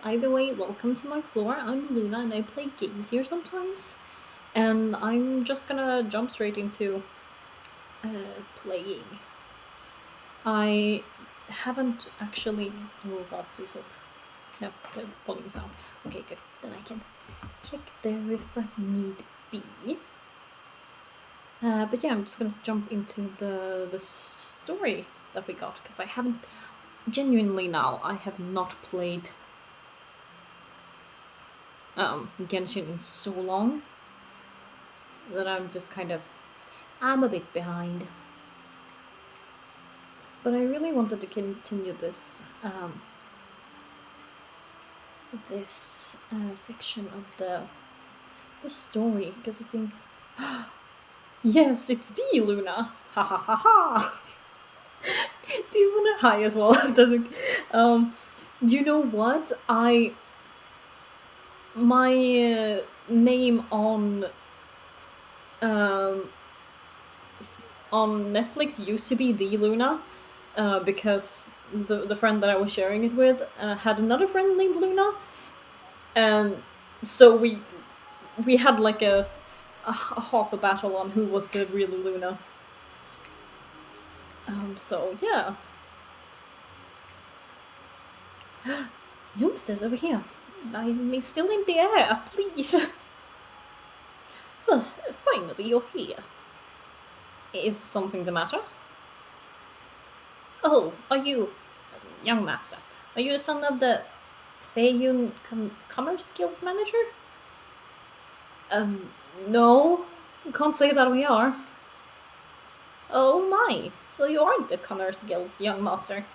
Either way, welcome to my floor. I'm Luna and I play games here sometimes. And I'm just gonna jump straight into playing. I haven't actually. Oh god, please hope. No, the volume's down. Okay, good. Then I can check there if I need be. But yeah, I'm just gonna jump into the story that we got because I haven't. Genuinely now, I have not played Genshin in so long that I'm just kind of I'm a bit behind. But I really wanted to continue this section of the story because it seemed yes, it's the Luna. Ha ha ha ha. Do you want to hi as well? Doesn't do you know what my name um on Netflix used to be the Luna, because the friend that I was sharing it with had another friend named Luna, and so we had like a half a battle on who was the real Luna. So yeah, youngsters over here. I'm still in the air, please. Finally, you're here. Is something the matter? Oh, are you, young master? Are you the son of the Feiyun Commerce Guild manager? Um, no, can't say that we are. Oh my, so you aren't the Commerce Guild's young master.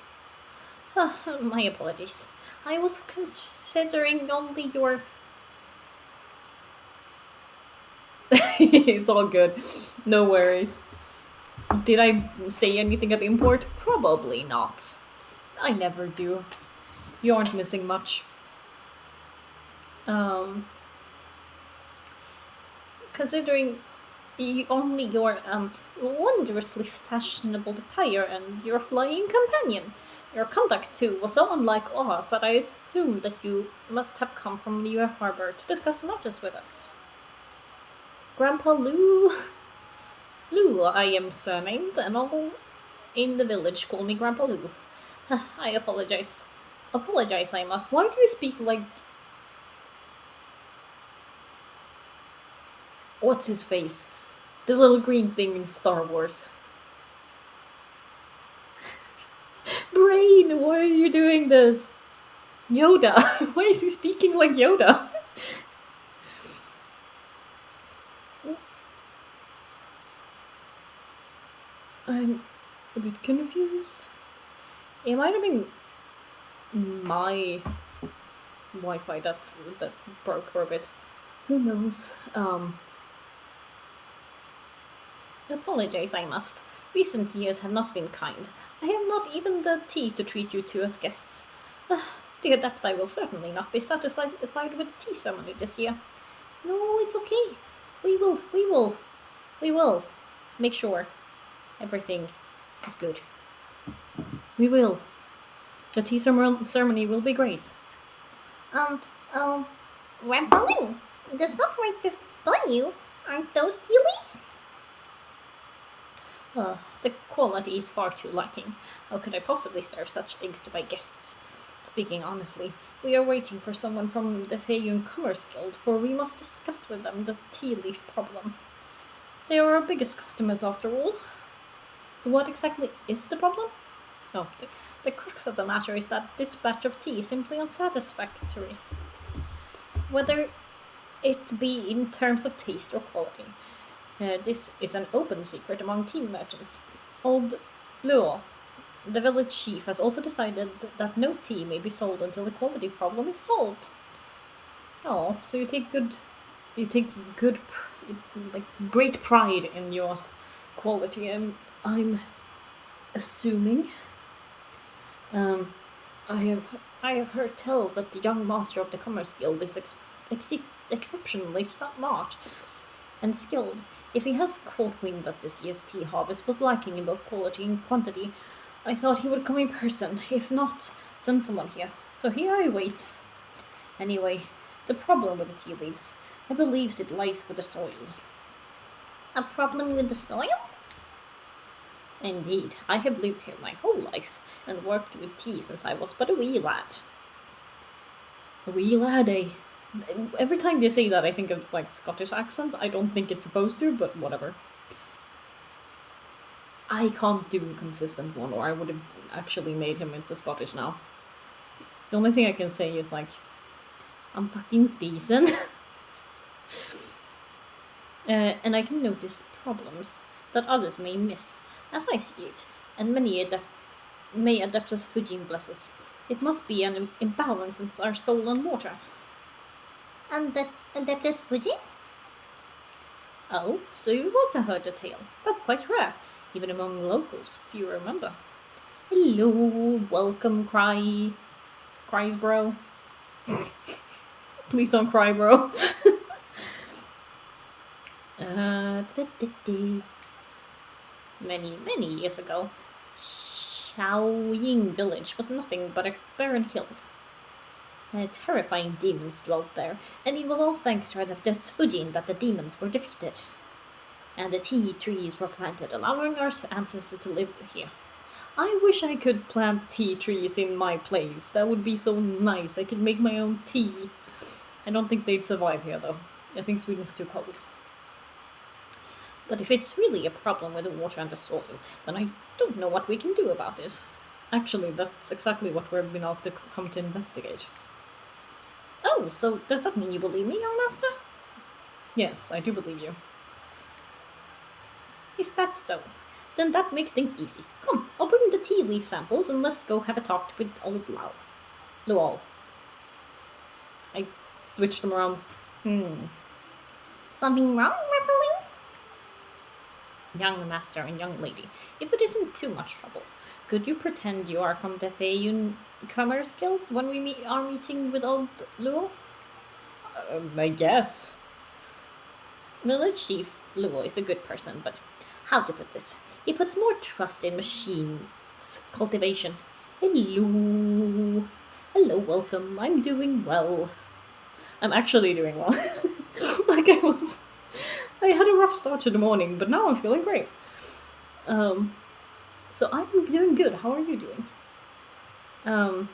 My apologies. I was considering only your. It's all good. No worries. Did I say anything of import? Probably not. I never do. You aren't missing much. Um, considering only your wondrously fashionable attire and your flying companion. Your conduct, too, was so unlike ours that I assumed that you must have come from New Harbor to discuss matters with us. Grandpa Lou. Lou, I am surnamed, and all in the village call me Grandpa Lou. I apologize. Apologize, I must. Why do you speak like. What's his face? The little green thing in Star Wars. Brain, why are you doing this? Yoda. Why is he speaking like Yoda? I'm a bit confused. It might have been my Wi-Fi that broke for a bit. Who knows? Apologize, I must. Recent years have not been kind. I have not even the tea to treat you to as guests. The Adepti will certainly not be satisfied with the tea ceremony this year. No, it's okay. We will make sure everything is good. We will. The tea ceremony will be great. Um, um, Rambaloo, the stuff right by you, aren't those tea leaves? The quality is far too lacking. How could I possibly serve such things to my guests? Speaking honestly, we are waiting for someone from the Feiyun Commerce Guild, for we must discuss with them the tea leaf problem. They are our biggest customers after all. So what exactly is the problem? Oh, the crux of the matter is that this batch of tea is simply unsatisfactory. Whether it be in terms of taste or quality. This is an open secret among tea merchants. Old Luo, the village chief, has also decided that no tea may be sold until the quality problem is solved. Oh, so you take good, like great pride in your quality. I'm assuming. Um, I have heard tell that the young master of the Commerce Guild is exceptionally smart and skilled. If he has caught wind that this year's tea harvest was lacking in both quality and quantity, I thought he would come in person. If not, send someone here. So here I wait. Anyway, the problem with the tea leaves, I believe it lies with the soil. A problem with the soil? Indeed, I have lived here my whole life and worked with tea since I was but a wee lad. A wee lad, eh? Every time they say that, I think of like Scottish accent. I don't think it's supposed to, but whatever. I can't do a consistent one, or I would have actually made him into Scottish now. The only thing I can say is like, I'm fucking freezing. And I can notice problems that others may miss, as I see it, and many may adapt as Fujin blesses. It must be an imbalance in our soul and water. And that Adeptus Fuji? Oh, so you've also heard the tale. That's quite rare, even among locals, few remember. Hello, welcome, cries, bro. Please don't cry, bro. Many years ago, Xiaoying village was nothing but a barren hill. Terrifying demons dwelt there, and it was all thanks to the Fujin that the demons were defeated. And the tea trees were planted, allowing our ancestors to live here. I wish I could plant tea trees in my place. That would be so nice. I could make my own tea. I don't think they'd survive here, though. I think Sweden's too cold. But if it's really a problem with the water and the soil, then I don't know what we can do about it. Actually, that's exactly what we've been asked to come to investigate. Oh, so does that mean you believe me, young master? Yes, I do believe you. Is that so? Then that makes things easy. Come, I'll bring the tea leaf samples and let's go have a talk with old Luo. I switched them around. Something wrong, Rippling? Young master and young lady, if it isn't too much trouble, could you pretend you are from the Feiyun Commerce Guild when we meet our meeting with old Luo? I guess. Village Chief Luo is a good person, but how to put this? He puts more trust in machines cultivation. Hello, welcome. I'm doing well. I'm actually doing well. Like I had a rough start to the morning, but now I'm feeling great. So I'm doing good. How are you doing?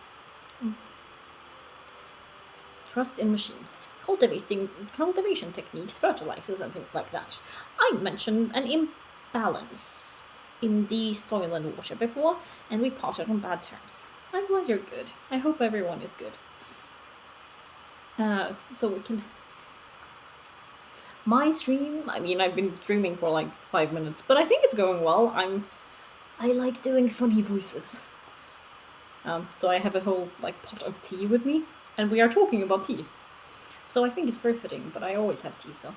Trust in machines, cultivation techniques, fertilizers, and things like that. I mentioned an imbalance in the soil and water before, and we parted on bad terms. I'm glad you're good. I hope everyone is good. So we can. My stream, I mean, I've been streaming for like 5 minutes, but I think it's going well. I like doing funny voices. So I have a whole like pot of tea with me, and we are talking about tea. So I think it's very fitting, but I always have tea, so.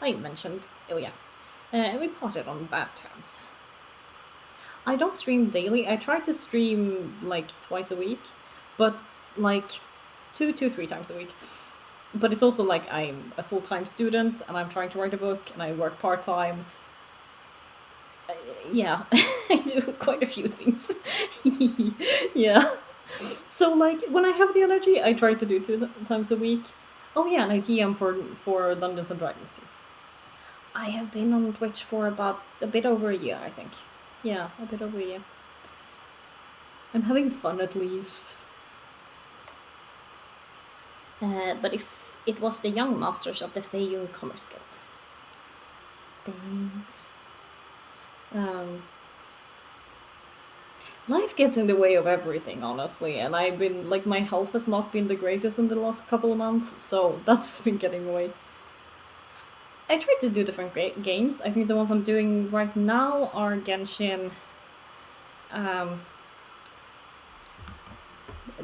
I mentioned, oh yeah, we parted on bad terms. I don't stream daily. I try to stream like twice a week, but like 3 times a week. But it's also like I'm a full-time student and I'm trying to write a book and I work part-time. Yeah, I do quite a few things. Yeah. So like when I have the energy, I try to do 2 times a week. Oh yeah, and I TM for Dungeons and Dragons too. I have been on Twitch for about a bit over a year, I think. Yeah, a bit over a year. I'm having fun at least. But if it was the young masters of the Feiyun Commerce Guild. Thanks. Life gets in the way of everything, honestly, and I've been, like, my health has not been the greatest in the last couple of months, so that's been getting away. I tried to do different games. I think the ones I'm doing right now are Genshin,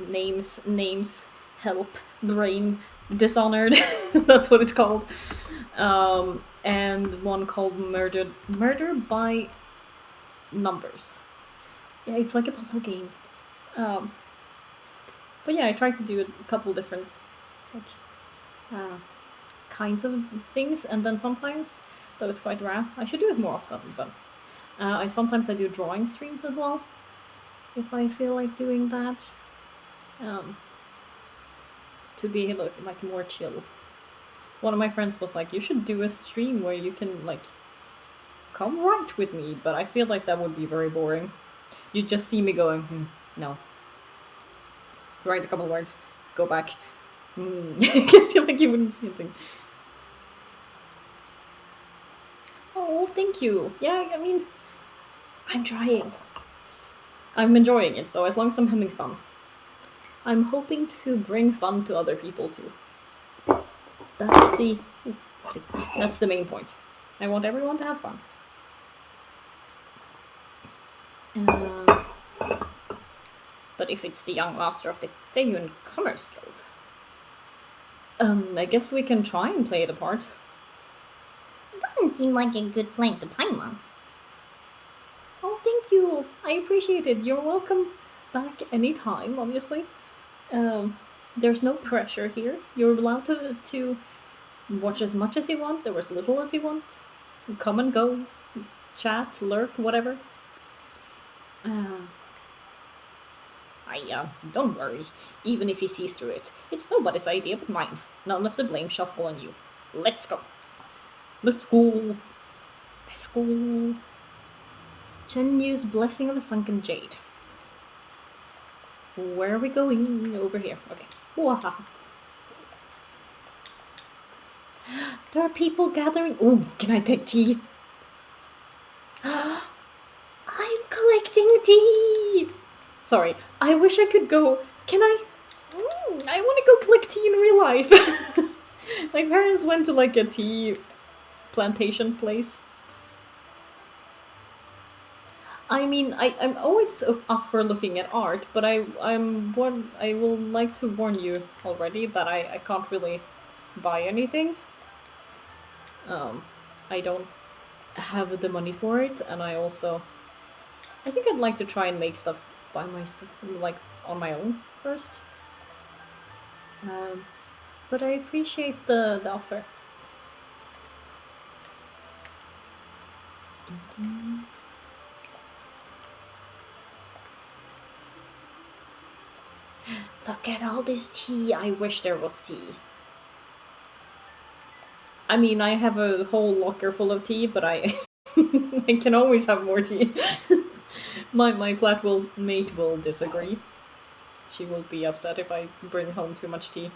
names, help, brain, Dishonored, that's what it's called, and one called Murder by Numbers. Yeah, it's like a puzzle game. But yeah, I tried to do a couple different like kinds of things, and then sometimes, though it's quite rare, I should do it more often. But I do drawing streams as well. if I feel like doing that. Um, to be like more chill. One of my friends was like, "You should do a stream where you can like come right with me," but I feel like that would be very boring. You just see me going, no. Write a couple words, go back. Because you like you wouldn't see anything. Oh, thank you. Yeah, I mean, I'm trying. I'm enjoying it, so as long as I'm having fun. I'm hoping to bring fun to other people too. That's the that's the main point. I want everyone to have fun. Um, but if it's the young master of the Feiyun Commerce Guild, I guess we can try and play the part. Doesn't seem like a good plan to Paimon. Oh, thank you. I appreciate it. You're welcome back anytime, obviously. Um, there's no pressure here. You're allowed to watch as much as you want, or as little as you want. Come and go, chat, lurk, whatever. Uh, don't worry. Even if he sees through it, it's nobody's idea but mine. None of the blame shall fall on you. Let's go. Let's go. Let's go. Chen Yu's Blessing of the Sunken Jade. Where are we going? Over here. Okay. Wahaha. There are people gathering. Ooh, can I take tea? I'm collecting tea! Sorry, I wish I could go. Can I? I want to go collect tea in real life. My parents went to like a tea plantation place. I mean, I'm always up for looking at art, but I will like to warn you already that I can't really buy anything. I don't have the money for it, and I think I'd like to try and make stuff by myself, like on my own first. Um, but I appreciate the offer. Look at all this tea. I wish there was tea. I mean, I have a whole locker full of tea, but I I can always have more tea. My flat will mate will disagree. She will be upset if I bring home too much tea.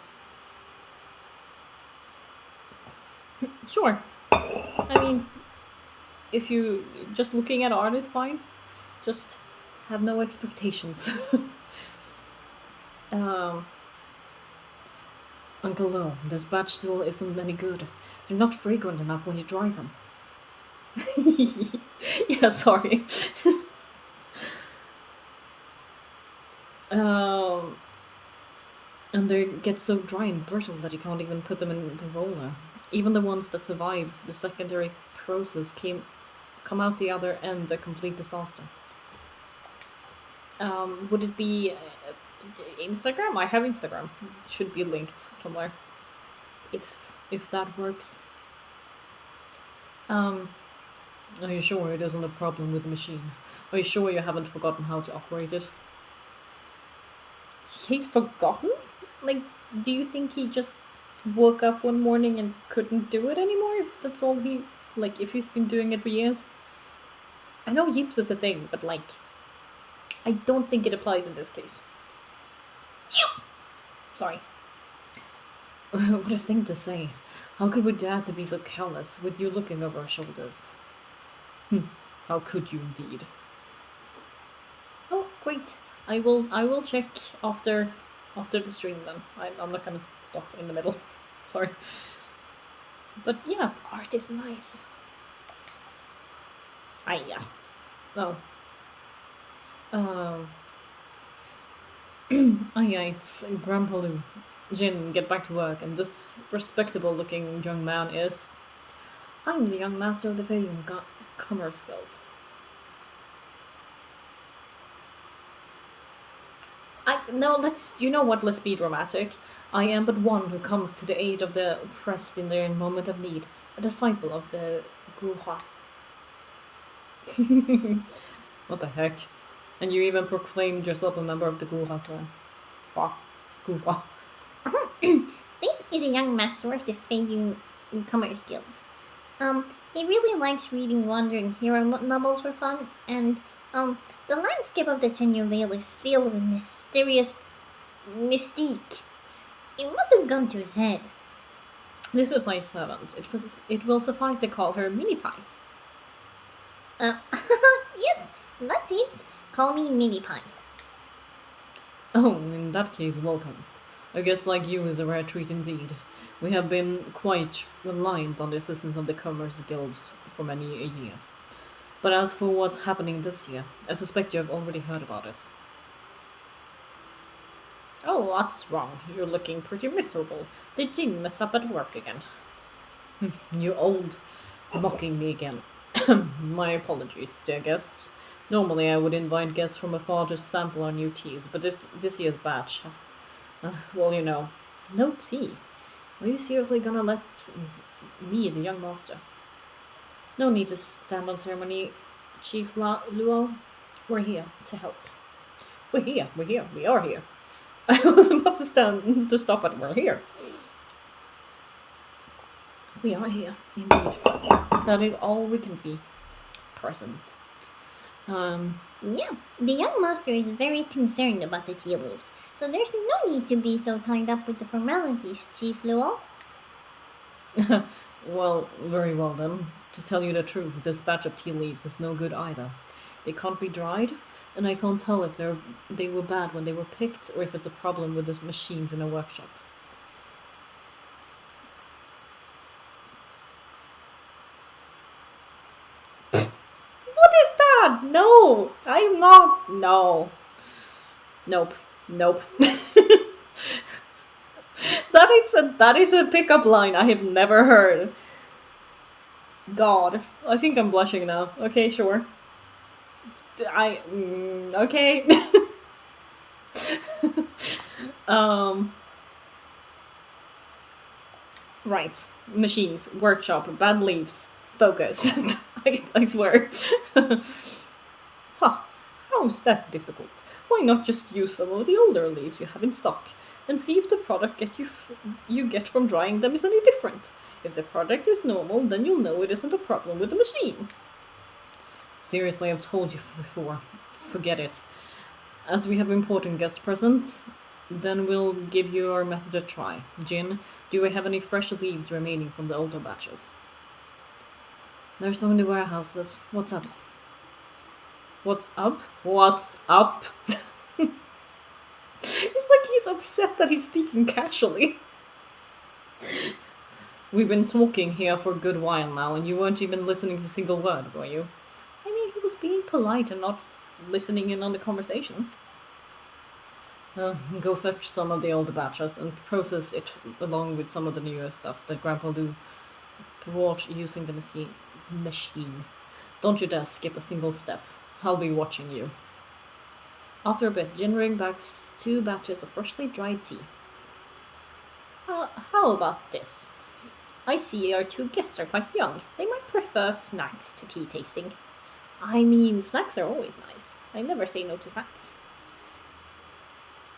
Sure. I mean, if you just looking at art is fine. Just have no expectations. um, Uncle Lo, this batch still isn't any good. They're not fragrant enough when you dry them. Yeah, sorry. um, and they get so dry and brittle that you can't even put them in the roller. Even the ones that survive the secondary process come out the other end a complete disaster. Would it be Instagram? I have Instagram. It should be linked somewhere. If that works. Are you sure it isn't a problem with the machine? Are you sure you haven't forgotten how to operate it? He's forgotten? Like, do you think he just woke up one morning and couldn't do it anymore? If that's all if he's been doing it for years? I know yips is a thing, but I don't think it applies in this case. Sorry. What a thing to say. How could we dare to be so careless with you looking over our shoulders? How could you indeed? Oh, great. I will check after the stream then. I'm not gonna stop in the middle. Sorry. But yeah, art is nice. Yeah. Oh. Yeah, it's Grandpa Lou. Jin, get back to work, and this respectable-looking young man is... I'm the young master of the Feiyun Commerce Guild. No, you know what, let's be dramatic. I am but one who comes to the aid of the oppressed in their moment of need, a disciple of the Guhua. What the heck? And you even proclaimed yourself a member of the Gura clan. Wah. Gura. This is a young master of the Feyun Commerce Guild. He really likes reading wandering hero novels for fun, and the landscape of the Tenure Vale is filled with mysterious mystique. It must have gone to his head. This is my servant. It will suffice to call her Mini Pie. Uh, yes, that's it. Call me Mini Pie. Oh, in that case, welcome. A guest like you is a rare treat indeed. We have been quite reliant on the assistance of the Commerce Guild for many a year. But as for what's happening this year, I suspect you have already heard about it. Oh, what's wrong? You're looking pretty miserable. Did Jin mess up at work again? You old, mocking me again. My apologies, dear guests. Normally I would invite guests from afar to sample our new teas, but this year's batch. Well, no tea. Are you seriously gonna let me, the young master? No need to stand on ceremony, Chief Luo. We're here to help. We are here. I was about to stop at we're here. We are here, indeed. That is all we can be. Present. Yeah, the young master is very concerned about the tea leaves, so there's no need to be so tied up with the formalities, Chief Luo. Well, very well then. To tell you the truth, this batch of tea leaves is no good either. They can't be dried, and I can't tell if they were bad when they were picked or if it's a problem with the machines in a workshop. What is that? No, I'm not. No. Nope. Nope. That is a pickup line I have never heard. God, I think I'm blushing now. Okay, sure. Okay. um. Right. Machines. Workshop. Bad leaves. Focus. I swear. Huh. How's that difficult? Why not just use some of the older leaves you have in stock and see if the product you get from drying them is any different? If the product is normal, then you'll know it isn't a problem with the machine. Seriously, I've told you before. Forget it. As we have important guests present, then we'll give your method a try. Jin, do we have any fresh leaves remaining from the older batches? There's some in the warehouses. What's up? What's up? What's up? It's like he's upset that he's speaking casually. We've been talking here for a good while now, and you weren't even listening to a single word, were you? I mean, he was being polite and not listening in on the conversation. Go fetch some of the older batches and process it along with some of the newer stuff that Grandpa Lou brought using the machine. Don't you dare skip a single step. I'll be watching you. After a bit, Jin brings back 2 batches of freshly dried tea. How about this? I see our 2 guests are quite young. They might prefer snacks to tea tasting. I mean, snacks are always nice. I never say no to snacks.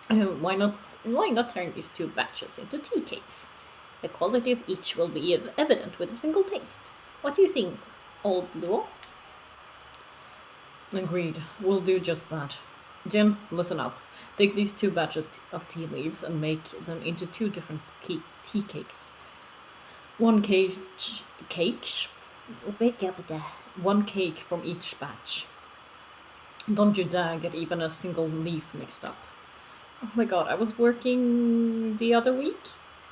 Why not turn these 2 batches into tea cakes? The quality of each will be evident with a single taste. What do you think, old Luo? Agreed. We'll do just that. Jim, listen up. Take these 2 batches of tea leaves and make them into 2 different tea cakes. One cake. Wake up there. 1 cake from each batch. Don't you dare get even a single leaf mixed up. Oh my god, I was working the other week?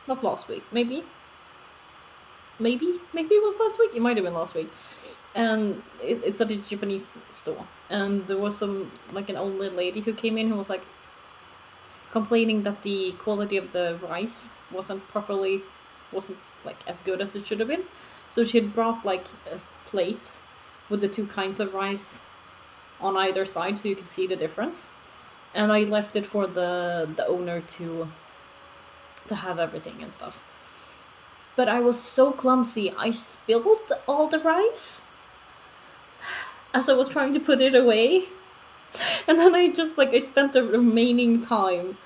Not last week, maybe? Maybe it was last week? It might have been last week. And it's at a Japanese store. And there was an old lady who came in who was complaining that the quality of the rice wasn't as good as it should have been. So she had brought a plate with the 2 kinds of rice on either side so you could see the difference. And I left it for the owner to have everything and stuff. But I was so clumsy, I spilled all the rice as I was trying to put it away. And then I spent the remaining time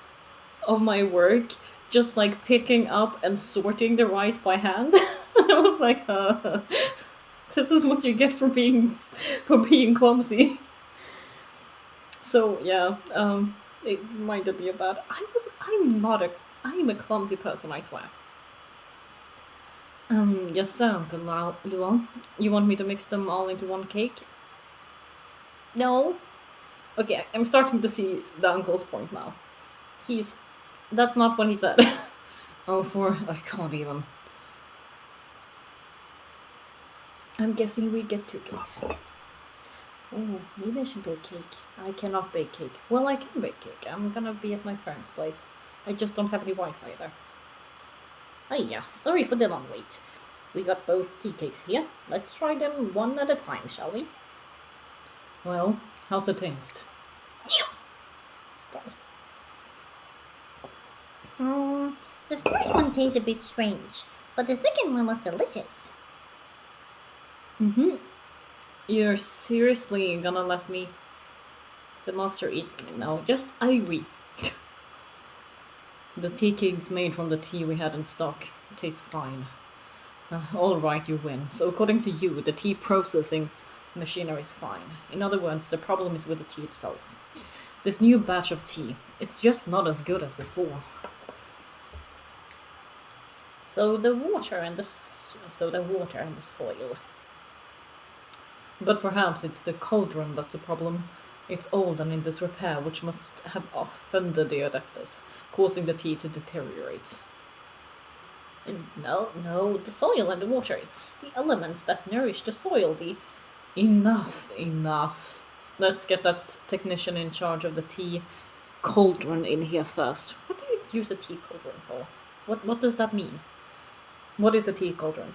of my work just like picking up and sorting the rice by hand. And I was like, this is what you get for being clumsy. So yeah, it reminded me of that. I'm a clumsy person, I swear. Yes, sir, Uncle Luan. You want me to mix them all into one cake? No. Okay, I'm starting to see the uncle's point now. He's That's not what he said. Oh, I can't even. I'm guessing we get two cakes. Oh, maybe I should bake cake. I cannot bake cake. Well, I can bake cake. I'm gonna be at my parents' place. I just don't have any Wi-Fi there. Oh yeah, sorry for the long wait. We got both tea cakes here. Let's try them one at a time, shall we? Well, how's the taste? The first one tastes a bit strange, but the second one was delicious. Mm-hmm. You're seriously gonna let me, the master, eat? No, just I agree. The tea cakes made from the tea we had in stock taste fine. All right, you win. So according to you, the tea processing machinery is fine. In other words, the problem is with the tea itself. This new batch of tea, it's just not as good as before. So the water and the soil. But perhaps it's the cauldron that's the problem. It's old and in disrepair, which must have offended the adeptus, causing the tea to deteriorate. No, the soil and the water. It's the elements that nourish the soil. Enough. Let's get that technician in charge of the tea cauldron in here first. What do you use a tea cauldron for? What does that mean? What is a tea cauldron?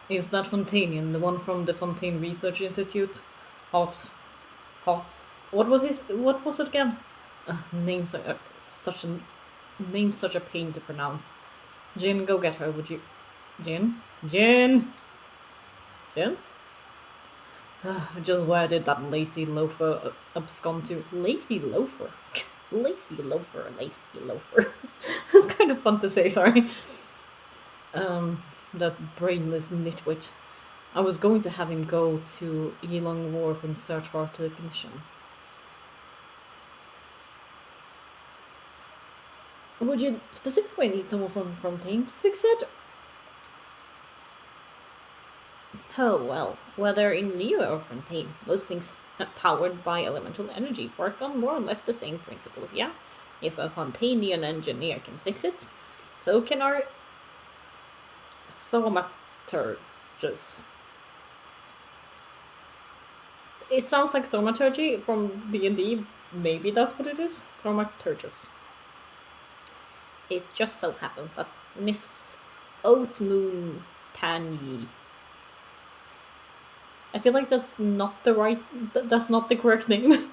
Is that Fontanian, the one from the Fontaine Research Institute? Hot. What was it again? Names are such a name's such a pain to pronounce. Jin, go get her, would you? Jin? Just where did that lazy loafer abscond to? Lazy loafer? Lazy loafer. That's kind of fun to say, sorry. That brainless nitwit. I was going to have him go to Yilong Wharf and search for a technician. Would you specifically need someone from Fontaine to fix it? Oh, well, whether in Leo or Fontaine, those things powered by elemental energy work on more or less the same principles, yeah? If a Fontainian engineer can fix it, so can our thaumaturgus. It sounds like thaumaturgy from D&D. Maybe that's what it is? Thaumaturgus. It just so happens that Miss Oatmoon Tanyi. I feel like that's not the correct name.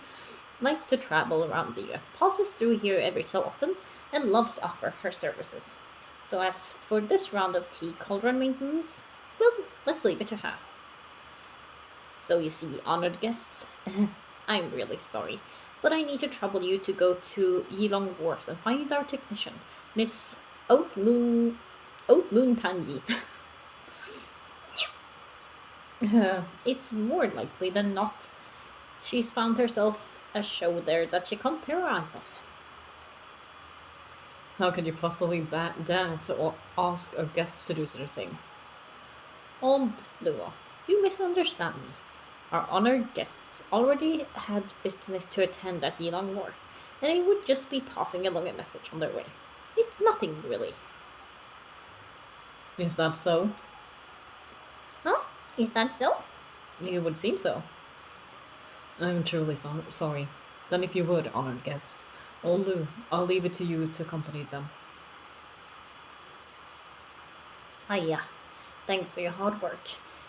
Likes to travel around the passes through here every so often, and loves to offer her services. So as for this round of tea cauldron maintenance, well, let's leave it to her. So you see, honored guests, I'm really sorry, but I need to trouble you to go to Yilong Wharf and find our technician, Miss Oatmoon Tanyi. It's more likely than not she's found herself a show there that she can't tear her eyes off. How could you possibly dare to ask a guest to do such a thing? Old Lua, you misunderstand me. Our honored guests already had business to attend at Yilong Wharf, and I would just be passing along a message on their way. It's nothing, really. Is that so? Huh? Is that so? It would seem so. I'm truly sorry. Then if you would, honored guest, Olu, I'll leave it to you to accompany them. Hiya. Thanks for your hard work.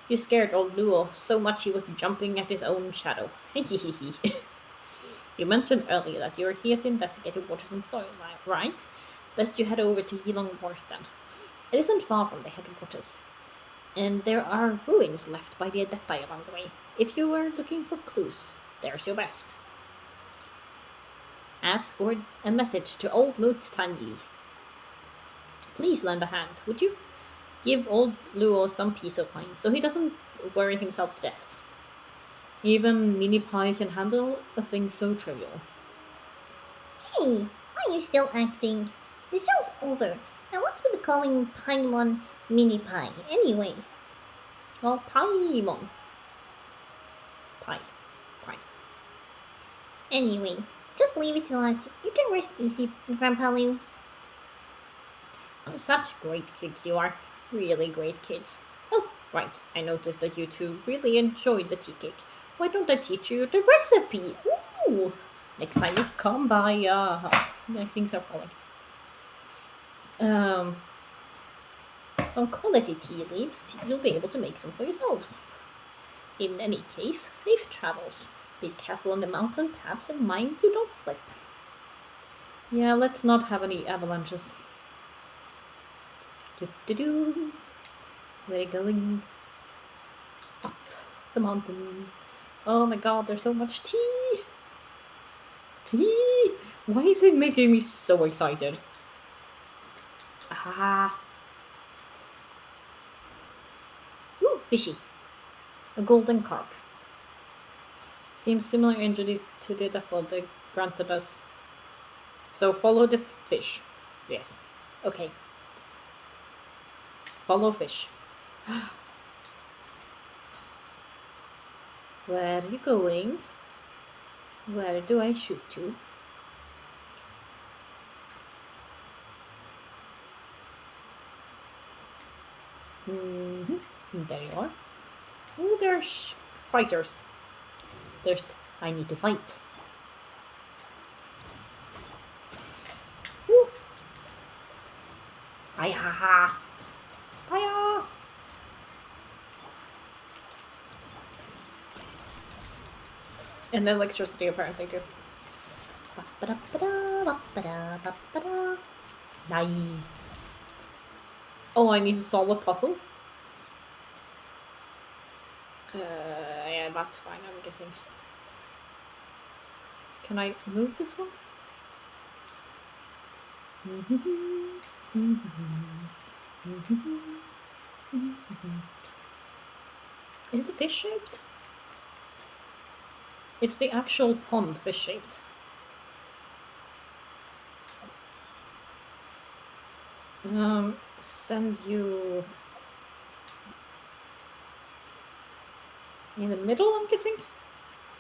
You scared old Luo so much he was jumping at his own shadow. You mentioned earlier that you were here to investigate the waters and soil, right? Best you head over to Yilong Wharf then. It isn't far from the headwaters, and there are ruins left by the Adepti along the way, if you were looking for clues. There's your best. As for a message to old Moot Tanyi, please lend a hand, would you? Give old Luo some peace of mind so he doesn't worry himself to death. Even Mini Pie can handle a thing so trivial. Hey, why are you still acting? The show's over. Now what's with calling Paimon Mini Pie anyway? Well, Paimon. Pie. Pie. Anyway, just leave it to us. You can rest easy, Grandpa Liu. Oh, such great kids you are. Really great kids. Oh, right. I noticed that you two really enjoyed the tea cake. Why don't I teach you the recipe? Ooh! Next time you come by, my things are falling. Um, some quality tea leaves. You'll be able to make some for yourselves. In any case, safe travels. Be careful on the mountain paths and mind you don't slip. Yeah, let's not have any avalanches. Do-do-do. We're going up the mountain. Oh my god, there's so much tea! Tea! Why is it making me so excited? Ah. Ooh, fishy. A golden carp. Seems similar injury to the apple they granted us. So follow the fish. Yes. Okay. Follow fish. Where are you going? Where do I shoot to? There you are. Oh, there's fighters. I need to fight. Woo! Hiya! Hiya! And electricity apparently too. Nai. Oh, I need to solve a puzzle? Yeah, that's fine, I'm guessing. Can I move this one? Is it fish shaped? It's the actual pond fish shaped. Send you in the middle, I'm guessing?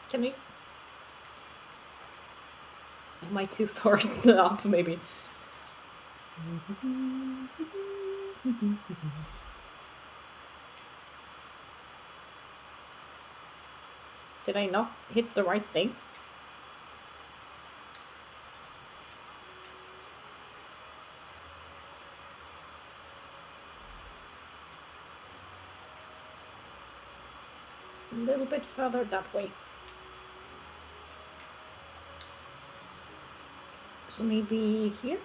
Can we? Am I too far up, maybe? Did I not hit the right thing? A little bit further that way. So maybe here?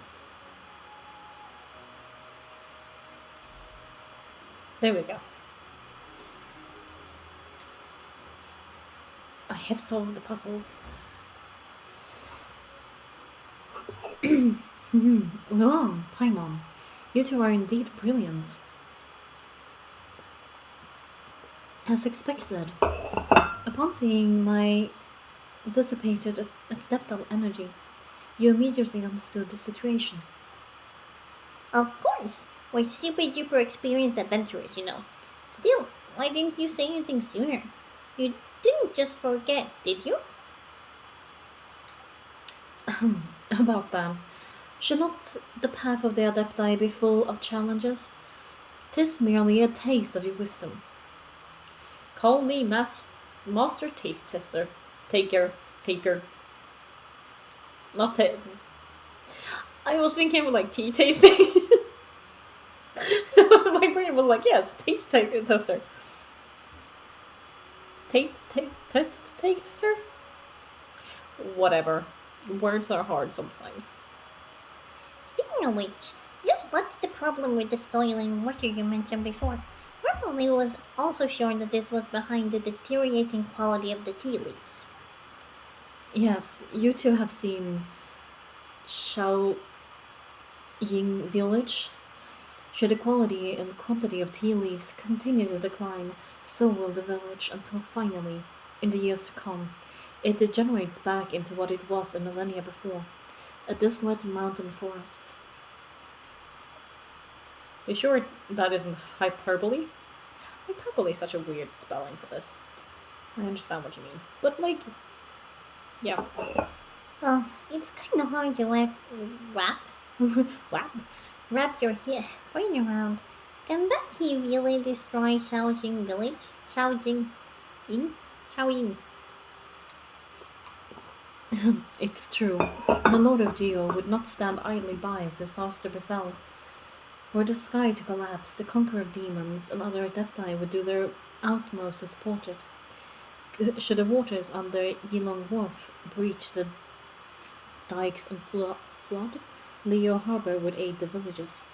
There we go. I have solved the puzzle. Luang, Paimon, you two are indeed brilliant. As expected, upon seeing my dissipated adeptal energy, you immediately understood the situation. Of course, we're super duper experienced adventurers, you know. Still, why didn't you say anything sooner? You didn't just forget, did you? About that, should not the path of the Adepti be full of challenges? 'Tis merely a taste of your wisdom. Call me Master Taste Tester. Taker. Not I was thinking of like tea tasting. My brain was like, yes, tester. Test taster? Whatever. Words are hard sometimes. Speaking of which, guess what's the problem with the soil and water you mentioned before? Grandpa Lee was also sure that this was behind the deteriorating quality of the tea leaves. Yes, you two have seen Shao Ying Village. Should the quality and quantity of tea leaves continue to decline, so will the village until finally, in the years to come, it degenerates back into what it was a millennia before, a desolate mountain forest. You sure that isn't hyperbole? Hyperbole is such a weird spelling for this. I understand what you mean. But, like, yeah. Well, it's kind of hard to wrap, Wow. wrap your brain around. Can that tea really destroy Shaojing village? Shaojing Ying? Shaoying. It's true. The Lord of Geo would not stand idly by as disaster befell. Were the sky to collapse, the conqueror of demons and other adepti would do their utmost to support it. Should the waters under Yilong Wharf breach the dikes and flood, Leo Harbor would aid the villages.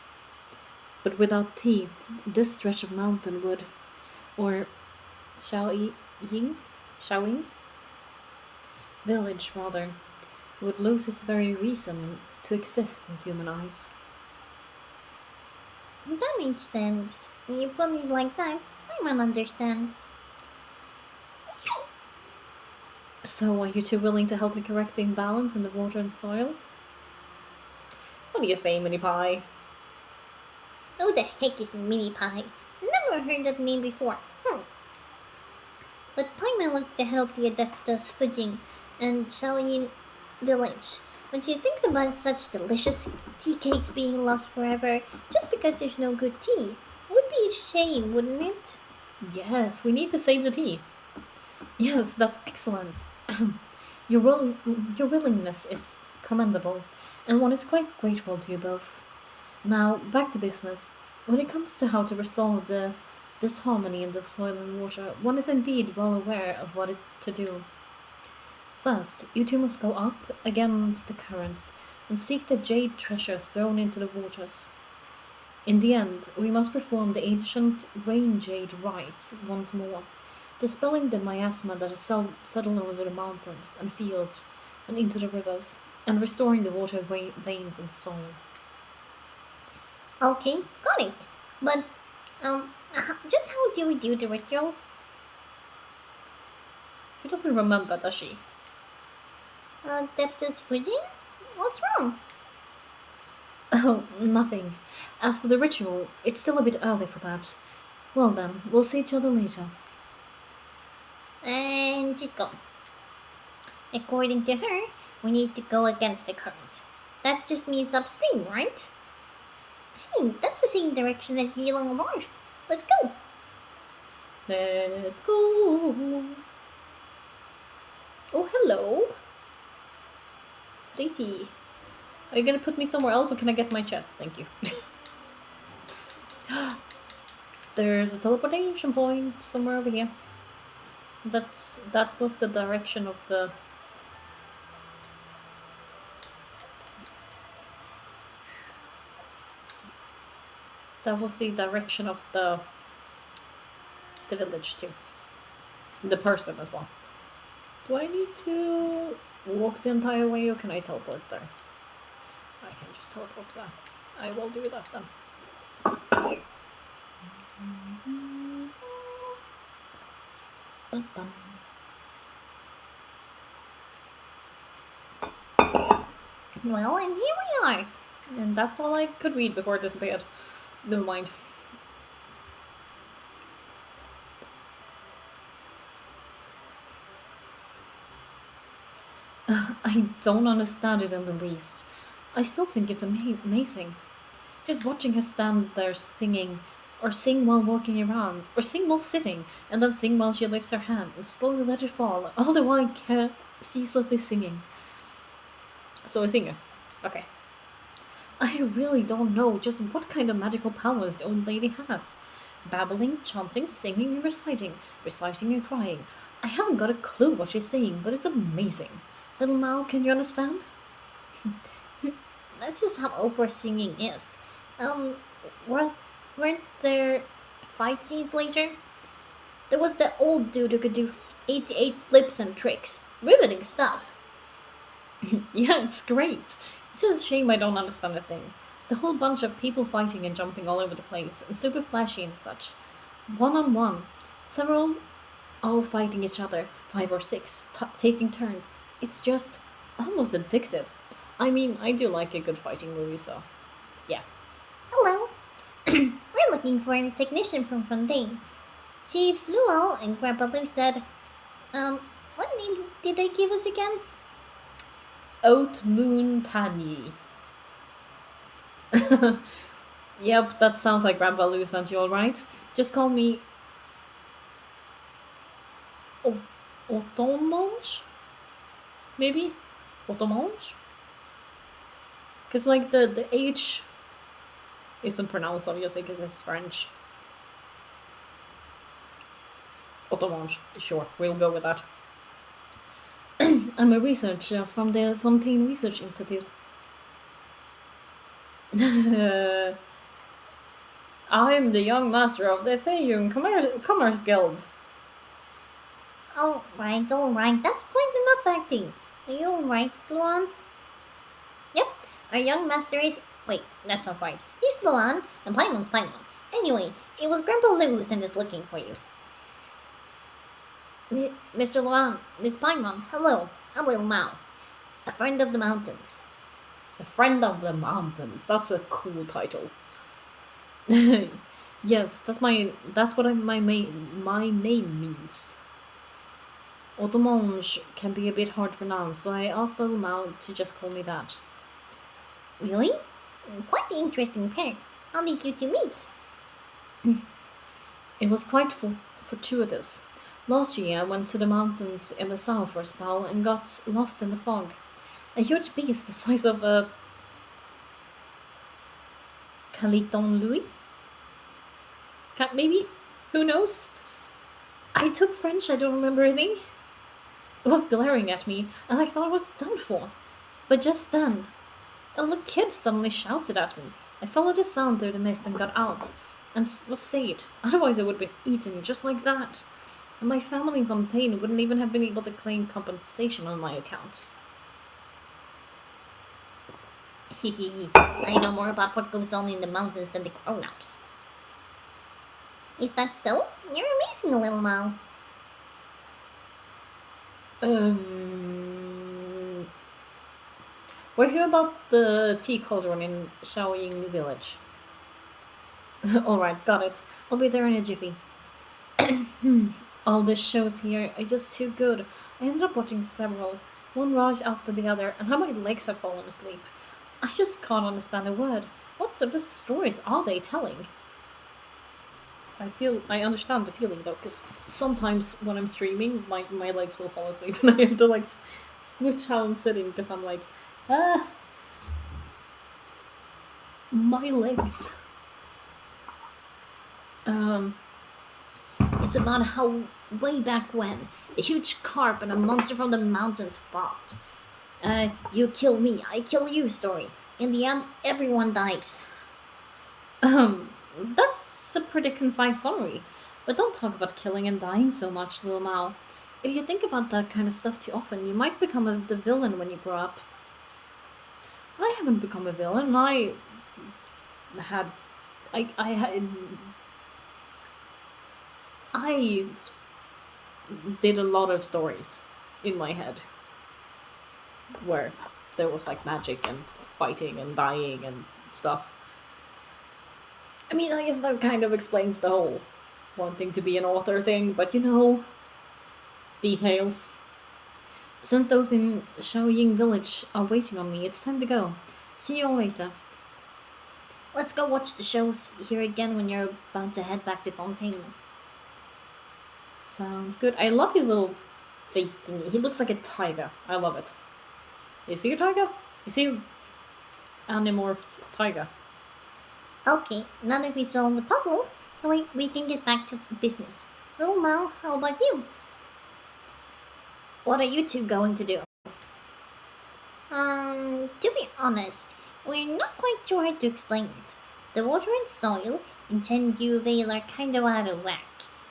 But without tea, this stretch of mountain would, or Xiaoying, Xiaoying village rather, would lose its very reason to exist in human eyes. That makes sense. When you put it like that, everyone understands. So, are you two willing to help me correct the imbalance in the water and soil? What do you say, Mini Pie? Who the heck is Mini Pie? Never heard that name before. But Paimon wants to help the Adeptus Fujing and Shaoyin village. When she thinks about such delicious tea cakes being lost forever just because there's no good tea, it would be a shame, wouldn't it? Yes, we need to save the tea. Yes, that's excellent. your, your willingness is commendable, and one is quite grateful to you both. Now, back to business. When it comes to how to resolve the disharmony in the soil and water, one is indeed well aware of what to do. First, you two must go up against the currents and seek the jade treasure thrown into the waters. In the end, we must perform the ancient rain jade rite once more, dispelling the miasma that has settled over the mountains and fields and into the rivers, and restoring the water veins and soil. Okay, got it. But, just how do we do the ritual? She doesn't remember, does she? Adeptus Fujing? What's wrong? Oh, nothing. As for the ritual, it's still a bit early for that. Well then, we'll see each other later. And she's gone. According to her, we need to go against the current. That just means upstream, right? Hey, that's the same direction as Yilong Wharf. Let's go. Let's go. Oh, hello. Pretty. Are you gonna put me somewhere else or can I get my chest? Thank you. There's a teleportation point somewhere over here. That was the direction of the the village too. The person as well. Do I need to walk the entire way or can I teleport there? I can just teleport there. I will do that then. Bum-bum. Well, and here we are. And that's all I could read before it disappeared. Never mind. I don't understand it in the least. I still think it's amazing. Just watching her stand there singing, or sing while walking around, or sing while sitting, and then sing while she lifts her hand and slowly let it fall, all the while ceaselessly singing. So a singer. Okay. I really don't know just what kind of magical powers the old lady has. Babbling, chanting, singing, and reciting, reciting and crying. I haven't got a clue what she's saying, but it's amazing. Little Mao, can you understand? That's just how opera singing is. Was weren't there fight scenes later? There was the old dude who could do 88 flips and tricks. Riveting stuff. Yeah, it's great. It's just a shame I don't understand a thing. The whole bunch of people fighting and jumping all over the place, and super flashy and such. One on one. Several all fighting each other, five or six, taking turns. It's just almost addictive. I mean, I do like a good fighting movie, so yeah. Hello. We're looking for a technician from Fontaine. Chief Luo and Grandpa Lou said, what name did they give us again? Oat Moon Tanyi. Yep, that sounds like Grandpa Lou sent you alright. Just call me Otomonge? Maybe? Otomonge? Because, like, the H isn't pronounced, obviously, because it's French. Otomonge, sure, we'll go with that. I'm a researcher from the Fontaine Research Institute. I'm the young master of the Feyung Commerce Guild. Alright, that's quite enough acting. Are you alright, Luan? Yep, our young master is. Wait, that's not right. He's Luan, and Paimon's Paimon. Anyway, it was Grandpa Lou who sent us looking for you. Mr. Luan, Miss Paimon, hello. I'm Little Mao, a friend of the mountains. A friend of the mountains. That's a cool title. Yes, that's what my name means. Automonge can be a bit hard to pronounce, so I asked Little Mao to just call me that. Really? Quite the interesting pair. How did you two meet? It was quite fortuitous. Last year I went to the mountains in the south for a spell and got lost in the fog. A huge beast the size of a Caliton Louis? Cat maybe? Who knows? I took French, I don't remember anything. It was glaring at me, and I thought I was done for. But just then, a little kid suddenly shouted at me. I followed the sound through the mist and got out, and was saved. Otherwise I would have been eaten just like that. And my family in Fontaine wouldn't even have been able to claim compensation on my account. Hehe, I know more about what goes on in the mountains than the grown-ups. Is that so? You're amazing, Little Mao. We're here about the tea cauldron in Shaoying village. Alright, got it. I'll be there in a jiffy. All the shows here are just too good. I ended up watching several, one right after the other, and now my legs have fallen asleep. I just can't understand a word. What sort of stories are they telling? I understand the feeling though, because sometimes when I'm streaming, my legs will fall asleep, and I have to like switch how I'm sitting because I'm like, my legs. It's about how, way back when, a huge carp and a monster from the mountains fought. You kill me, I kill you story. In the end, everyone dies. That's a pretty concise summary. But don't talk about killing and dying so much, Lil Mao. If you think about that kind of stuff too often, you might become the villain when you grow up. I haven't become a villain. Had, I had, I did a lot of stories in my head where there was like magic and fighting and dying and stuff. I mean, I guess that kind of explains the whole wanting to be an author thing, but you know, details. Since those in Shaoying village are waiting on me, it's time to go. See you all later. Let's go watch the shows here again when you're about to head back to Fontaine. Sounds good. I love his little face thingy. He looks like a tiger. I love it. Is he a tiger? Is he an animorphed tiger? Okay, now that we solved the puzzle, we can get back to business. Little Mao, how about you? What are you two going to do? To be honest, we're not quite sure how to explain it. The water and soil in Chenyu Vale are kind of out of whack,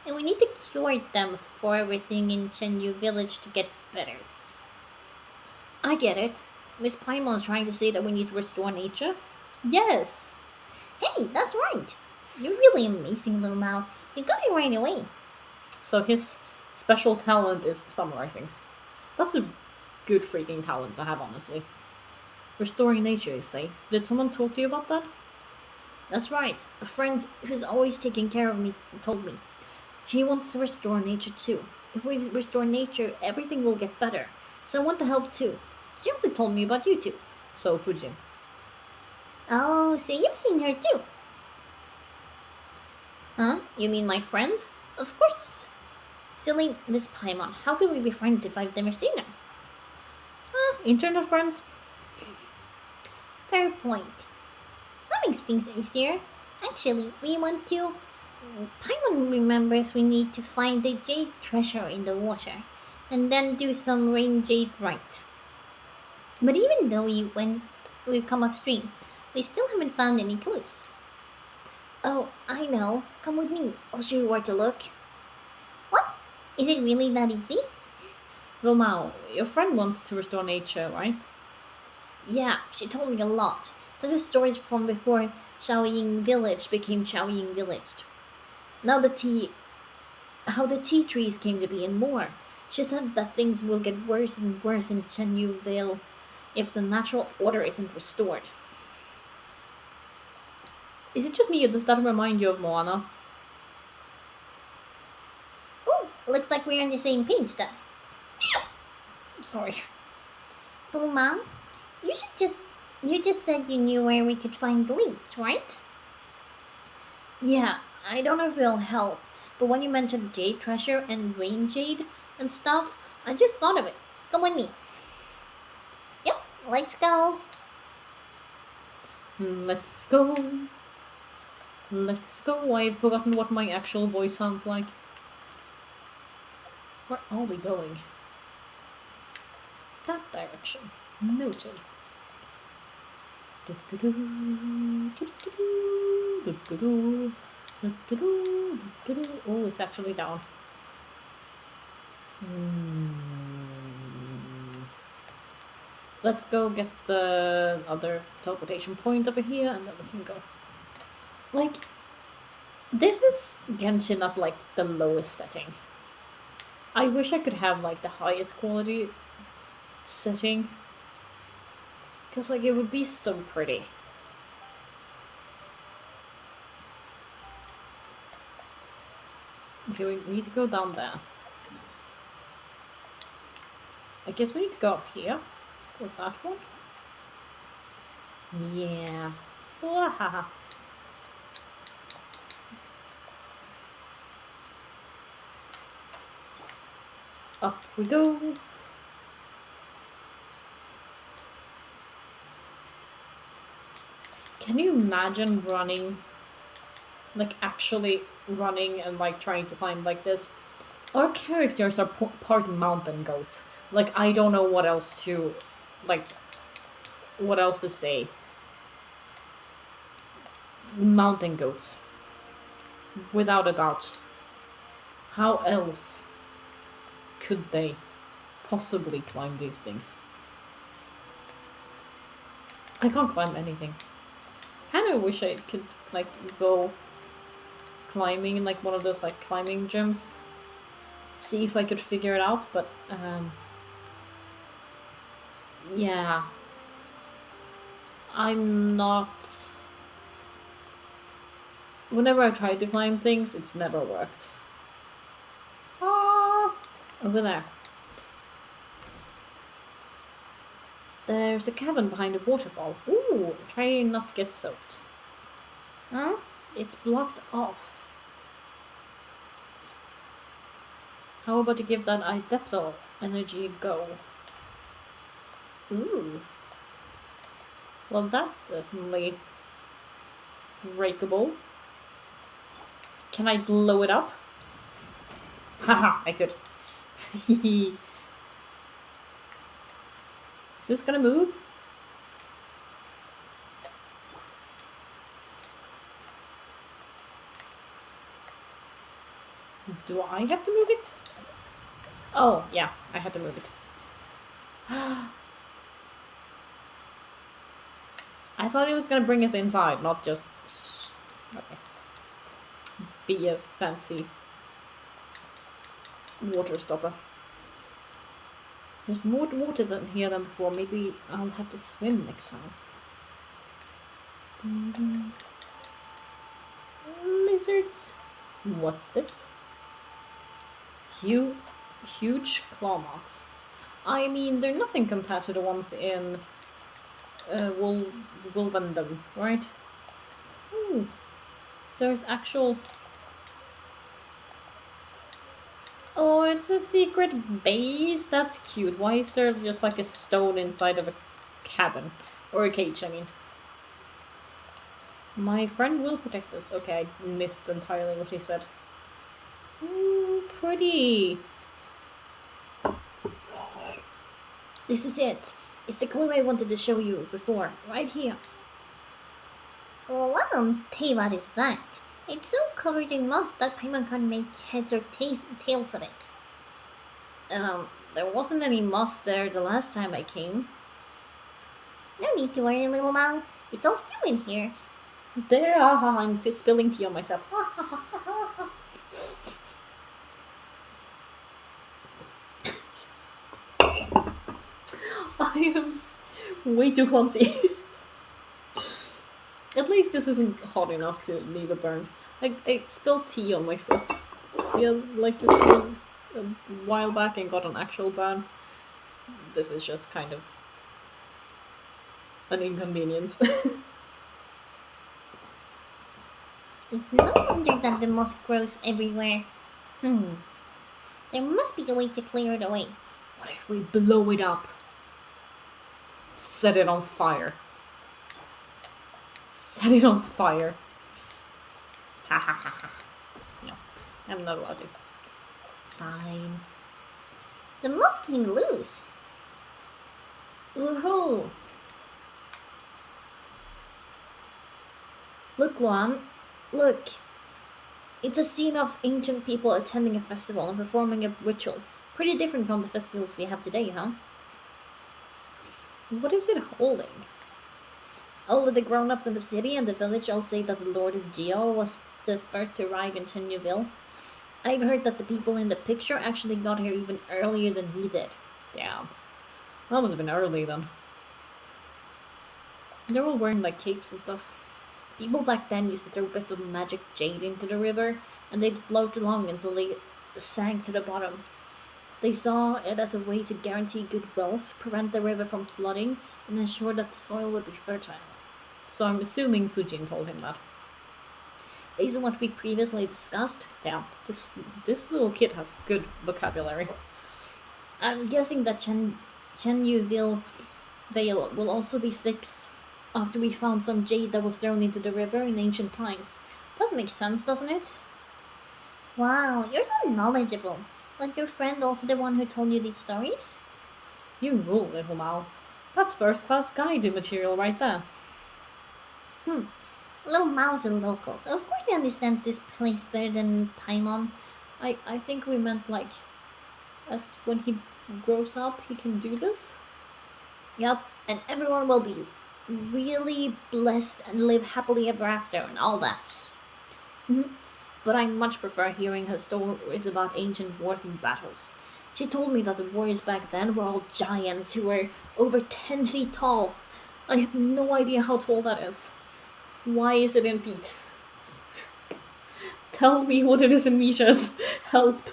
and we need to cure them for everything in Chenyu Village to get better. I get it. Miss Paimon's trying to say that we need to restore nature. Yes. Hey, that's right. You're really amazing, little Mao. You got it right away. So his special talent is summarizing. That's a good freaking talent to have, honestly. Restoring nature, you say? Did someone talk to you about that? That's right. A friend who's always taking care of me told me. She wants to restore nature too. If we restore nature, everything will get better. So I want to help too. She also told me about you two. So Fujin. Oh, so you've seen her too. Huh? You mean my friend? Of course. Silly Miss Paimon, how could we be friends if I've never seen her? Internet friends? Fair point. That makes things easier. Actually, we want to. Paimon remembers we need to find the jade treasure in the water, and then do some rain jade right. But even though we come upstream, we still haven't found any clues. Oh, I know. Come with me. I'll show you where to look. What? Is it really that easy? Wilmao, your friend wants to restore nature, right? Yeah, she told me a lot. Such as stories from before Shaoying Village became Shaoying Village. Now how the tea trees came to be and more. She said that things will get worse and worse in Chenyu Vale if the natural order isn't restored. Is it just me or does that remind you of Moana? Oh, looks like we're on the same page then. Sorry. Little Mom, you just said you knew where we could find the leaves, right? Yeah, I don't know if it'll help, but when you mentioned jade treasure and rain jade and stuff, I just thought of it. Come with me. Yep, let's go. Let's go. Let's go. I've forgotten what my actual voice sounds like. Where are we going? That direction. Noted. Oh, it's actually down. Let's go get the other teleportation point over here and then we can go. Like, this is Genshin at like the lowest setting. I wish I could have like the highest quality setting. Because like it would be so pretty. Okay, we need to go down there. I guess we need to go up here for that one. Yeah. Wahaha. Up we go. Can you imagine running, like actually running and like trying to climb like this? Our characters are part mountain goat. Like I don't know what else to, like, what else to say. Mountain goats, without a doubt. How else could they possibly climb these things? I can't climb anything. Kind of wish I could like go climbing in like one of those like climbing gyms. See if I could figure it out, but yeah. I'm not. Whenever I try to climb things, it's never worked. Ah, over there. There's a cabin behind a waterfall. Ooh, try not to get soaked. Huh? It's blocked off. How about you give that Adeptal energy a go? Ooh. Well, that's certainly breakable. Can I blow it up? Haha, I could. Is this gonna move? Do I have to move it? Oh, yeah, I had to move it. I thought he was gonna bring us inside, not just okay, be a fancy water stopper. There's more water than here than before. Maybe I'll have to swim next time. Lizards. What's this? Huge claw marks. I mean, they're nothing compared to the ones in Wolvendom, right? Ooh, there's actual. Oh, it's a secret base? That's cute. Why is there just like a stone inside of a cabin? Or a cage, I mean. My friend will protect us. Okay, I missed entirely what he said. Ooh, pretty. This is it. It's the clue I wanted to show you before. Right here. Well, what on Teyvat is that? It's so covered in moss that Paimon can't make heads or tails of it. There wasn't any moss there the last time I came. No need to worry, little Mal. It's all humid here. There, I'm spilling tea on myself. I am way too clumsy. At least this isn't hot enough to leave a burn. I spilled tea on my foot. Yeah, like a while back and got an actual burn. This is just kind of an inconvenience. It's no wonder that the moss grows everywhere. There must be a way to clear it away. What if we blow it up? Set it on fire. Set it on fire. Ha ha ha ha. No, I'm not allowed to. Fine. The moss came loose. Woohoo! Look, Luan. Look. It's a scene of ancient people attending a festival and performing a ritual. Pretty different from the festivals we have today, huh? What is it holding? All of the grown-ups in the city and the village all say that the Lord of Geo was the first to arrive in Chenyuville. I've heard that the people in the picture actually got here even earlier than he did. Damn. That must have been early then. They're all wearing like capes and stuff. People back then used to throw bits of magic jade into the river, and they'd float along until they sank to the bottom. They saw it as a way to guarantee good wealth, prevent the river from flooding, and ensure that the soil would be fertile. So I'm assuming Fujin told him that. Based on what we previously discussed, yeah, this little kid has good vocabulary. I'm guessing that Chenyuville Vale will also be fixed after we found some jade that was thrown into the river in ancient times. That makes sense, doesn't it? Wow, you're so knowledgeable. Was your friend also the one who told you these stories? You rule, little Mal. That's first-class guide material right there. Little Mal's a local, so of course he understands this place better than Paimon. I think we meant like, as when he grows up, he can do this? Yup, and everyone will be really blessed and live happily ever after and all that. But I much prefer hearing her stories about ancient wars and battles. She told me that the warriors back then were all giants who were over 10 feet tall. I have no idea how tall that is. Why is it in feet? Tell me what it is in meters. Help.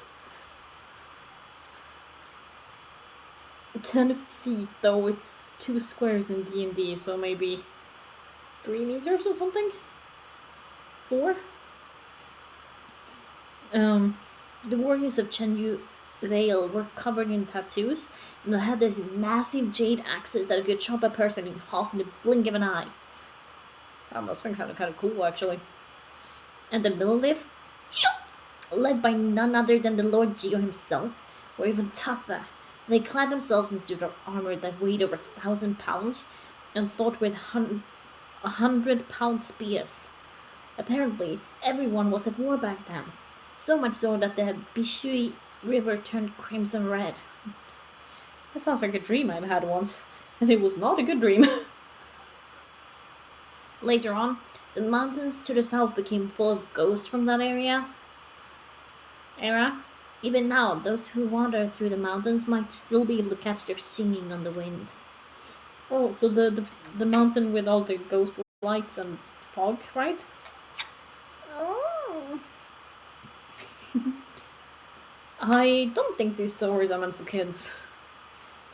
10 feet, though it's 2 squares in D&D, so maybe 3 meters or something? 4? The warriors of Chenyu Vale were covered in tattoos, and they had these massive jade axes that could chop a person in half in the blink of an eye. That must have been kind of cool, actually. And the Millilift, led by none other than the Lord Geo himself, were even tougher. They clad themselves in suit of armor that weighed over 1,000 pounds and fought with 100-pound spears. Apparently, everyone was at war back then. So much so that the Bishui River turned crimson red. That sounds like a dream I'd had once, and it was not a good dream. Later on, the mountains to the south became full of ghosts from that era. Even now, those who wander through the mountains might still be able to catch their singing on the wind. Oh, so the mountain with all the ghost lights and fog, right? Oh, I don't think these stories are meant for kids.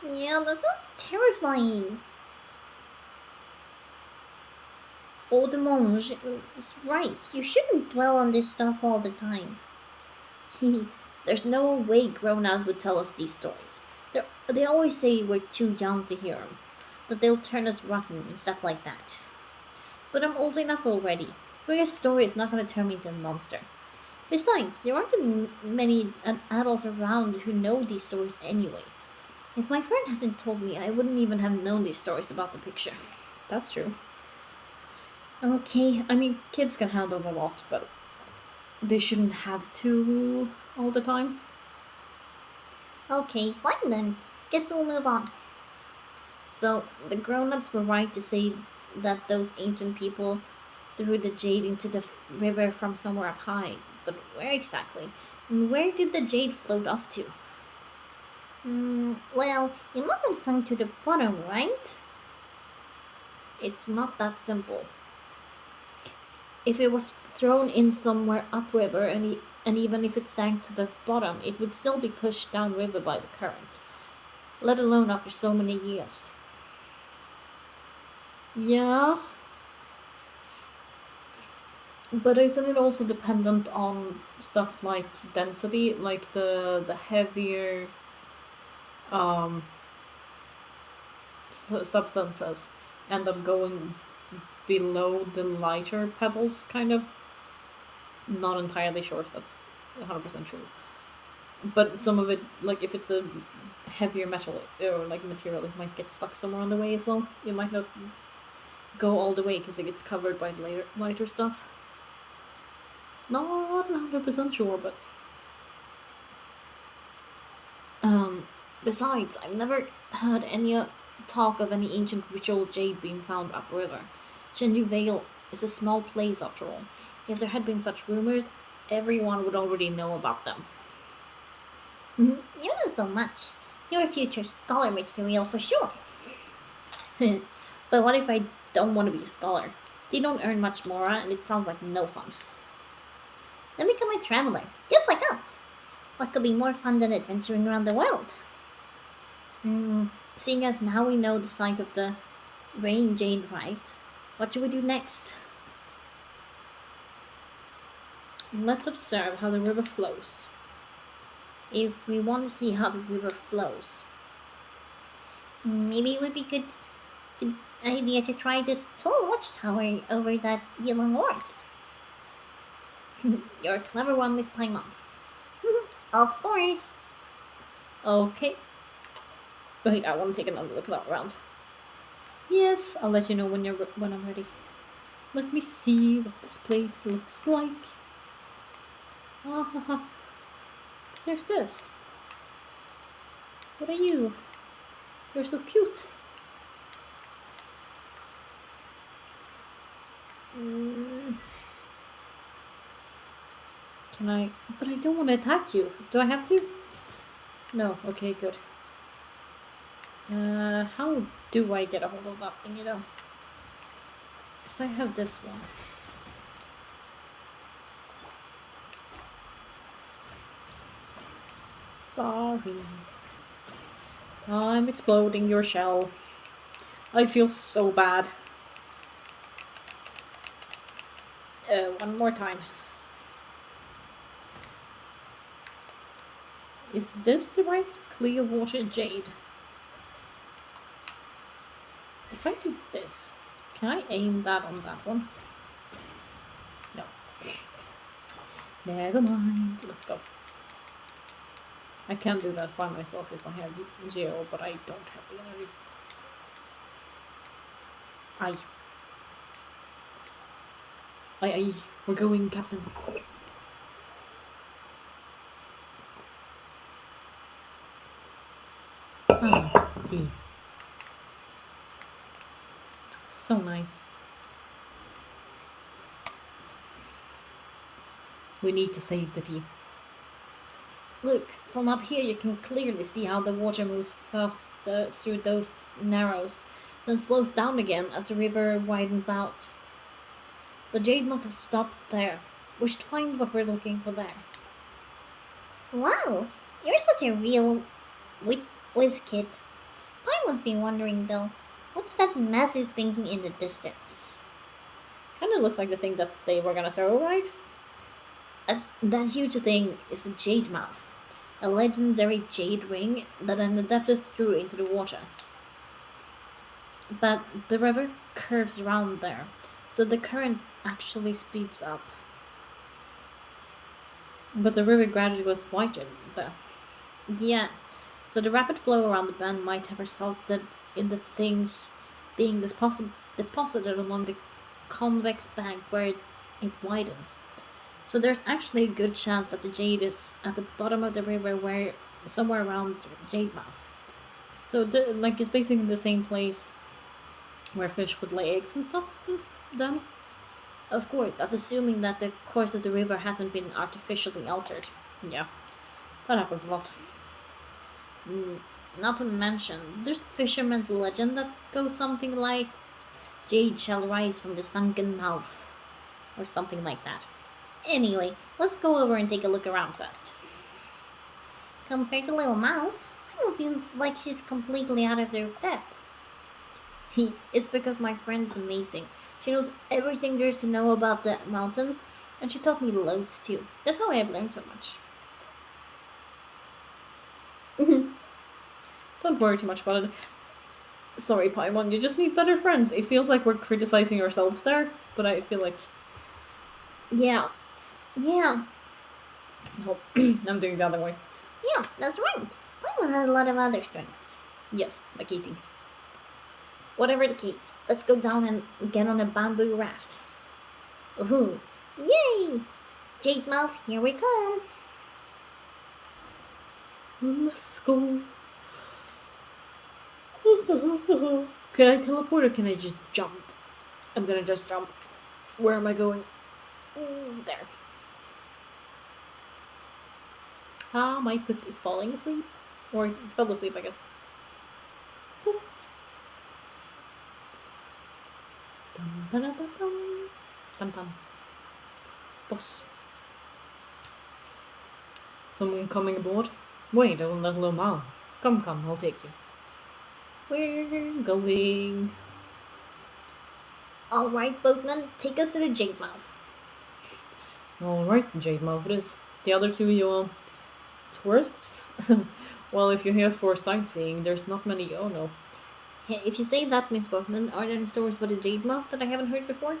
yeah, that sounds terrifying. Oh, the monge. It's right. You shouldn't dwell on this stuff all the time. There's no way grown-ups would tell us these stories. They always say we're too young to hear them, that they'll turn us rotten and stuff like that. But I'm old enough already. Hearing a story is not going to turn me into a monster. Besides, there aren't many adults around who know these stories anyway. If my friend hadn't told me, I wouldn't even have known these stories about the picture. That's true. Okay, I mean, kids can handle a lot, but they shouldn't have to all the time. Okay, fine then. Guess we'll move on. So, the grown ups were right to say that those ancient people threw the jade into the river from somewhere up high. But where exactly? And where did the jade float off to? Well, it must have sunk to the bottom, right? It's not that simple. If it was thrown in somewhere upriver and even if it sank to the bottom, it would still be pushed downriver by the current, let alone after so many years. Yeah, but isn't it also dependent on stuff like density, like the heavier um, substances end up going below the lighter pebbles, kind of? Not entirely sure if that's 100% true. But some of it, like if it's a heavier metal or like material, it might get stuck somewhere on the way as well. It might not go all the way because it gets covered by lighter stuff. Not 100% sure, but um. Besides, I've never heard any talk of any ancient ritual jade being found upriver. Shendu Vale is a small place after all. If there had been such rumors, everyone would already know about them. You know so much. You're future scholar material for sure. But what if I don't want to be a scholar? They don't earn much more, and it sounds like no fun. Then become a traveler, just like us. What could be more fun than adventuring around the world? Seeing as now we know the site of the rain jade, right? What should we do next? Let's observe how the river flows. If we want to see how the river flows. Maybe it would be good idea to try the tall watchtower over that yellow north. You're a clever one, Miss Paimon. Of course. Okay. Wait, I want to take another look around. Yes, I'll let you know when I'm ready. Let me see what this place looks like. Ah ha ha. There's this. What are you? You're so cute. Can I? But I don't want to attack you. Do I have to? No. Okay, good. How do I get a hold of that thing, you know? Because I have this one. Sorry. I'm exploding your shell. I feel so bad. One more time. Is this the right clear water jade? If I do this, can I aim that on that one? No. Never mind. Let's go. I can do that by myself if I have zero, but I don't have the energy. Aye. Aye, aye. We're going, Captain. Tea. So nice. We need to save the tea. Look, from up here you can clearly see how the water moves fast through those narrows, then slows down again as the river widens out. The Jade must have stopped there. We should find what we're looking for there. Wow, you're such a real whiz kid. Paimon's been wondering though, what's that massive thing in the distance? Kinda looks like the thing that they were gonna throw, right? That huge thing is the Jade Mouth, a legendary jade ring that an adapted threw into the water. But the river curves around there, so the current actually speeds up. But the river gradually gets wider there. Yeah, so the rapid flow around the bend might have resulted in the things being deposited along the convex bank where it widens. So there's actually a good chance that the jade is at the bottom of the river, where somewhere around Jade Mouth. So it's basically the same place where fish would lay eggs and stuff. Then, of course, that's assuming that the course of the river hasn't been artificially altered. Yeah, that happens a lot. Mm, Not to mention, there's a fisherman's legend that goes something like Jade shall rise from the sunken mouth, or something like that. Anyway, let's go over and take a look around first. Compared to Little Mao, Paimon feels like she's completely out of their depth. It's because my friend's amazing. She knows everything there is to know about the mountains, and she taught me loads too. That's how I have learned so much. Don't worry too much about it. Sorry, Paimon, you just need better friends. It feels like we're criticizing ourselves there, but I feel like. Yeah, Yeah, no, I'm doing the other voice. yeah, that's right. Paimon has a lot of other strengths. Yes, like eating. Whatever the case, let's go down and get on a bamboo raft. Ooh, yay! Jade Mouth, here we come. Let's go. Can I teleport or can I just jump? I'm gonna just jump. Where am I going? There. Ah, my foot is falling asleep. Or it fell asleep, I guess. Poof. Dum dum dum dum. Dum dum. Boss. Someone coming aboard? Wait, isn't that little mouth? Come, come, I'll take you. We're going. Alright, boatman, take us to the Jade Mouth. Alright, Jade Mouth it is. The other two, you tourists? Well, if you're here for sightseeing, there's not many. Oh no. Hey, if you say that, Miss Boatman, are there any stories about the Jade Mouth that I haven't heard before?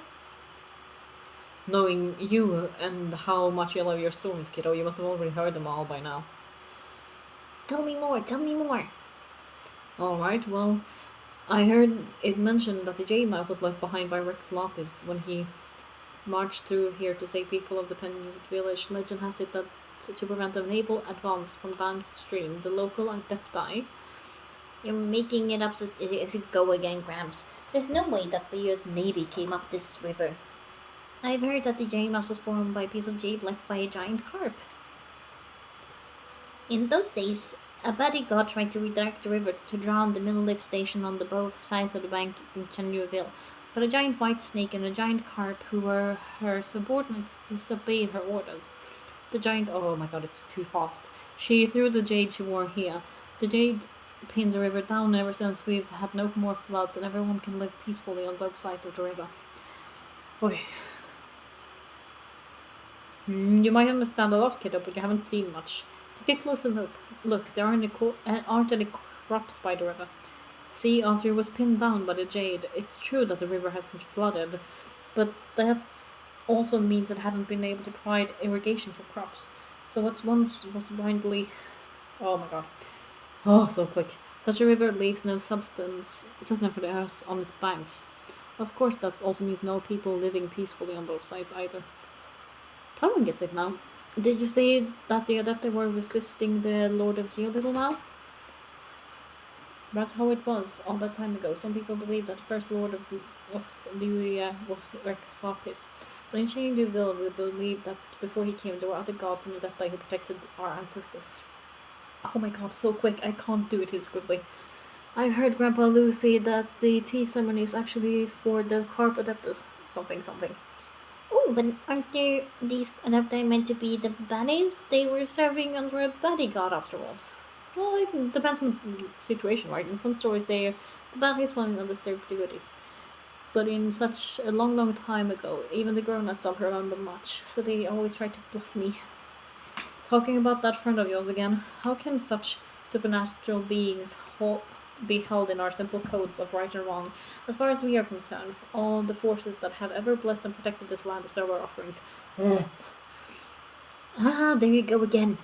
Knowing you and how much you love your stories, kiddo, you must have already heard them all by now. Tell me more, tell me more. Alright, well, I heard it mentioned that the Jade Mouth was left behind by Rex Lapis when he marched through here to save people of the Penguin village. Legend has it that to prevent a naval advance from downstream, the local adepti. You're making it up as you go again, Gramps. There's no way that the US Navy came up this river. I've heard that the Jade Mouth was formed by a piece of jade left by a giant carp. In those days, a bodyguard tried to redirect the river to drown the middle lift station on the both sides of the bank in Chenueville, but a giant white snake and a giant carp, who were her subordinates, disobeyed her orders. The giant, oh my god, it's too fast. She threw the jade she wore here. The jade pinned the river down. Ever since, we've had no more floods, and everyone can live peacefully on both sides of the river. Okay. You might understand a lot, kiddo, but you haven't seen much. Take a closer look. Look, there aren't any crops by the river. See, after it was pinned down by the jade, it's true that the river hasn't flooded, but that also means it hadn't been able to provide irrigation for crops. So what once was widely... Oh my god. Oh, so quick. Such a river leaves no substance, sustenance for the earth on its banks. Of course, that also means no people living peacefully on both sides either. Paimon gets it now. Did you say that the Adepti were resisting the Lord of Geo Little now? That's how it was all that time ago. Some people believe that the first Lord of Luia was Rex Lapis. But in Chengduville, we believe that before he came, there were other gods in the Adepti who protected our ancestors. Oh my god, so quick, I can't do it as quickly. I've heard Grandpa Lou say that the tea ceremony is actually for the Carp Adeptus. Something, something. Oh, but aren't there these adaptai meant to be the baddies? They were serving under a baddie god after all. Well, it depends on the situation, right? In some stories, the baddies want to understand the goodies. But in such a long, long time ago, even the grown-ups don't remember much, so they always try to bluff me. Talking about that friend of yours again, how can such supernatural beings be held in our simple codes of right and wrong? As far as we are concerned, all the forces that have ever blessed and protected this land deserve our offerings. Ugh. Ah, there you go again.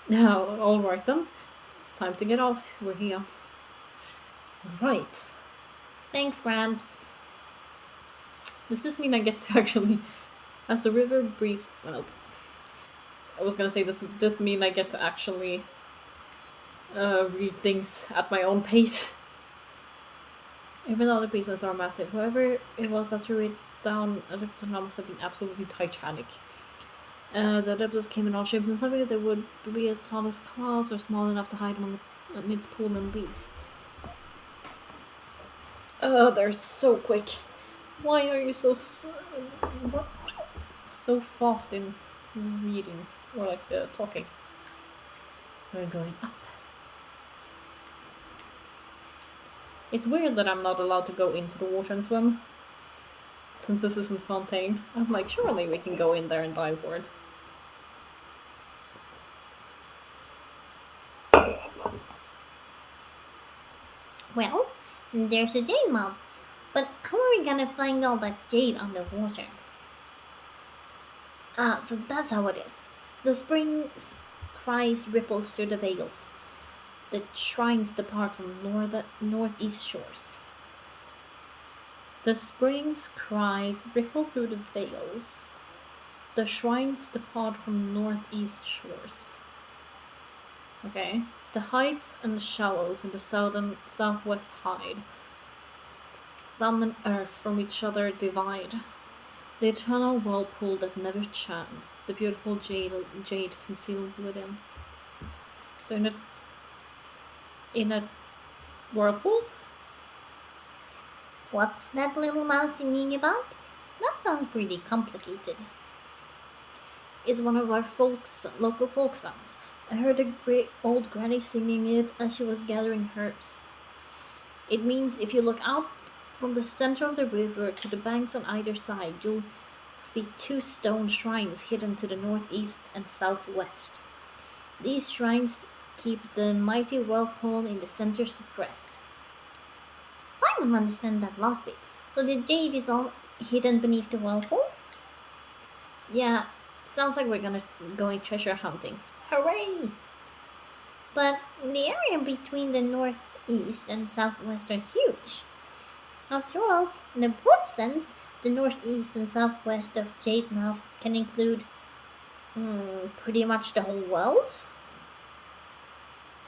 Now, alright then. Time to get off. We're here. Right. Thanks, Gramps. Does this mean I get to actually, as the river breeze? Well, I was gonna say this mean I get to actually read things at my own pace. Even though the pieces are massive, whoever it was that threw it down, Adeptus must have been absolutely titanic. The Adeptus came in all shapes and something that would be as tall as clouds or small enough to hide amidst pool and leaf. They're so quick. Why are you so fast in reading or like talking? We're going up. It's weird that I'm not allowed to go into the water and swim. Since this isn't Fontaine, I'm like, surely we can go in there and dive for it. Well, there's a jade mouth. But how are we gonna find all that jade underwater? Ah, so that's how it is. The spring's cries ripples through the vales. The shrines depart from northeast shores. The spring's cries ripple through the vales. The shrines depart from northeast shores. Okay. The heights and the shallows in the southwest hide. Sun and earth from each other divide. The eternal whirlpool that never chants. The beautiful jade concealed within. So in a whirlpool? What's that little mouse singing about? That sounds pretty complicated. Is one of our local folk songs. I heard a great old granny singing it as she was gathering herbs. It means if you look out from the center of the river to the banks on either side, you'll see two stone shrines hidden to the northeast and southwest. These shrines keep the mighty whirlpool in the center suppressed. I don't understand that last bit. So the jade is all hidden beneath the whirlpool? Yeah, sounds like we're going treasure hunting. Hooray! But the area between the northeast and southwest are huge. After all, in a broad sense, the northeast and southwest of Jade Mouth can include pretty much the whole world.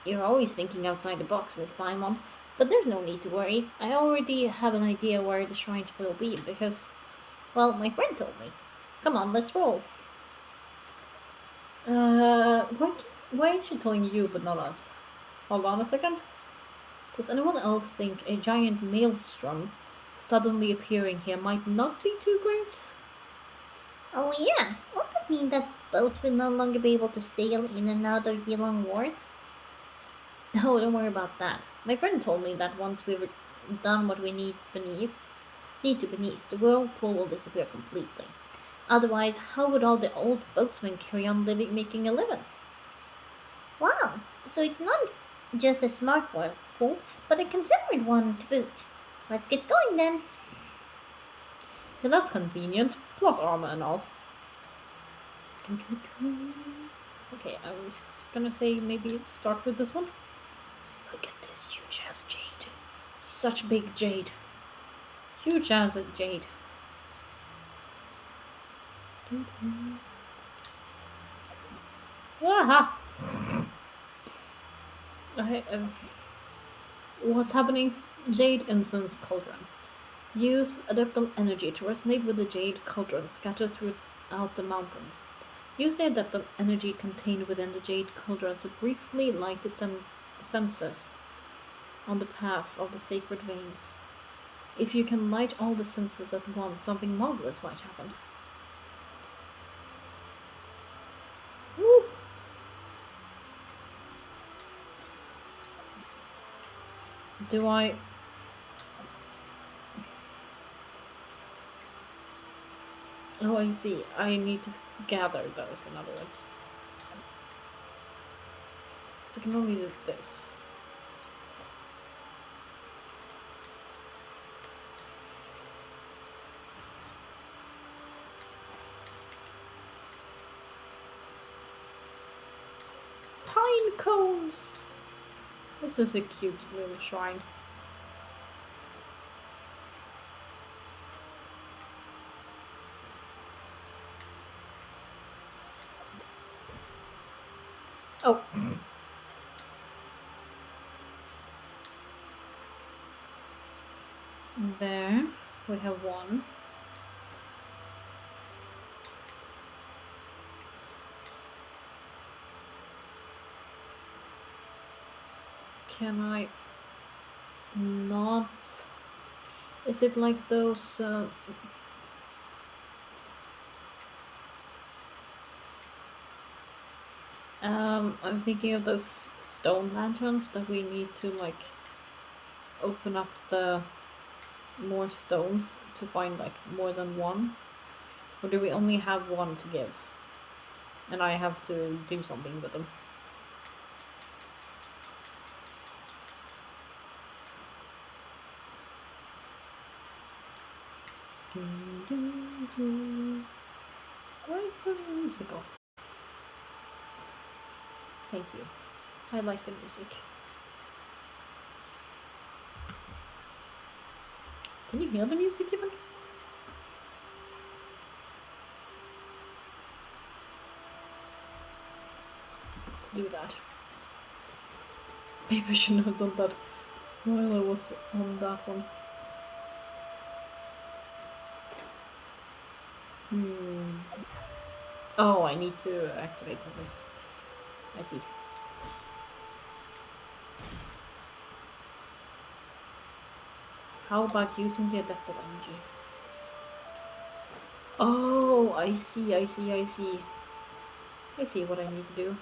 You're always thinking outside the box, Miss Paimon. But there's no need to worry. I already have an idea where the shrines will be because, well, my friend told me. Come on, let's roll. Why is she telling you but not us? Hold on a second. Does anyone else think a giant maelstrom suddenly appearing here might not be too great? Oh yeah, won't that mean that boats will no longer be able to sail in and out of Yilong Wharf? No, don't worry about that. My friend told me that once we've done what we need to beneath, the whirlpool will disappear completely. Otherwise, how would all the old boatsmen carry on making a living? Wow, so it's not just a smart whirlpool, but a considerate one to boot. Let's get going then. Yeah, that's convenient. Plus armor and all. Okay, I was gonna say maybe start with this one. Look at this huge ass jade. Such big jade. Huge ass jade. Aha! What's happening? Jade incense cauldron. Use Adeptal energy to resonate with the Jade cauldron scattered throughout the mountains. Use the Adeptal energy contained within the Jade cauldron to briefly light the sensors on the path of the sacred veins. If you can light all the sensors at once, something marvelous might happen. Woo! Do I... Oh, I see. I need to gather those, in other words. Because I can only do this. Pine cones! This is a cute little shrine. Oh. There, we have one. Can I not? Is it like those? I'm thinking of those stone lanterns that we need to like open up the more stones to find like more than one, or do we only have one to give? And I have to do something with them. Why is the music off? Thank you. I like the music. Can you hear the music even? Do that. Maybe I shouldn't have done that while I was on that one. Oh, I need to activate something. I see. How about using the adaptive energy? Oh, I see. I see what I need to do.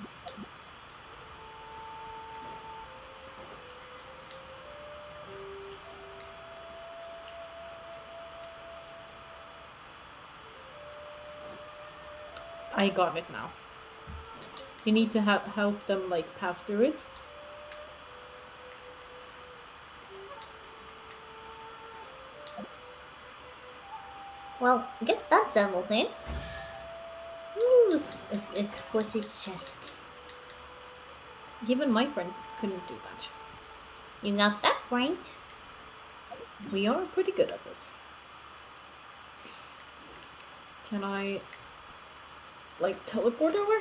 I got it now. You need to help them like pass through it. Well, I guess that settles it. Ooh, exquisite chest. Even my friend couldn't do that. You got that right. We are pretty good at this. Can I like teleport over?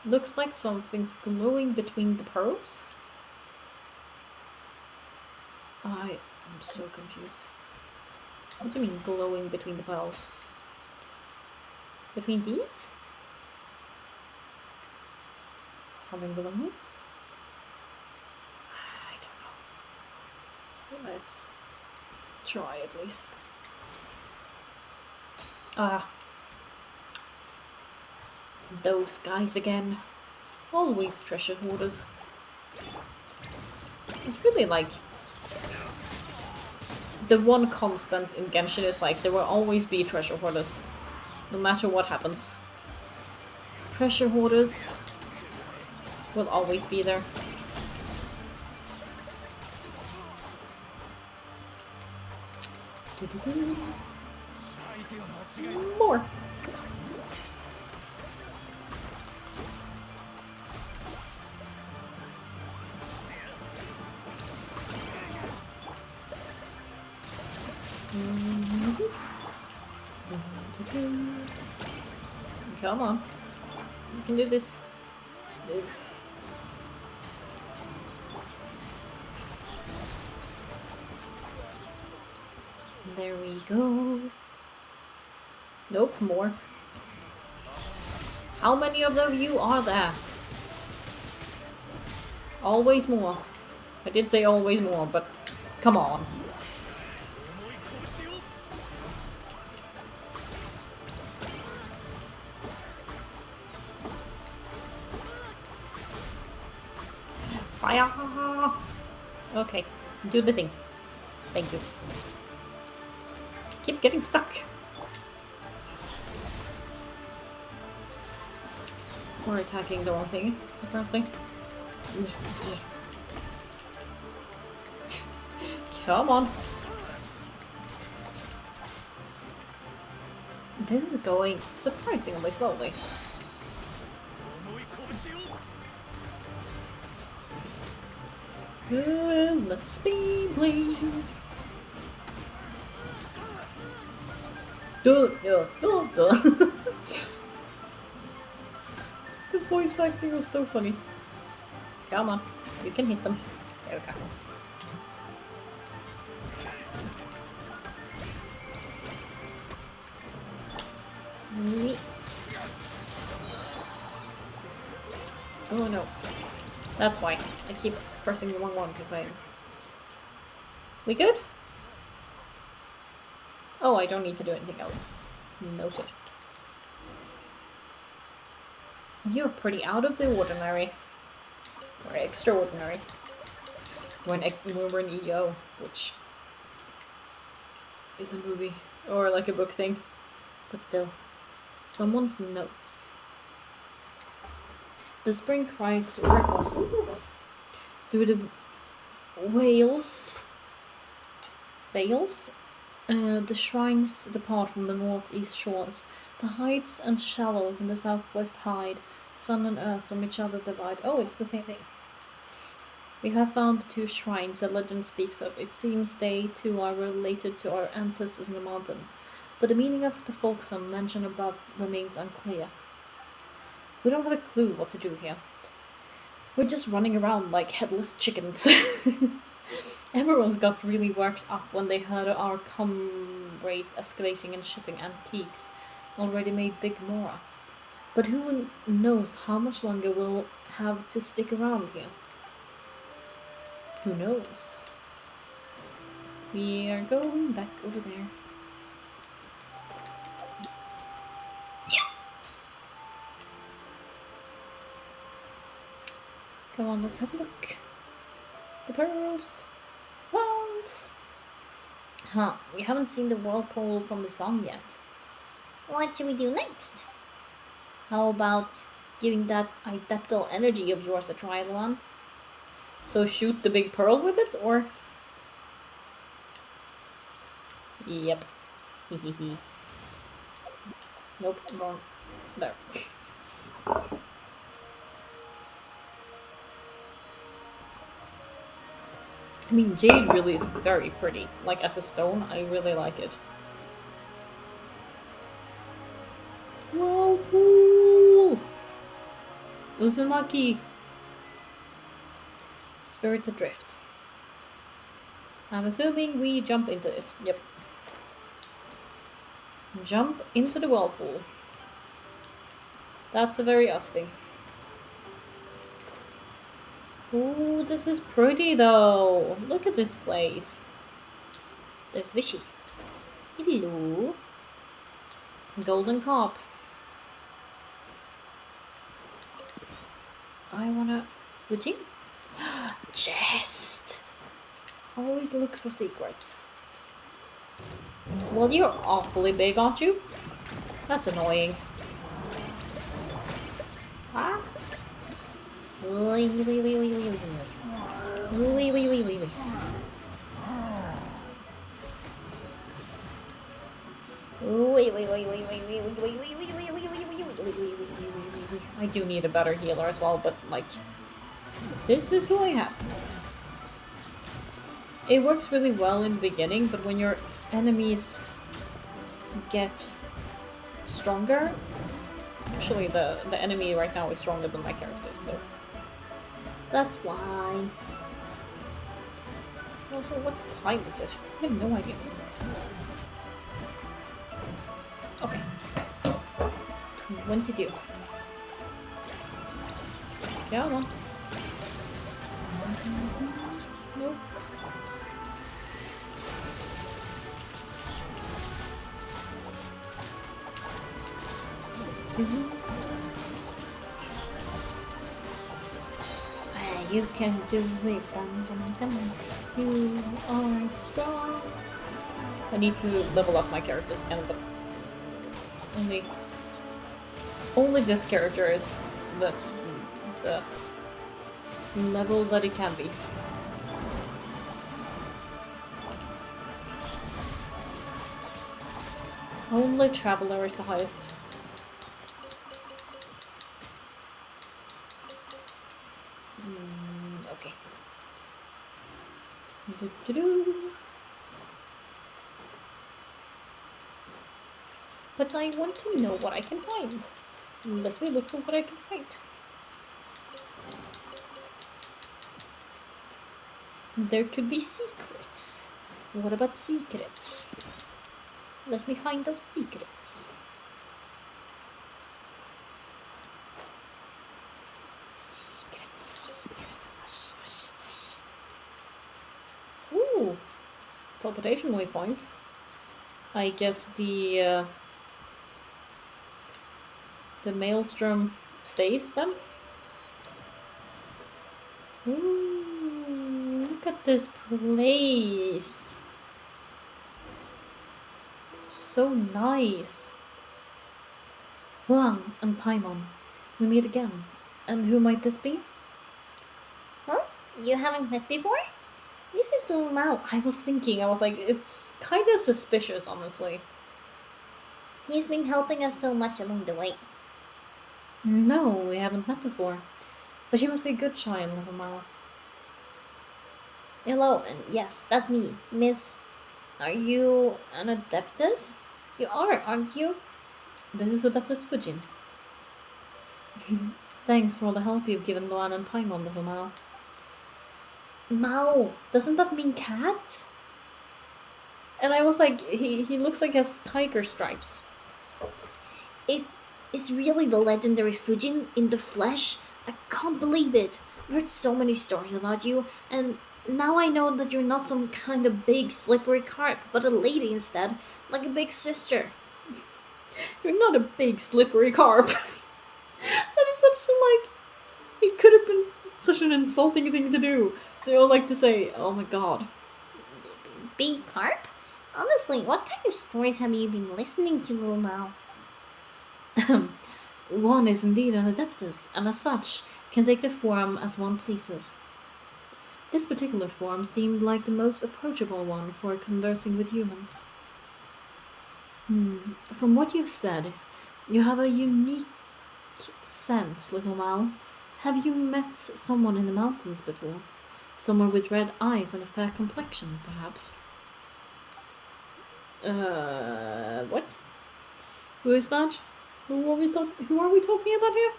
Looks like something's glowing between the pearls. I am so confused. What do you mean glowing between the pearls? Between these? Something glowing it? I don't know. Let's try at least. Ah. Those guys again. Always treasure hoarders. It's really like... The one constant in Genshin is like there will always be treasure hoarders. No matter what happens. Treasure hoarders will always be there. More. Come on. You can do this. Move. There we go. Nope, more. How many of you are there? Always more. I did say always more, but come on. Fire! Okay, do the thing. Thank you. Keep getting stuck. We're attacking the wrong thing, apparently. Yeah. Come on. This is going surprisingly slowly. Let's be bleed. Duh. The voice acting was so funny. Come on, you can hit them. There we go. Oh no. That's why. I keep pressing the wrong one because I... We good? Oh, I don't need to do anything else. Noted. You're pretty out of the ordinary. Or extraordinary. When we're in EO, which is a movie. Or like a book thing. But still. Someone's notes. The spring cries ripples through the vales. The shrines depart from the northeast shores. The heights and shallows in the southwest hide. Sun and earth from each other divide. Oh, it's the same thing. We have found the two shrines that legend speaks of. It seems they too are related to our ancestors in the mountains. But the meaning of the folk song mentioned above remains unclear. We don't have a clue what to do here. We're just running around like headless chickens. Everyone's got really worked up when they heard our rates escalating and shipping antiques, already made big Mora. But who knows how much longer we'll have to stick around here? Who knows? We are going back over there. Come on, let's have a look. The pearls. Pearls! Huh, we haven't seen the whirlpool from the song yet. What should we do next? How about giving that adeptal energy of yours a try, Luan? So shoot the big pearl with it, or? Yep. Hehehe. Nope, wrong. There. I mean, Jade really is very pretty. Like, as a stone, I really like it. Whirlpool! Uzumaki! Spirits Adrift. I'm assuming we jump into it. Yep. Jump into the whirlpool. That's a very us thing. Ooh, this is pretty though. Look at this place. There's Vishy. Hello. Golden carp. I wanna... Fuji? Chest! Always look for secrets. Well, you're awfully big, aren't you? That's annoying. Ah? Oi. I do need a better healer as well, but like, this is who I have. It works really well in the beginning, but when your enemies get stronger, actually the enemy right now is stronger than my character, so that's why. Also, what time is it? I have no idea. Okay. 22. Come on. Nope. You can do it. Dum, dum, dum. You are strong. I need to level up my characters again, but only this character is the the level that it can be. Only Traveler is the highest. Okay. Do-do-do. But I want to know what I can find. Let me look for what I can find. There could be secrets. What about secrets? Let me find those secrets. Secret. Hush, hush, hush. Ooh, teleportation waypoint. I guess the maelstrom stays then. Ooh, look at this place. So nice. Huang and Paimon, we meet again. And who might this be? Huh? You haven't met before? This is Little Mao. I was like, it's kind of suspicious, honestly. He's been helping us so much along the way. No, we haven't met before. But she must be a good child, little Mao. Hello, and yes, that's me. Miss, are you an Adeptus? You are, aren't you? This is Adeptus Fujin. Thanks for all the help you've given Luan and Paimon, little Mao. Mao, doesn't that mean cat? And I was like, he looks like he has tiger stripes. It is really the legendary Fujin in the flesh. I can't believe it. I've heard so many stories about you, and now I know that you're not some kind of big slippery carp, but a lady instead, like a big sister. You're not a big slippery carp. That is such a, like, it could have been such an insulting thing to do. They all like to say, oh my god. Big carp? Honestly, what kind of stories have you been listening to, Little Mao? One is indeed an Adeptus, and as such, can take the form as one pleases. This particular form seemed like the most approachable one for conversing with humans. From what you've said, you have a unique sense, little Mao. Have you met someone in the mountains before? Someone with red eyes and a fair complexion, perhaps? What? Who is that? Who are we talking about here?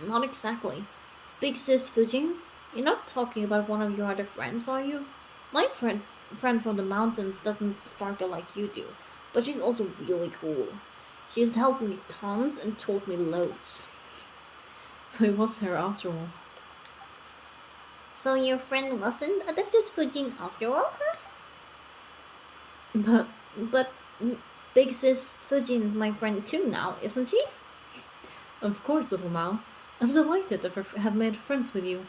Not exactly. Big sis Fujin? You're not talking about one of your other friends, are you? My friend from the mountains doesn't sparkle like you do, but she's also really cool. She's helped me tons and taught me loads. So it was her after all. So your friend wasn't Adeptus Fujin after all, huh? But Big sis Fujin's my friend too now, isn't she? Of course, little Mao. I'm delighted to have made friends with you.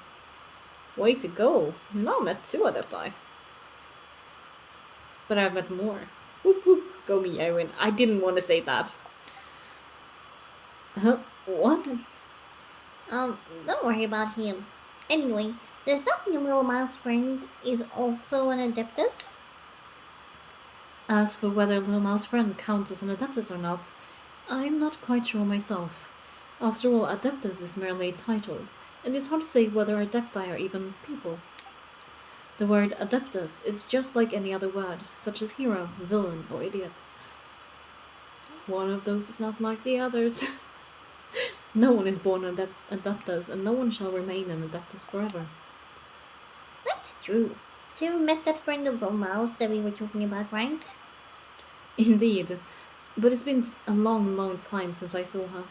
Way to go. I've now met 2 Adepti. But I've met more. Whoop whoop, go me, I win. I didn't want to say that. Huh? What? Don't worry about him. Anyway, does that mean Little Mao's friend is also an Adeptus? As for whether Little Mao's friend counts as an Adeptus or not, I'm not quite sure myself. After all, Adeptus is merely a title, and it's hard to say whether Adepti are even people. The word Adeptus is just like any other word, such as hero, villain, or idiot. One of those is not like the others. No one is born an Adeptus, and no one shall remain an Adeptus forever. That's true. So you met that friend of Little Mao's that we were talking about, right? Indeed, but it's been a long, long time since I saw her.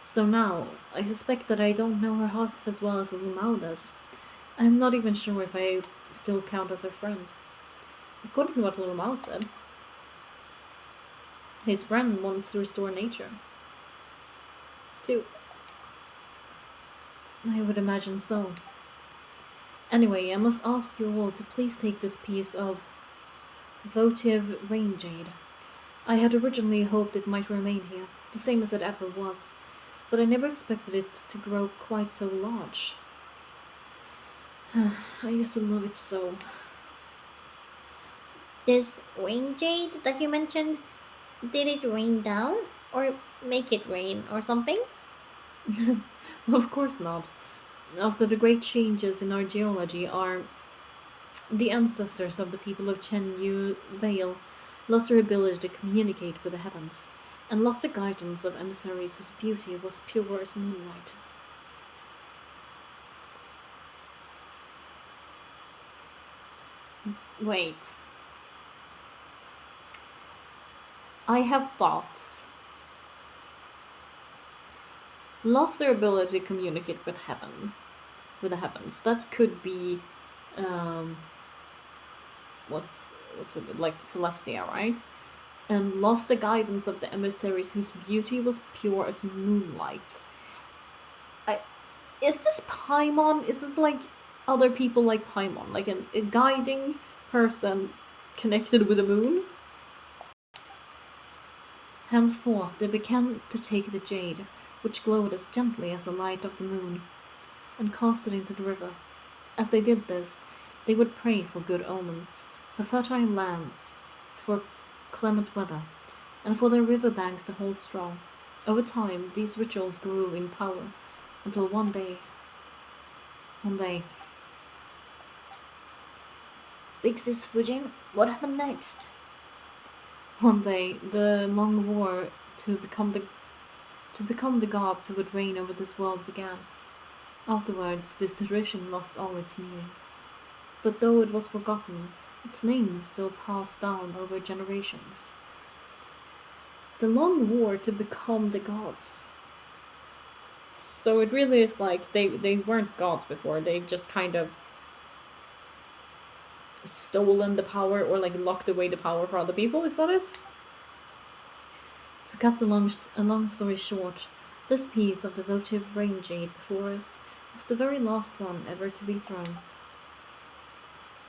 So now, I suspect that I don't know her half as well as little Mao does. I'm not even sure if I still count as her friend. According to what little Mao said, his friend wants to restore nature. Too. I would imagine so. Anyway, I must ask you all to please take this piece of votive rain jade. I had originally hoped it might remain here, the same as it ever was, but I never expected it to grow quite so large. I used to love it so. This rain jade that you mentioned, did it rain down? Or make it rain or something? Of course not. After the great changes in our geology, the ancestors of the people of Chen Yu Vale lost their ability to communicate with the heavens, and lost the guidance of emissaries whose beauty was pure as moonlight. Wait. I have thoughts. Lost their ability to communicate with the heavens. That could be, um, what's it like Celestia, right? And lost the guidance of the emissaries whose beauty was pure as moonlight. I Is this Paimon? Is it like other people like Paimon, like a guiding person connected with the moon? Henceforth they began to take the jade, which glowed as gently as the light of the moon, and cast it into the river. As they did this, they would pray for good omens, for fertile lands, for clement weather, and for their river banks to hold strong. Over time, these rituals grew in power, until one day, Big Sis Fujin, what happened next? One day, the long war to become the gods who would reign over this world began. Afterwards, this tradition lost all its meaning. But though it was forgotten, its name still passed down over generations. The long war to become the gods. So it really is like they weren't gods before, they've just kind of stolen the power or like locked away the power for other people, is that it? To cut a long story short, this piece of the votive rain jade before us was the very last one ever to be thrown.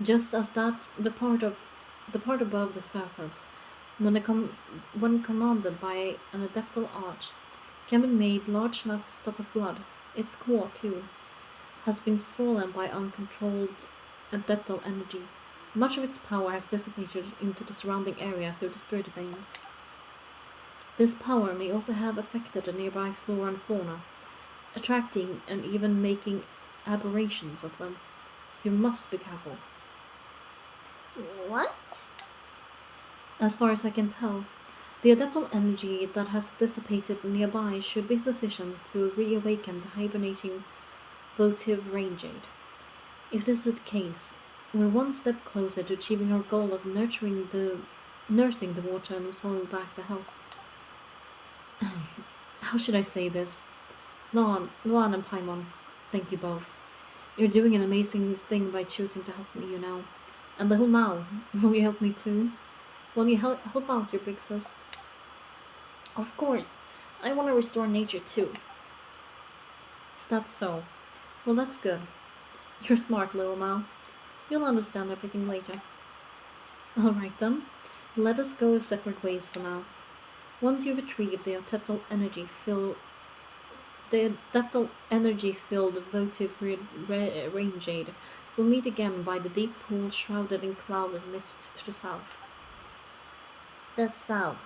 Just as the part above the surface, when commanded by an adeptal arch, can be made large enough to stop a flood. Its core, too, has been swollen by uncontrolled adeptal energy. Much of its power has dissipated into the surrounding area through the spirit veins. This power may also have affected the nearby flora and fauna, attracting and even making aberrations of them. You must be careful. What? As far as I can tell, the adeptal energy that has dissipated nearby should be sufficient to reawaken the hibernating votive rain jade. If this is the case, we're one step closer to achieving our goal of nursing the water and restoring back to health. How should I say this? Luan and Paimon, thank you both. You're doing an amazing thing by choosing to help me, you know. And little Mao, will you help me too? Will you help out your big sis? Of course. I want to restore nature too. Is that so? Well, that's good. You're smart, little Mao. You'll understand everything later. Alright then. Let us go separate ways for now. Once you've retrieved the adeptal energy filled votive rain jade, we'll meet again by the deep pool shrouded in cloud and mist to the south. The south.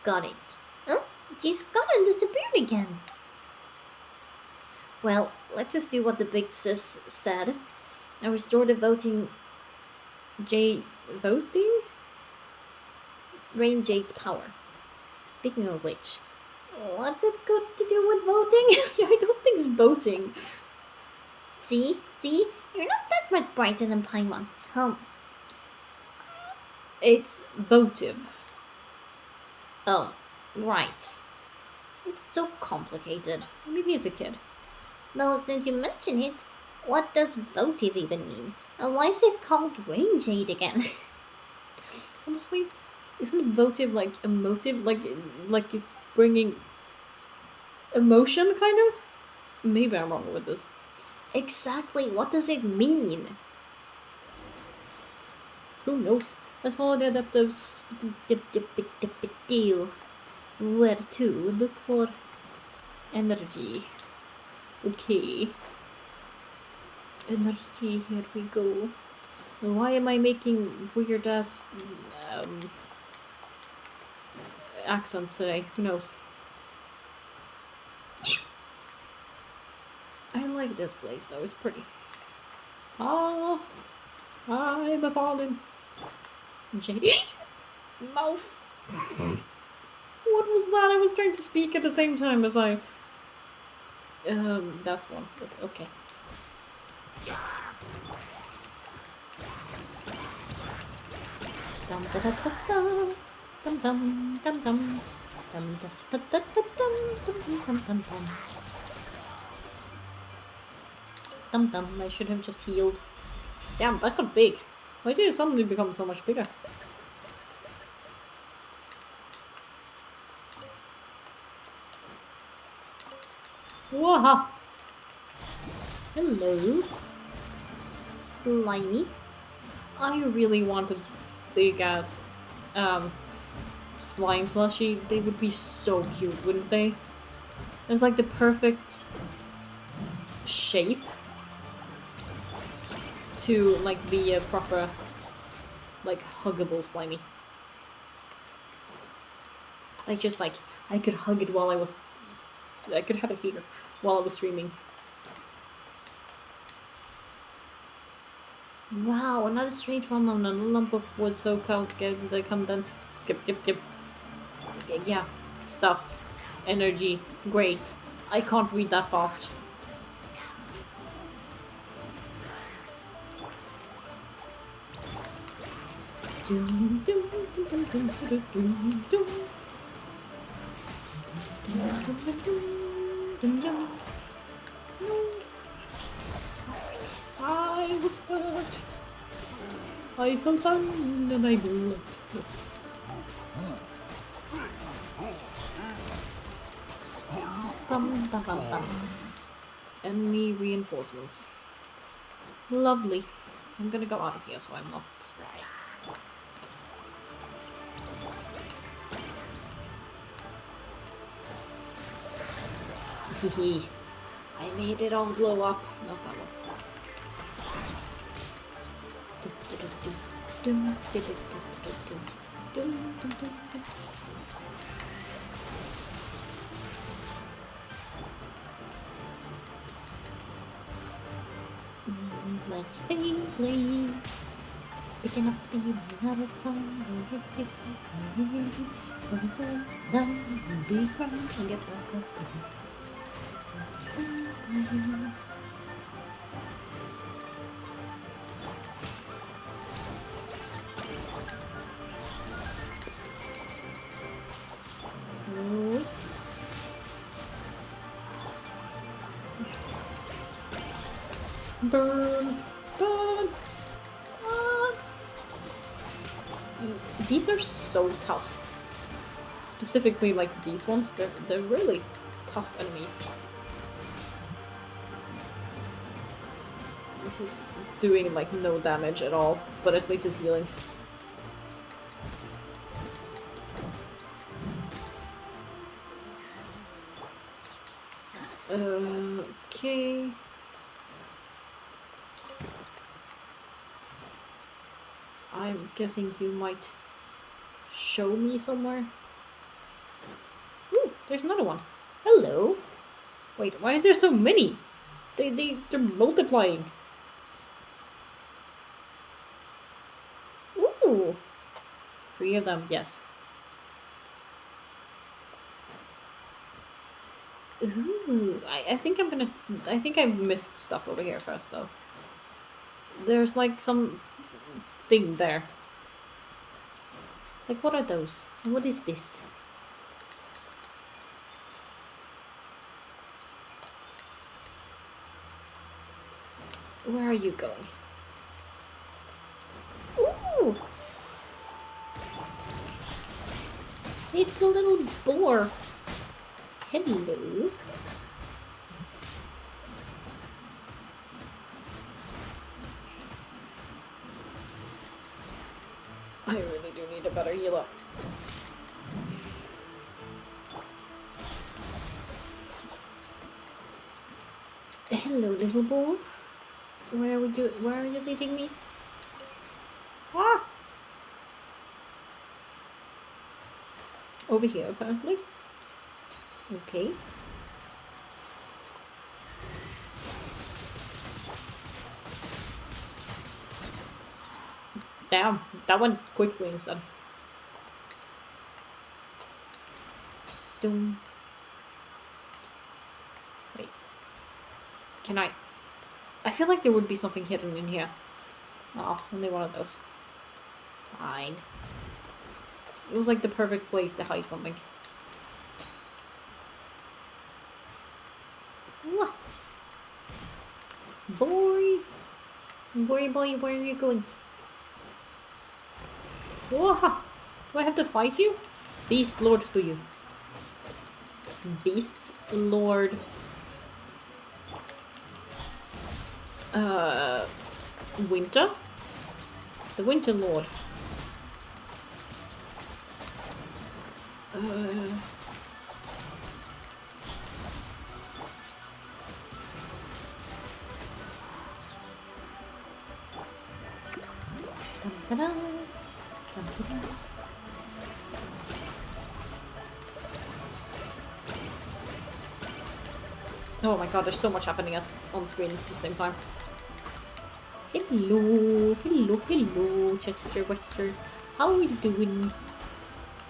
Got it. Huh? She's gone and disappeared again. Well, let's just do what the big sis said and restore the voting? Rain Jade's power. Speaking of which, what's it got to do with voting? I don't think it's voting. See? You're not that much brighter than Paimon. It's votive. Oh, right. It's so complicated. Maybe as a kid. Though, since you mention it, what does votive even mean? And why is it called Rain Jade again? Honestly, isn't votive like emotive? Like bringing emotion, kind of? Maybe I'm wrong with this. Exactly, what does it mean? Who knows? Let's follow the adaptives. Where to? Look for energy. Okay. Energy, here we go. Why am I making weird ass um, accents today? Who knows? I like this place though, it's pretty. Ah, I'm a fallen. Jade. Mouth. What was that? I was trying to speak at the same time as I. That's one. Okay. Dum da da da da. Dum dum dum dum. Dum da da da da dum dum dum dum dum. Dum dum. I should have just healed. Damn, that got big. Why did it suddenly become so much bigger? Waha! Hello. Slimy. I really want a big ass slime plushie. They would be so cute, wouldn't they? It's like the perfect shape to like be a proper like huggable slimy. Like just like I could hug it while I could have it here while I was streaming. Wow, another strange one on a lump of wood so cold get the condensed yeah, stuff. Energy. Great. I can't read that fast. I was hurt. I fell down and I blew. Bum, bum, bum, bum. Enemy reinforcements. Lovely. I'm gonna go out of here so I'm not. Hehe. I made it all blow up. Not that one. Let's play. Picking up speed another time. Down, be proud and get back up. Let's play. Burn! Burn! These are so tough. Specifically, like these ones, they're really tough enemies. This is doing like no damage at all, but at least it's healing. Okay. I'm guessing you might show me somewhere. Ooh, there's another one. Hello. Wait, why are there so many? They're multiplying. Ooh. 3 of them, yes. Ooh, I think I think I missed stuff over here first though. There's like some thing there. Like what are those? What is this? Where are you going? Ooh! It's a little boar. Hello. I really do need a better healer. Hello, little boar. Where are you leading me? Ah! Over here, apparently. Okay. Damn, that went quickly instead. Doom. Wait. Can I feel like there would be something hidden in here. Oh, only one of those. Fine. It was like the perfect place to hide something. Wah. Boy! Boy, where are you going? Whoa! Do I have to fight you? Beast Lord for you. Beast Lord. Winter? The Winter Lord. Dun-dun-dun. Dun-dun-dun. Oh my god, there's so much happening on screen at the same time. Hello, Chester Wester. How are you doing?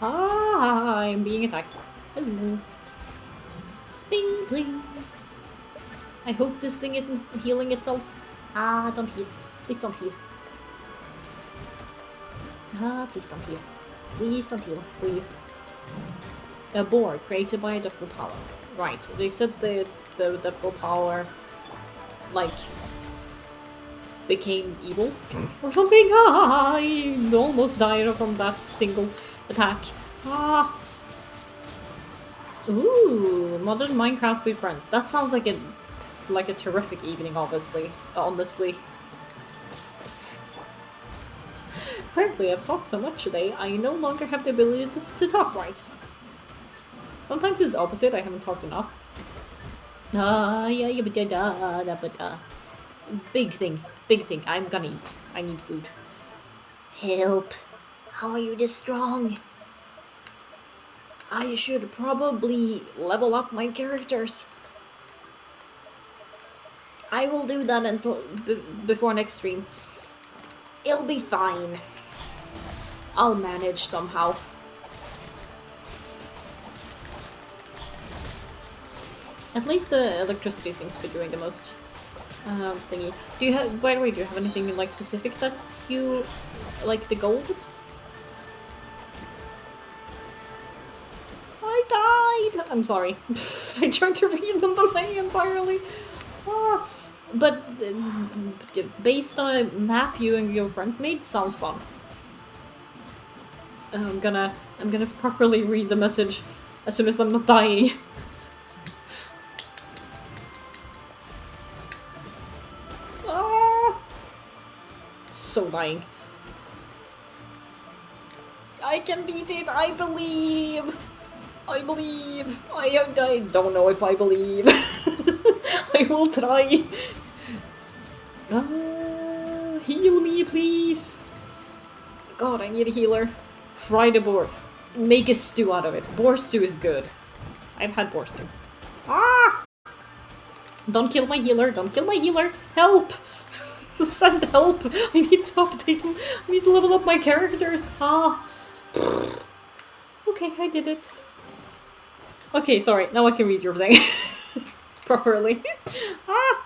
Ah, I'm being attacked. Hello. Sping bling. I hope this thing isn't healing itself. Ah, don't heal. Please don't heal. Ah, please don't heal. Please don't heal. For you. A boar created by a double power. Right, they said the double power, like, became evil or something. Ah, I almost died from that single attack. Ah. Ooh, modern Minecraft with friends. That sounds like a terrific evening, obviously. Honestly. Apparently, I've talked so much today, I no longer have the ability to talk right. Sometimes it's the opposite, I haven't talked enough. Big thing, I'm gonna eat. I need food. Help! How are you this strong? I should probably level up my characters. I will do that until before next stream. It'll be fine. I'll manage somehow. At least the electricity seems to be doing the most thingy. Do you have? By the way, do you have anything like specific that you like the gold? I died. I'm sorry. I tried to read them the way entirely. Ah. But based on a map you and your friends made, sounds fun. I'm gonna properly read the message as soon as I'm not dying. Ah! So dying. I can beat it. I believe. I don't know if I believe. I will try. Heal me, please. God, I need a healer. Fry the boar. Make a stew out of it. Boar stew is good. I've had boar stew. Ah! Don't kill my healer. Don't kill my healer. Help! Send help. I need to update them. I need to level up my characters. Ah. Okay, I did it. Okay, sorry. Now I can read your thing. Properly. Ah!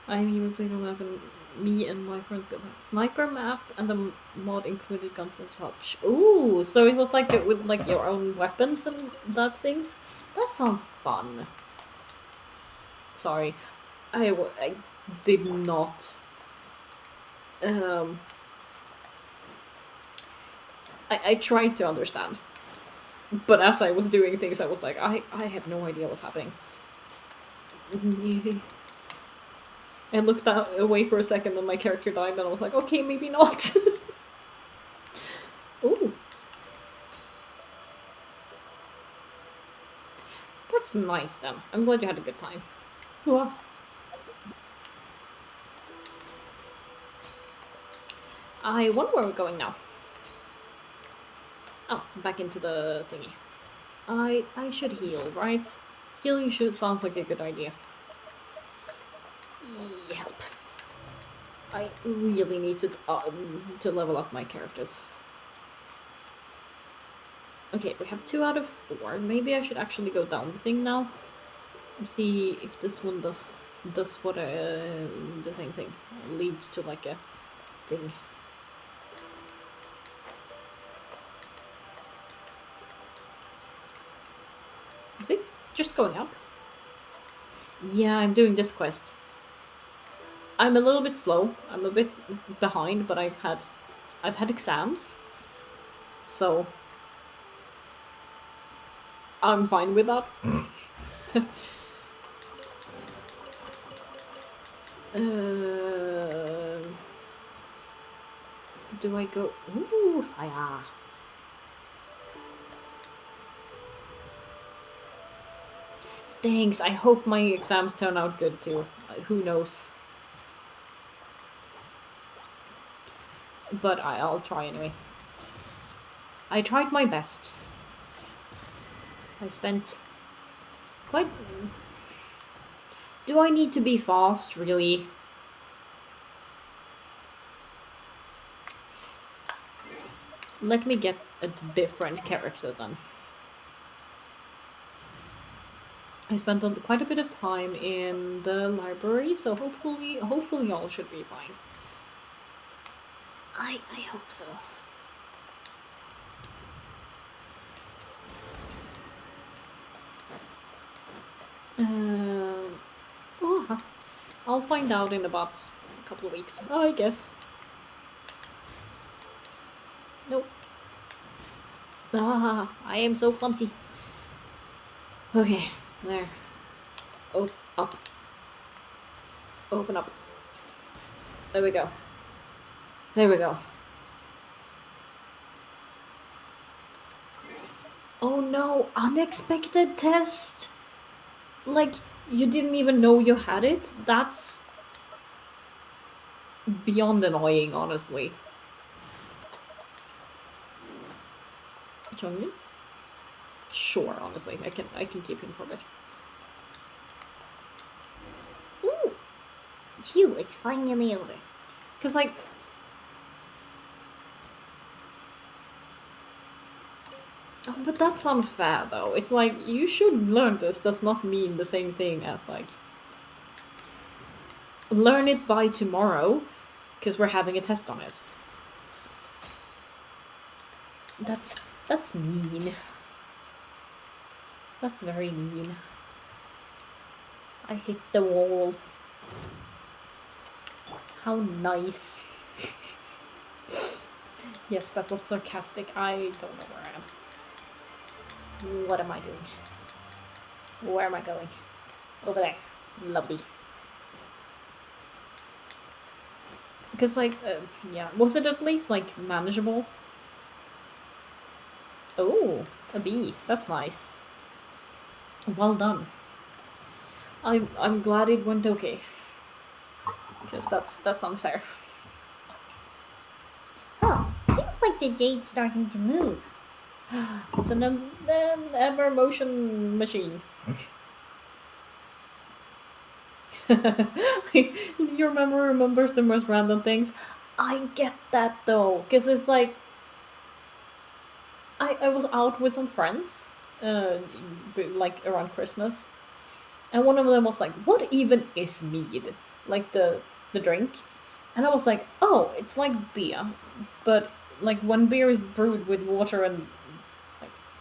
I'm even playing a map and me and my friend got a sniper map and the mod included guns and such. Ooh, so it was like with like your own weapons and that things? That sounds fun. Sorry, I did not. Um, I tried to understand, but as I was doing things, I was like, I have no idea what's happening. I looked away for a second, and my character died, and I was like, okay, maybe not. Ooh, that's nice then. I'm glad you had a good time. Well, I wonder where we're going now. Oh, back into the thingy. I should heal, right? Healing should sounds like a good idea. Yep. I really need to level up my characters. Okay, we have 2 out of 4. Maybe I should actually go down the thing now and see if this one does what the same thing leads to like a thing. Is it just going up? Yeah, I'm doing this quest. I'm a little bit slow. I'm a bit behind, but I've had exams, so I'm fine with that. uh, do I go? Ooh, fire! Thanks. I hope my exams turn out good too. Who knows? But I'll try anyway. I tried my best. I spent quite. Do I need to be fast, really? Let me get a different character then. I spent quite a bit of time in the library, so hopefully all should be fine. I hope so. Oh, I'll find out in about a couple of weeks, I guess. Nope. I am so clumsy. Okay, there. Oh, up. Open up. There we go. There we go. Oh no, unexpected test! Like, you didn't even know you had it? That's beyond annoying, honestly. Chongli? Sure, honestly. I can keep him for a bit. Ooh, phew, it's finally over. Cause like oh, but that's unfair though. It's like you should learn this does not mean the same thing as like learn it by tomorrow because we're having a test on it. That's mean. That's very mean. I hit the wall. How nice. Yes, that was sarcastic. I don't know where I am. What am I doing? Where am I going? Over there. Lovely. Because, like, yeah. Was it at least, like, manageable? Oh, a bee. That's nice. Well done. I'm glad it went okay. Because that's unfair. Oh, seems like the jade's starting to move. It's an ever motion machine. Your memory remembers the most random things. I get that though, because it's like I was out with some friends, like around Christmas, and one of them was like, "What even is mead?" Like the drink, and I was like, "Oh, it's like beer, but like when beer is brewed with water and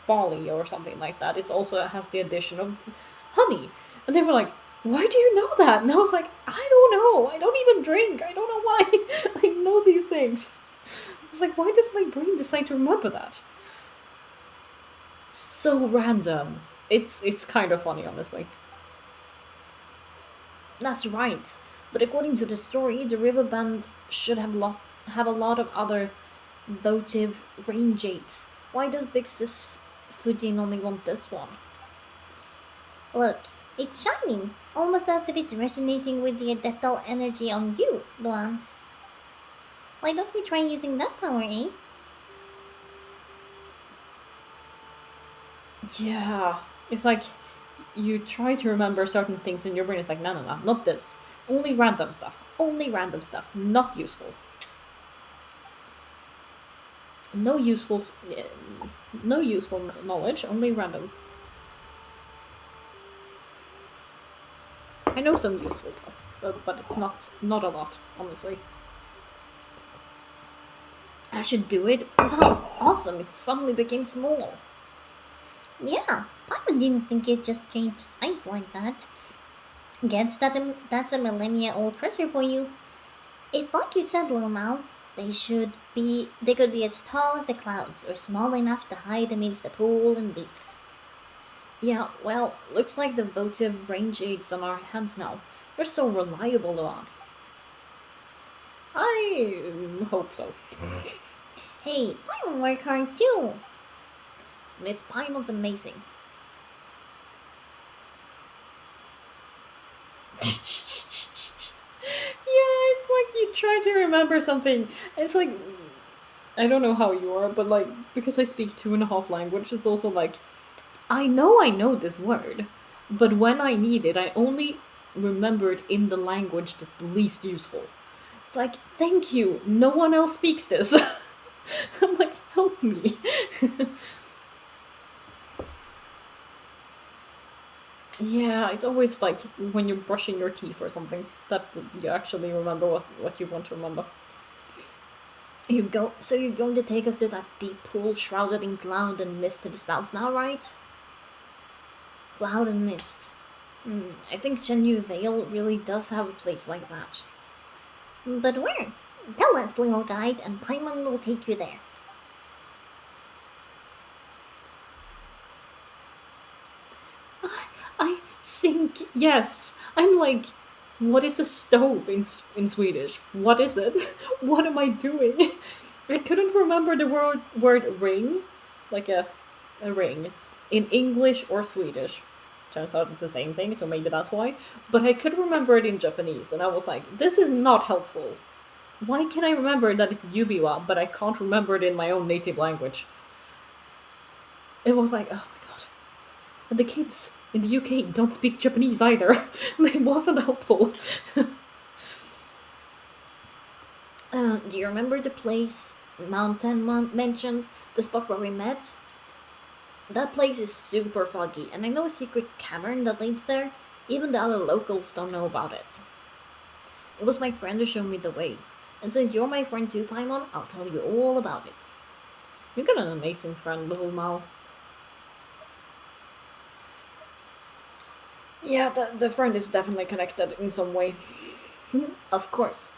barley or something like that. It also has the addition of honey." And they were like, why do you know that? And I was like, I don't know. I don't even drink. I don't know why I know these things. I was like, why does my brain decide to remember that? So random. It's kind of funny, honestly. That's right. But according to the story, the river band should have a lot of other votive rain jades. Why does Big Sis Fujin only want this one? Look, it's shining, almost as if it's resonating with the adeptal energy on you, Luan. Why don't we try using that power, eh? Yeah. It's like you try to remember certain things in your brain. It's like, no, no, no, not this. Only random stuff. Only random stuff. Not useful. No useful, no useful knowledge. Only random. I know some useful stuff, but it's not a lot, honestly. I should do it. Wow, awesome! It suddenly became small. Yeah, Paimon didn't think it just changed size like that. Guess that's a millennia old treasure for you. It's like you said, Lil Mao. They could be as tall as the clouds or small enough to hide amidst the pool and leaf. Yeah, well, looks like the votive range aids on our hands now. They're so reliable, on. I hope so. Hey, Paimon work hard too. Miss Paimon's amazing. Yeah, it's like you try to remember something. It's like I don't know how you are, but like because I speak two and a half language, it's also like I know this word, but when I need it, I only remember it in the language that's least useful. It's like, thank you, no one else speaks this. I'm like, help me. Yeah, it's always like when you're brushing your teeth or something that you actually remember what you want to remember. So you're going to take us to that deep pool shrouded in cloud and mist to the south now, right? Cloud and mist. I think Shenyu Vale really does have a place like that. But where? Tell us, little guide, and Paimon will take you there. I think yes. I'm like, what is a stove in Swedish? What is it? What am I doing? I couldn't remember the word ring, like a ring, in English or Swedish. Turns out it's the same thing, so maybe that's why. But I could remember it in Japanese, and I was like, this is not helpful. Why can I remember that it's Yubiwa, but I can't remember it in my own native language? It was like, oh my god. And the kids in the UK don't speak Japanese either. It wasn't helpful. Do you remember the place mentioned? The spot where we met? That place is super foggy, and I know a secret cavern that leads there. Even the other locals don't know about it. It was my friend who showed me the way. And since you're my friend too, Paimon, I'll tell you all about it. You got an amazing friend, little Mao. Yeah, the friend is definitely connected in some way. Of course.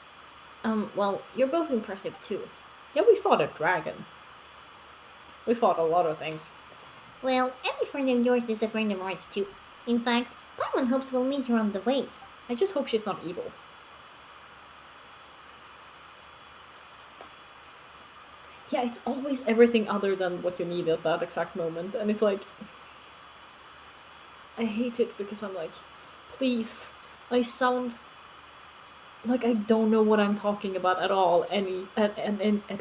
Well, you're both impressive too. Yeah, we fought a dragon. We fought a lot of things. Well, any friend of yours is a friend of ours too. In fact, Paimon hopes we'll meet her on the way. I just hope she's not evil. Yeah, it's always everything other than what you need at that exact moment, and it's like I hate it because I'm like, please, I sound like I don't know what I'm talking about at all at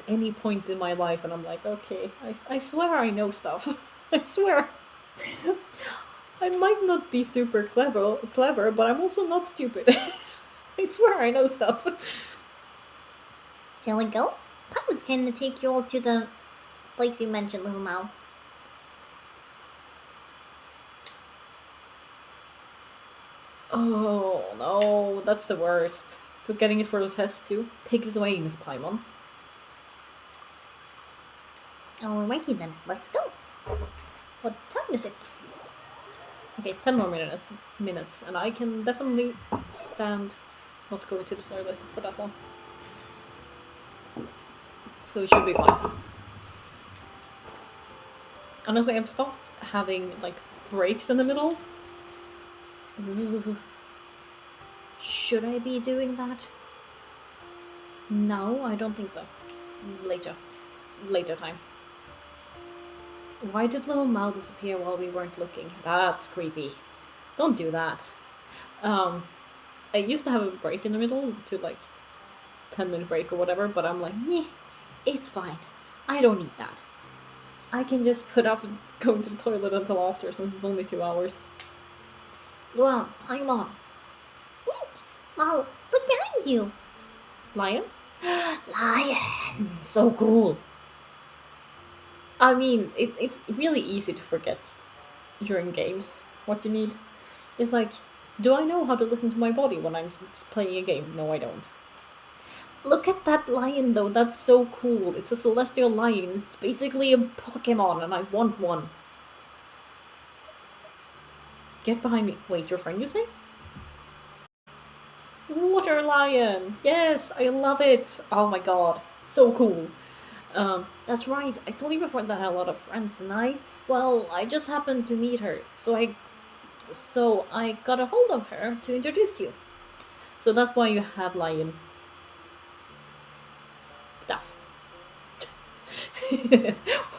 any point in my life, and I'm like, okay, I swear I know stuff. I swear. I might not be super clever, but I'm also not stupid. I swear I know stuff. Shall we go? Paimon's gonna take you all to the place you mentioned, little Mao. Oh no, that's the worst. Forgetting it for the test too. Take us away, Miss Paimon. Alrighty then, let's go. What time is it? Okay, 10 more minutes, and I can definitely stand not going to the toilet for that long. So it should be fine. Honestly, I've stopped having like breaks in the middle. Ooh, should I be doing that? No, I don't think so. Later. Later time. Why did little Mal disappear while we weren't looking? That's creepy. Don't do that. Um, I used to have a break in the middle to like 10-minute break or whatever, but I'm like, meh, it's fine. I don't need that. I can just put off going to the toilet until after since it's only 2 hours. Luan, Paimon. Eek! Mal, look behind you. Lion? Lion! So cool. I mean, it's really easy to forget during games what you need. It's like, do I know how to listen to my body when I'm playing a game? No, I don't. Look at that lion though, that's so cool. It's a celestial lion. It's basically a Pokemon, and I want one. Get behind me. Wait, your friend, you say? Water lion! Yes, I love it! Oh my god, so cool. That's right, I told you before that I had a lot of friends, and I just happened to meet her, so I got a hold of her to introduce you. So that's why you have lion stuff.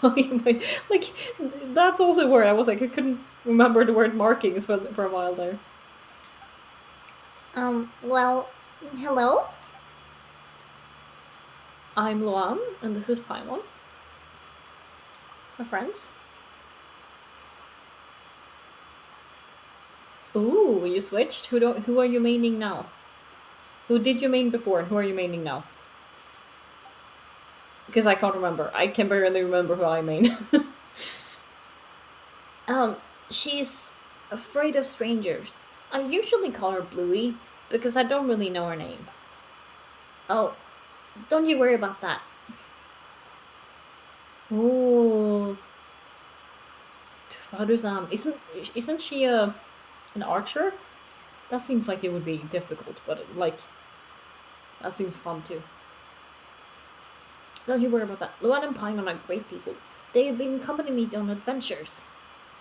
Well, like, that's also where I was like, I couldn't remember the word markings for a while there. Well, hello? I'm Luan, and this is Paimon. My friends. Ooh, you switched? Who are you maining now? Who did you main before, and who are you maining now? Because I can't remember. I can barely remember who I main. um, she's afraid of strangers. I usually call her Bluey, because I don't really know her name. Oh, don't you worry about that. Ooh. Faru-san. Isn't she an archer? That seems like it would be difficult, but like that seems fun too. Don't you worry about that. Luan and Paimon are great people. They've been accompanying me on adventures.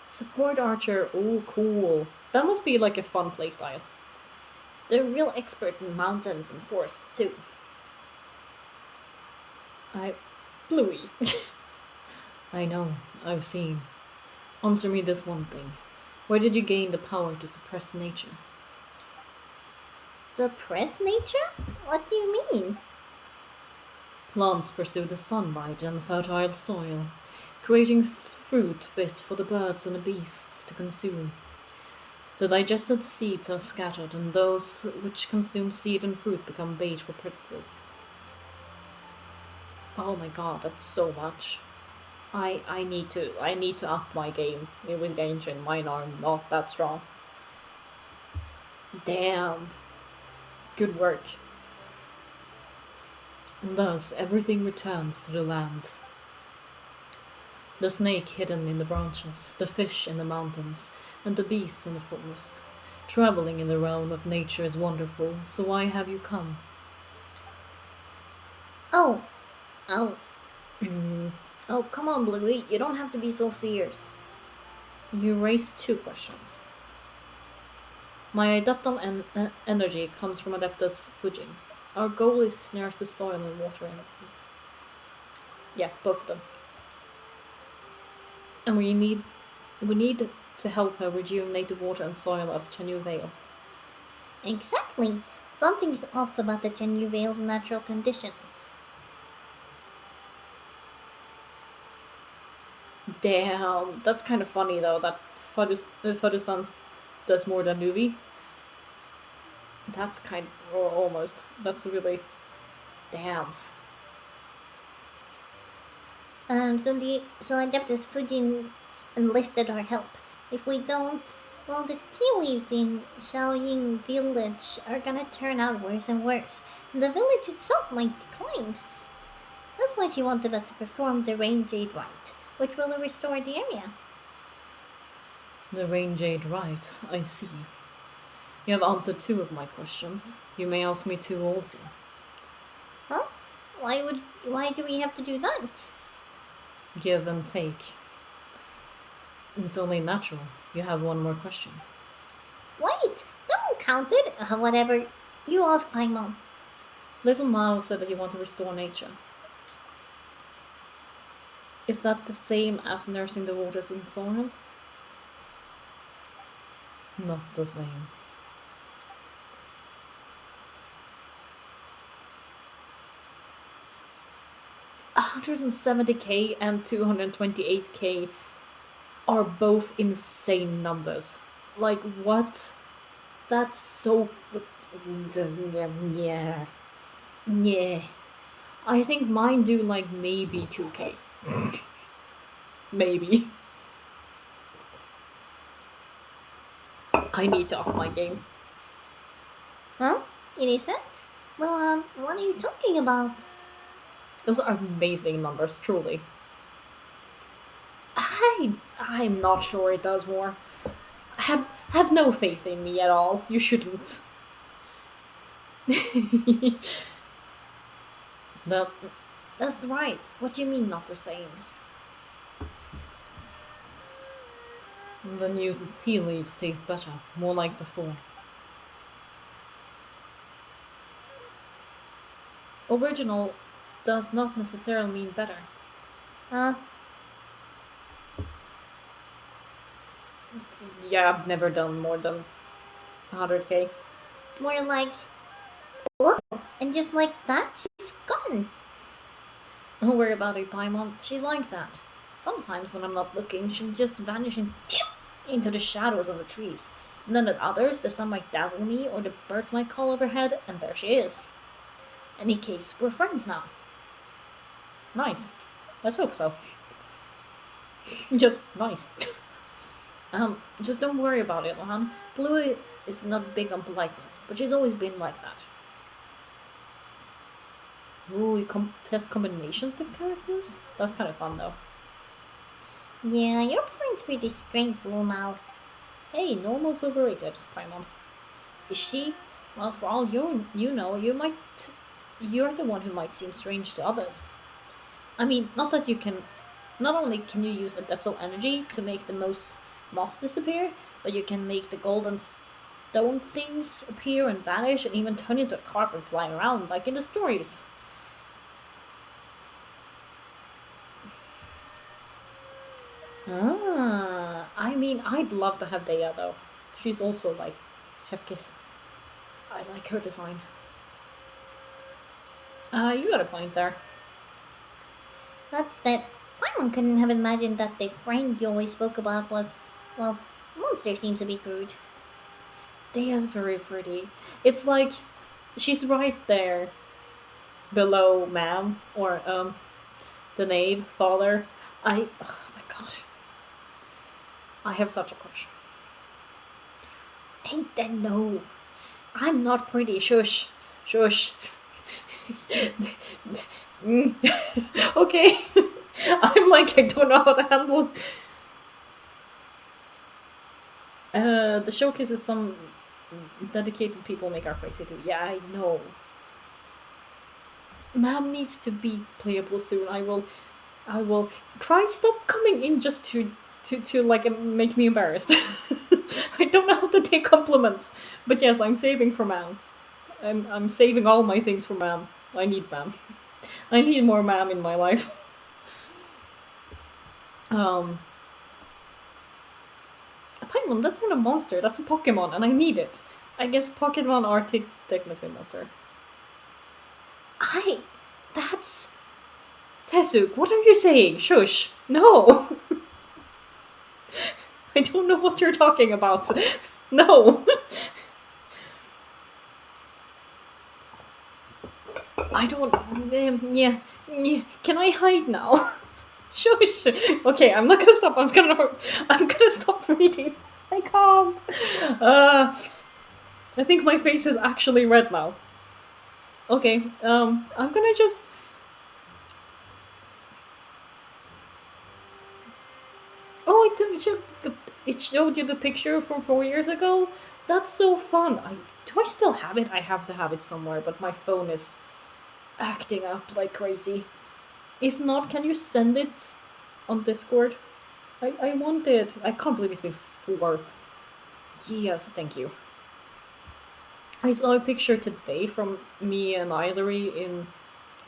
Support archer. Oh, cool. That must be like a fun playstyle. They're real experts in mountains and forests too. Bluey. I know. I've seen. Answer me this one thing. Where did you gain the power to suppress nature? Suppress nature? What do you mean? Plants pursue the sunlight and fertile soil, creating fruit fit for the birds and the beasts to consume. The digested seeds are scattered, and those which consume seed and fruit become bait for predators. Oh my god, that's so much. I need to up my game with Genshin. Mine are not that strong. Damn. Good work. And thus everything returns to the land. The snake hidden in the branches, the fish in the mountains, and the beasts in the forest. Traveling in the realm of nature is wonderful, so why have you come? Oh, oh, Mm, oh, come on, Bluey. You don't have to be so fierce. you raised two questions. My adaptal energy comes from Adeptus Fujin. Our goal is to nurse the soil and water energy. Yeah, both of them. And we need to help her rejuvenate the water and soil of Chenyu Vale. Exactly. Something's off about the Chenyu Vale's natural conditions. Damn, that's kind of funny though. That Fudus-san does more than Nuvi. That's kind or almost. That's really damn. So Adeptus Fujin enlisted our help. If we don't, well, the tea leaves in Xiaoying village are gonna turn out worse and worse, and the village itself might decline. That's why she wanted us to perform the Rain Jade rite, which will restore the area. The Rain Jade writes, I see. You have answered two of my questions. You may ask me two also. Huh? Why do we have to do that? Give and take. It's only natural. You have one more question. Wait, that one counted. Whatever. You ask my mom. Little Mao said that you want to restore nature. Is that the same as nursing the waters in soil? Not the same. 170k and 228k are both insane numbers. Like, what? That's so. Yeah. Yeah. I think mine do like maybe 2k. Maybe. I need to up my game. Huh? It isn't? Well, what are you talking about? Those are amazing numbers, truly. I'm not sure it does more. Have no faith in me at all. You shouldn't. No, that's right. What do you mean not the same? The new tea leaves taste better, more like before. Original does not necessarily mean better. Uh, Yeah, I've never done more than 100k. more like, whoa, and just like that, she's gone. Don't worry about it, Paimon. She's like that. Sometimes when I'm not looking, she'll just vanish into the shadows of the trees. And then at others, the sun might dazzle me, or the birds might call overhead, and there she is. Any case, we're friends now. Nice. Let's hope so. Just nice. Just don't worry about it, Lohan. Blue is not big on politeness, but she's always been like that. Ooh, you test combinations with characters? That's kind of fun, though. Yeah, your friend's pretty strange, little mouth. Hey, normal's overrated, Paimon. Is she? Well, for all you know, you're the one who might seem strange to others. I mean, not that you can. Not only can you use adeptal energy to make the most moss disappear, but you can make the golden stone things appear and vanish, and even turn into a carpet flying around like in the stories. I mean, I'd love to have Dea though. She's also like Chef Kiss. I like her design. You got a point there. That said, Paimon couldn't have imagined that the friend you always spoke about was, well, monster seems a bit rude. Dea's very pretty. It's like she's right there below ma'am or the knave father. Oh my god. I have such a crush. Ain't that no? I'm not pretty. Shush. Shush. Okay. I'm like, I don't know how to handle. The showcase is some dedicated people make our crazy too. Yeah, I know. Ma'am needs to be playable soon. I will try stop coming in just to like make me embarrassed. I don't know how to take compliments. But yes, I'm saving for ma'am. I'm saving all my things for ma'am. I need ma'am. I need more ma'am in my life. Um a Paimon, that's not a monster, that's a Pokemon, and I need it. I guess Pokemon are technically a monster. That's Tesuk, what are you saying? Shush. No. I don't know what you're talking about. No. I don't. Yeah. Can I hide now? Shush. Okay, I'm not gonna stop. I'm gonna stop reading. I can't. I think my face is actually red now. Okay. I'm gonna just. Oh, I didn't. it showed you the picture from 4 years ago. That's so fun. Do I still have it? I have to have it somewhere, but my phone is acting up like crazy. If not, can you send it on Discord? I want it. I can't believe it's been 4. Yes, thank you. I saw a picture today from me and Ilery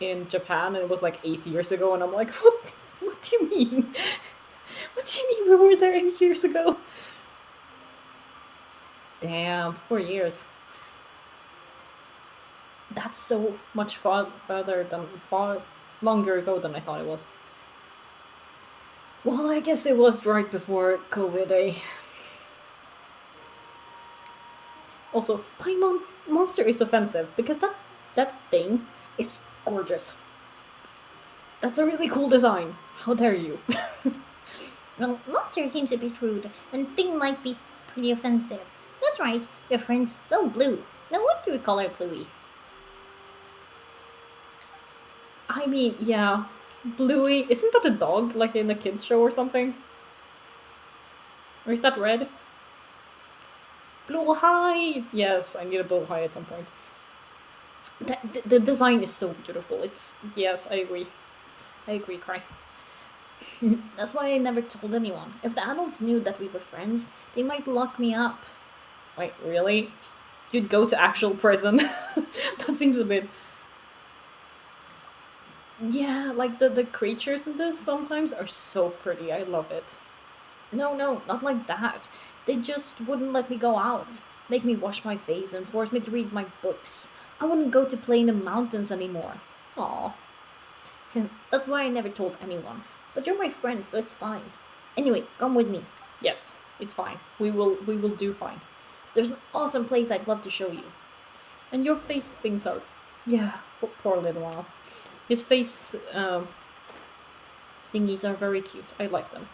in Japan, and it was like 8 years ago, and I'm like, what? What do you mean? What do you mean we were there 8 years ago? Damn, 4 years. That's so much far longer ago than I thought it was. Well, I guess it was right before COVID, eh? Also, Paimon Monster is offensive because that thing is gorgeous. That's a really cool design. How dare you? Well, monster seems a bit rude, and thing might be pretty offensive. That's right, your friend's so blue. No wonder we call her Bluey. I mean, yeah. Bluey, isn't that a dog, like in a kids show or something? Or is that red? Blue High! Yes, I need a Blue High at some point. The design is so beautiful. Yes, I agree. I agree, Cry. That's why I never told anyone. If the adults knew that we were friends, they might lock me up. Wait, really? You'd go to actual prison? That seems a bit... Yeah, like the creatures in this sometimes are so pretty. I love it. No, not like that. They just wouldn't let me go out, make me wash my face, and force me to read my books. I wouldn't go to play in the mountains anymore. Aw. That's why I never told anyone. But you're my friend, so it's fine. Anyway, come with me. Yes, it's fine. We will do fine. There's an awesome place I'd love to show you. And your face things are... Yeah, poor little one. His face thingies are very cute. I like them.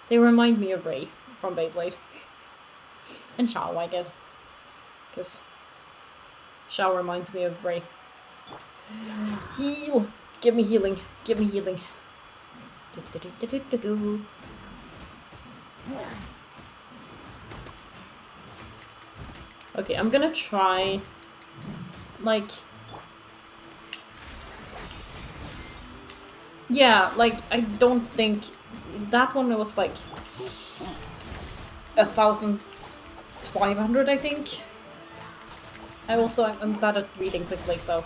They remind me of Ray from Beyblade. And Shao, I guess. Because Shao reminds me of Ray. Heal! Give me healing. Give me healing. Okay, I'm gonna try... Like... Yeah, like, I don't think... That one was like... 1,500, I think. I'm bad at reading quickly, so...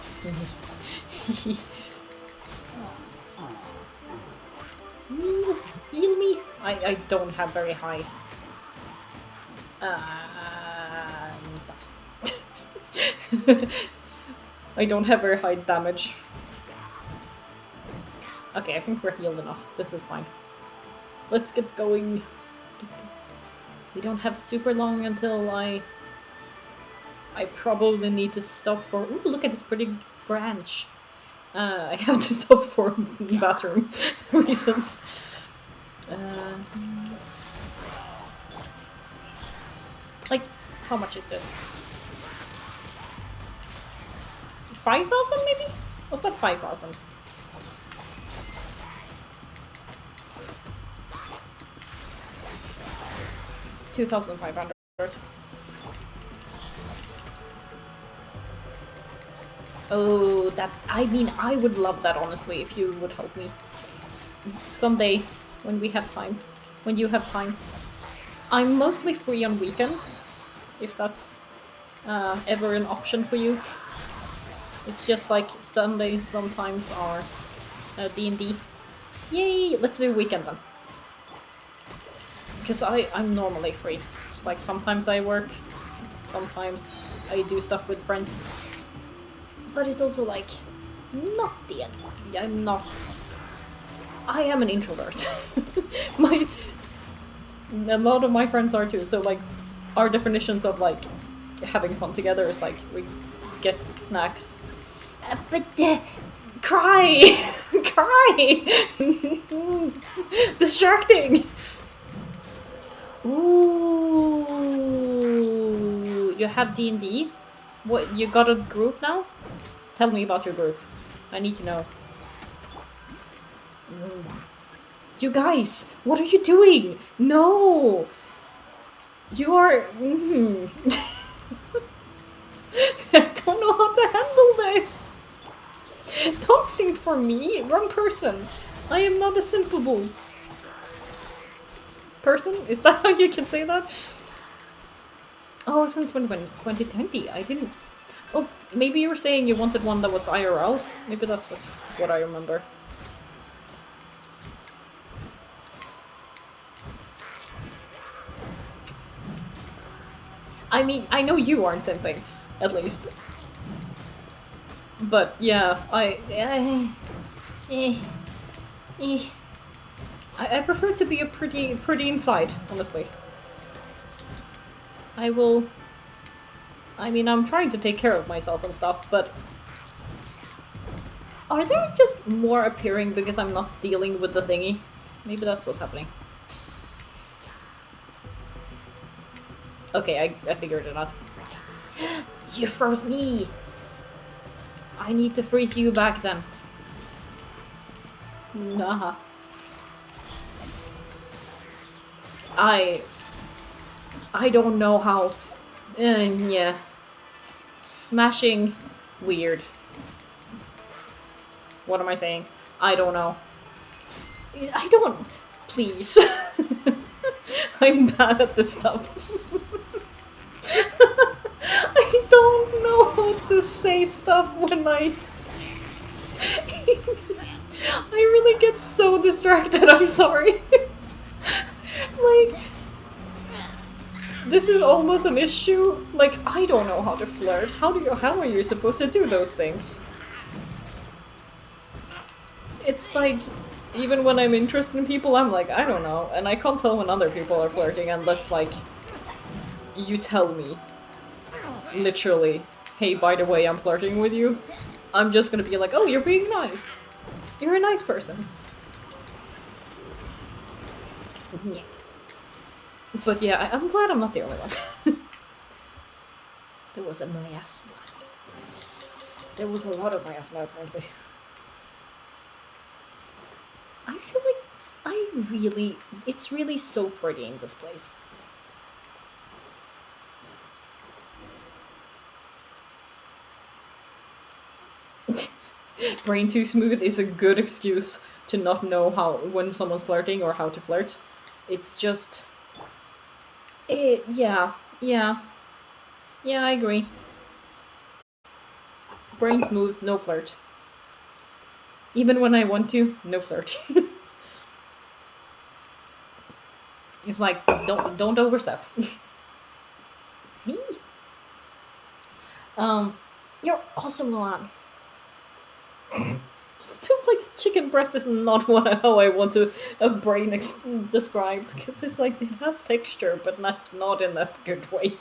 Heal me! I don't have very high... stuff. I don't have very high damage. Okay, I think we're healed enough. This is fine. Let's get going. We don't have super long until I probably need to stop for... Ooh, look at this pretty branch. I have to stop for bathroom reasons. Like, how much is this? 5,000 maybe? Was that 5,000? $2,500. Oh, that... I mean, I would love that, honestly, if you would help me. Someday, when we have time. When you have time. I'm mostly free on weekends, if that's ever an option for you. It's just like Sundays sometimes are D&D. Yay! Let's do weekend then. Because I'm normally free. It's like sometimes I work, sometimes I do stuff with friends. But it's also like, not the end. I'm not... I am an introvert. A lot of my friends are too, so like, our definitions of like, having fun together is like, we get snacks. Cry! Cry! Distracting! Ooh, you have D&D? What, you got a group now? Tell me about your group. I need to know. You guys, what are you doing? No! You are. I don't know how to handle this. Don't sing for me. Wrong person. I am not a simple person. Is that how you can say that? Oh, since when 2020? I didn't. Oh, maybe you were saying you wanted one that was IRL. Maybe that's what I remember. I mean, I know you aren't simping, at least. But yeah, eh, eh. I prefer to be a pretty inside, honestly. I will. I mean, I'm trying to take care of myself and stuff, but are they just more appearing because I'm not dealing with the thingy? Maybe that's what's happening. Okay, I figured it out. You froze me! I need to freeze you back then. Nah. I don't know how. Yeah. Smashing weird. What am I saying? I don't know. I don't. Please. I'm bad at this stuff. I don't know how to say stuff when I really get so distracted, I'm sorry. Like, this is almost an issue. Like, I don't know how to flirt. How are you supposed to do those things? It's like, even when I'm interested in people, I'm like, I don't know. And I can't tell when other people are flirting unless, like, you tell me. Literally, hey, by the way, I'm flirting with you. I'm just gonna be like, oh, you're being nice. You're a nice person. Yeah. But yeah, I'm glad I'm not the only one. There was a miasma. There was a lot of miasma, apparently. I feel like it's really so pretty in this place. Brain too smooth is a good excuse to not know when someone's flirting or how to flirt. It's just... yeah, I agree. Brain smooth, no flirt. Even when I want to, no flirt. It's like, don't overstep. Hey, You're awesome, Luan. Just feel like chicken breast is not how I want a brain described, because it's like it has texture, but not in that good way.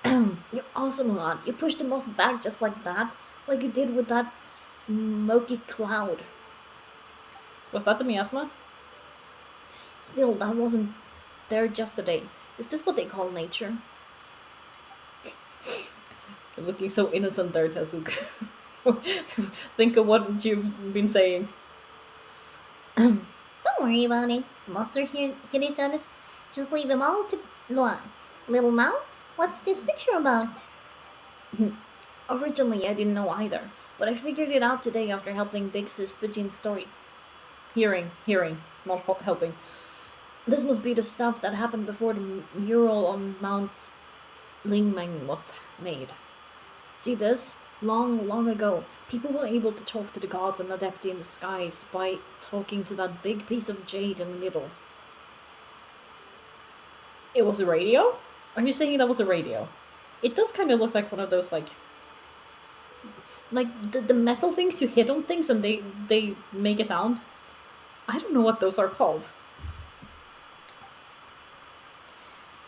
You're awesome, Luan. You pushed the mouse back just like that, like you did with that smoky cloud. Was that the miasma? Still, that wasn't there yesterday. Is this what they call nature? You're looking so innocent there, Tazuk. Think of what you've been saying. don't worry about it. Monster here hit each other. Just leave them all to Luan. Little Mao, what's this picture about? Originally, I didn't know either, but I figured it out today after helping Big Sis Fujin's story. Hearing, not helping. This must be the stuff that happened before the mural on Mount Lingmeng was made. See this? Long ago, people were able to talk to the gods and Adepti in the skies by talking to that big piece of jade in the middle. It was a radio? Are you saying that was a radio? It does kind of look like one of those, like the metal things you hit on things and they make a sound. I don't know what those are called.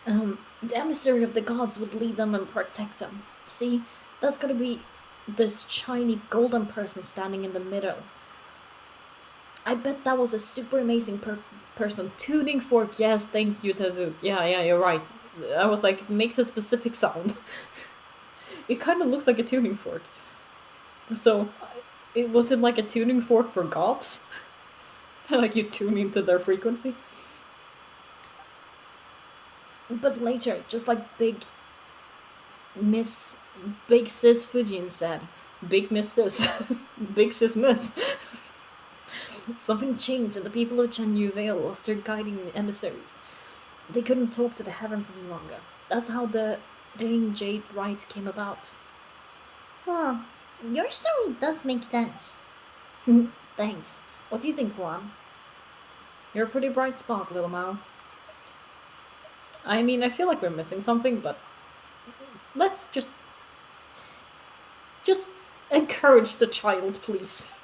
The emissary of the gods would lead them and protect them. See, that's gonna be this shiny golden person standing in the middle. I bet that was a super amazing person. Tuning fork, yes, thank you, Tazuk. Yeah, you're right. I was like, it makes a specific sound. It kind of looks like a tuning fork. So, it wasn't like a tuning fork for gods? Like you tune into their frequency? But later, just like Miss Big Sis Fujin said, Big Miss Sis, Big Sis Miss. Something changed, and the people of Chenyu Vale lost their guiding emissaries. They couldn't talk to the heavens any longer. That's how the Rain Jade Rite came about. Huh. Your story does make sense. Thanks. What do you think, Luan? You're a pretty bright spot, little Mao. I mean, I feel like we're missing something, but let's just encourage the child, please.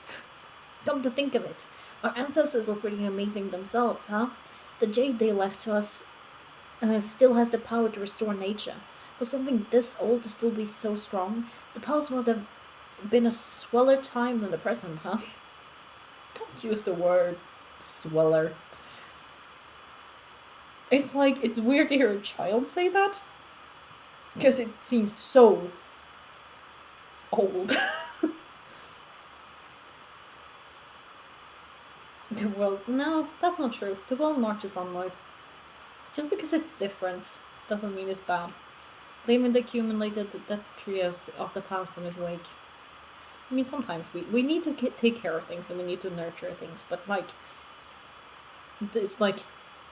Come to think of it, our ancestors were pretty amazing themselves, huh? The jade they left to us still has the power to restore nature. For something this old to still be so strong, the past must have been a sweller time than the present, huh? Don't use the word sweller. It's like, it's weird to hear a child say that. Because it seems so old. The world. No, that's not true. The world marches onward. Just because it's different doesn't mean it's bad. Blaming the accumulated detritus of the past in his wake. I mean, sometimes we need to take care of things and we need to nurture things, but like, it's like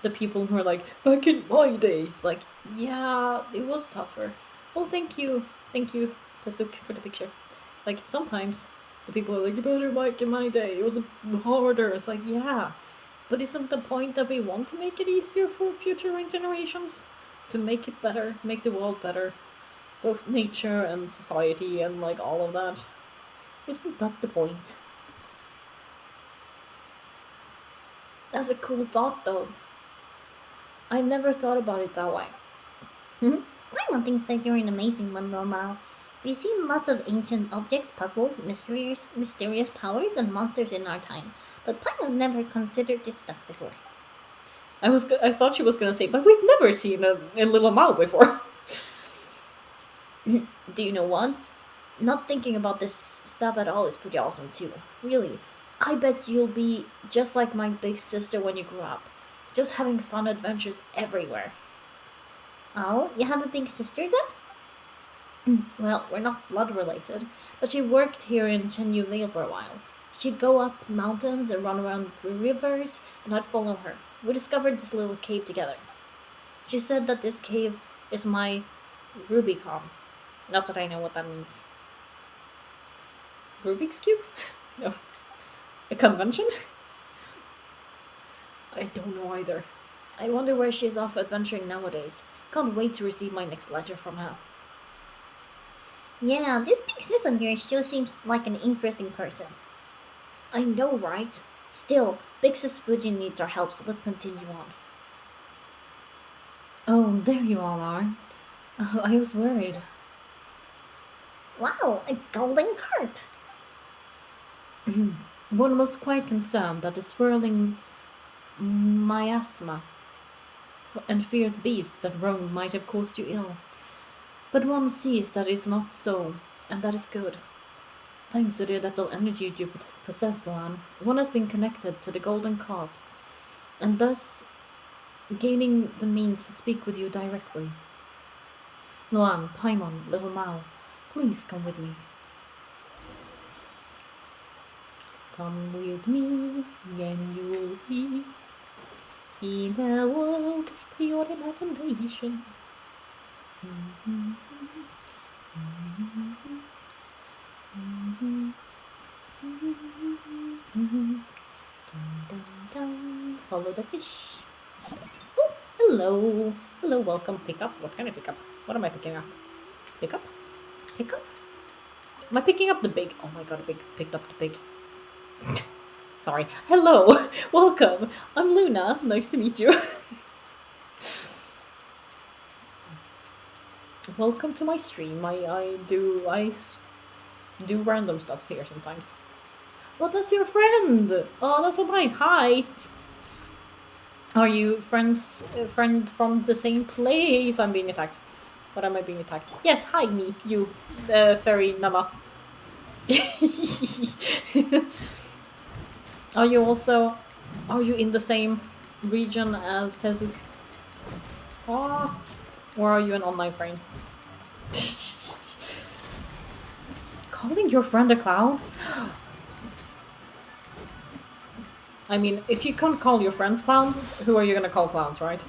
the people who are like, back in my day, it's like, yeah, it was tougher. Oh, thank you, Tasuk, for the picture. It's like, sometimes the people are like, better back in my day, it was harder. It's like, yeah, but isn't the point that we want to make it easier for future generations? To make it better, make the world better, both nature and society and like all of that. Isn't that the point? That's a cool thought, though. I never thought about it that way. Paimon thinks that you're an amazing one, Mao. We've seen lots of ancient objects, puzzles, mysterious powers, and monsters in our time, but Paimon's never considered this stuff before. I thought she was gonna say, but we've never seen a little Mao before. Do you know what? Not thinking about this stuff at all is pretty awesome too. Really. I bet you'll be just like my big sister when you grow up. Just having fun adventures everywhere. Oh, you have a big sister then? Well, we're not blood related, but she worked here in Chenyu Vale for a while. She'd go up mountains and run around rivers, and I'd follow her. We discovered this little cave together. She said that this cave is my Rubicon. Not that I know what that means. Rubik's Cube? No. A convention? I don't know either. I wonder where she's off adventuring nowadays. Can't wait to receive my next letter from her. Yeah, this big sis of yours sure seems like an interesting person. I know, right? Still, Big Sis Fujin needs our help, so let's continue on. Oh, there you all are. Oh, I was worried. Wow, a golden carp! One was quite concerned that the swirling miasma and fierce beast that roamed might have caused you ill. But one sees that it's not so, and that is good. Thanks to the adaptable energy you possess, Luan, one has been connected to the golden carp, and thus gaining the means to speak with you directly. Luan, Paimon, little Mao, please come with me. Come with me, and you'll be in a world of pure imagination. Follow the fish. Oh, hello. Hello, welcome. Pick up. What can I pick up? What am I picking up? Pick up? Pick up? Am I picking up the big? Oh my god, picked up the big. Sorry. Hello. Welcome. I'm Luna. Nice to meet you. Welcome to my stream. I do random stuff here sometimes. Oh, that's your friend. Oh, that's so nice. Hi. Are you friend from the same place? I'm being attacked. What am I being attacked? Yes, hi me, you, fairy Nama. Are you in the same region as Tezuk? Ah, or are you an online friend? Calling your friend a clown? I mean, if you can't call your friends clowns, who are you gonna call clowns, right?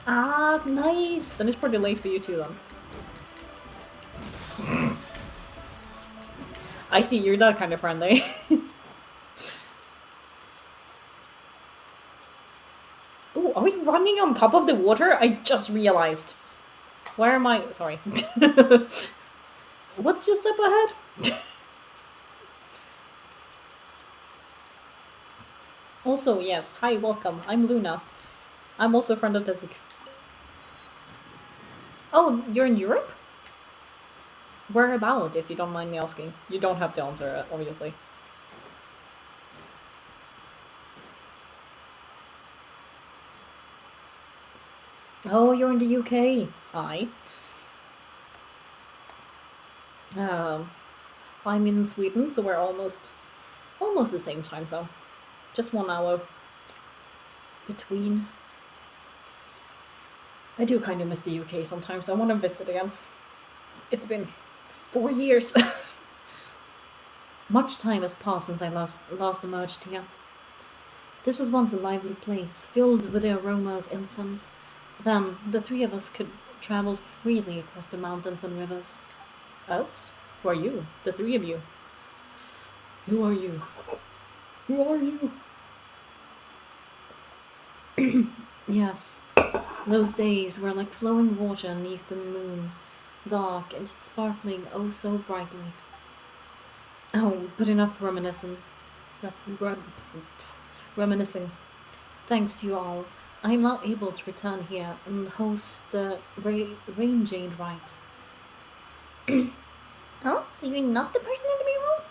Ah, nice! Then it's pretty late for you too, then. I see, you're that kind of friend, eh? Ooh, are we running on top of the water? I just realized. Where am I? Sorry. What's just up ahead? Also, yes. Hi, welcome. I'm Luna. I'm also a friend of Tezuka. Oh, you're in Europe? Where about, if you don't mind me asking? You don't have to answer it, obviously. Oh, you're in the UK. Hi. Um, I'm in Sweden, so we're almost the same time zone. Just 1 hour between. I do kind of miss the UK sometimes. I want to visit again. It's been 4 years. Much time has passed since I last emerged here. This was once a lively place, filled with the aroma of incense. Then the three of us could travel freely across the mountains and rivers. Us? Who are you? The three of you. Who are you? Who are you? Yes, those days were like flowing water beneath the moon, dark and sparkling oh so brightly. Oh, but enough reminiscing. Re- re- reminiscing. Thanks to you all, I am now able to return here and host the Rain Jade rites. Oh, so you're not the person in the mirror?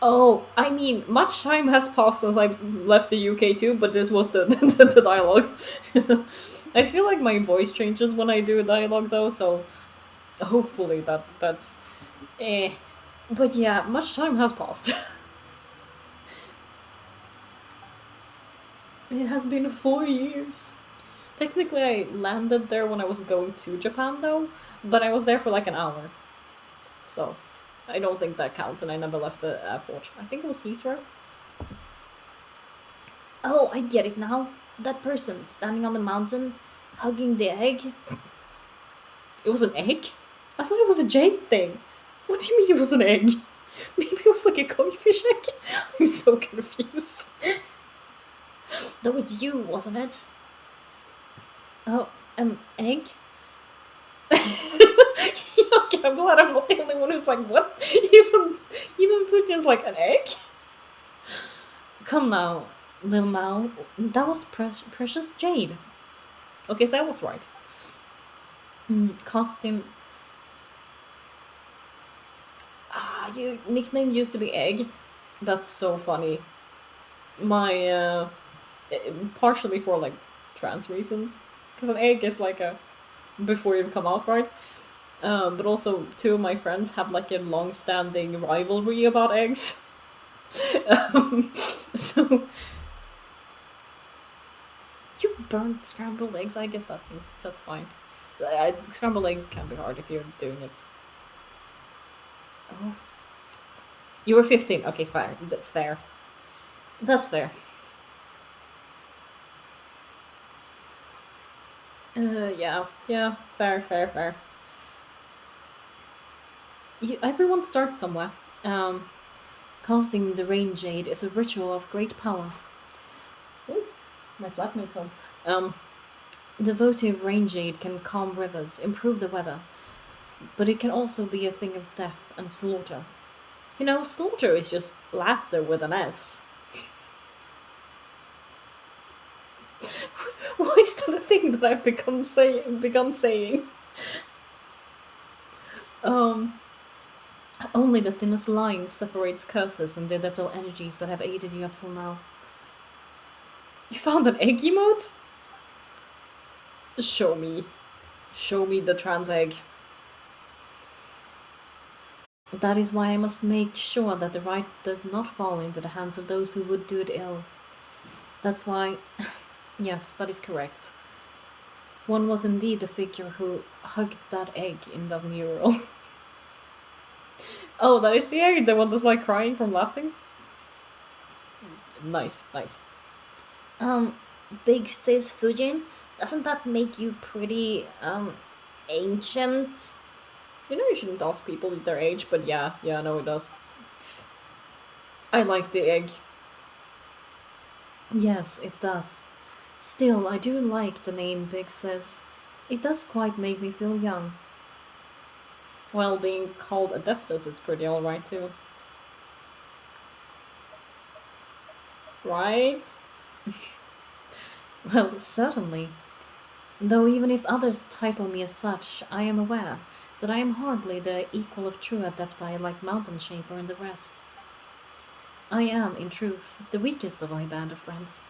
Oh, I mean, much time has passed since I've left the UK too, but this was the dialogue. I feel like my voice changes when I do a dialogue though, so hopefully that's eh. But yeah, much time has passed. It has been 4 years. Technically, I landed there when I was going to Japan though, but I was there for like an hour, so I don't think that counts, and I never left the airport. I think it was Heathrow. Oh, I get it now. That person standing on the mountain, hugging the egg. It was an egg? I thought it was a jade thing. What do you mean it was an egg? Maybe it was like a koi-fish egg? I'm so confused. That was you, wasn't it? Oh, an egg? Okay, I'm glad I'm not the only one who's like, what? Even Putin is like, an egg? Come now, Lil Mao. That was precious jade. Okay, so I was right. Costume. Ah, your nickname used to be Egg. That's so funny. My, partially for like trans reasons. Because an egg is like a. Before you come out, right? But also, two of my friends have like a long standing rivalry about eggs. So. You burnt scrambled eggs? I guess that's fine. Scrambled eggs can be hard if you're doing it. Oh. You were 15. Okay, fair. Fair. That's fair. Yeah, fair. Everyone starts somewhere. Um, Casting the rain jade is a ritual of great power. Ooh, my flatmate's home. Um, the devotive of rain jade can calm rivers, improve the weather, but it can also be a thing of death and slaughter. You know, slaughter is just laughter with an S. Why is that a thing that I've begun saying? Um, Only the thinnest line separates curses and the adaptable energies that have aided you up till now. You found an egg emote? Show me. Show me the trans egg. That is why I must make sure that the right does not fall into the hands of those who would do it ill. That's why, yes, that is correct. One was indeed the figure who hugged that egg in that mural. Oh, that is the egg, the one that's like crying from laughing? Nice, nice. Um, Big Sis Fujin, doesn't that make you pretty, ancient? You know you shouldn't ask people their age, but yeah, no, it does. I like the egg. Yes, it does. Still, I do like the name Big Sis. It does quite make me feel young. Well, being called Adeptus is pretty alright too. Right? Well, certainly. Though even if others title me as such, I am aware that I am hardly the equal of true adepti like Mountain Shaper and the rest. I am, in truth, the weakest of my band of friends.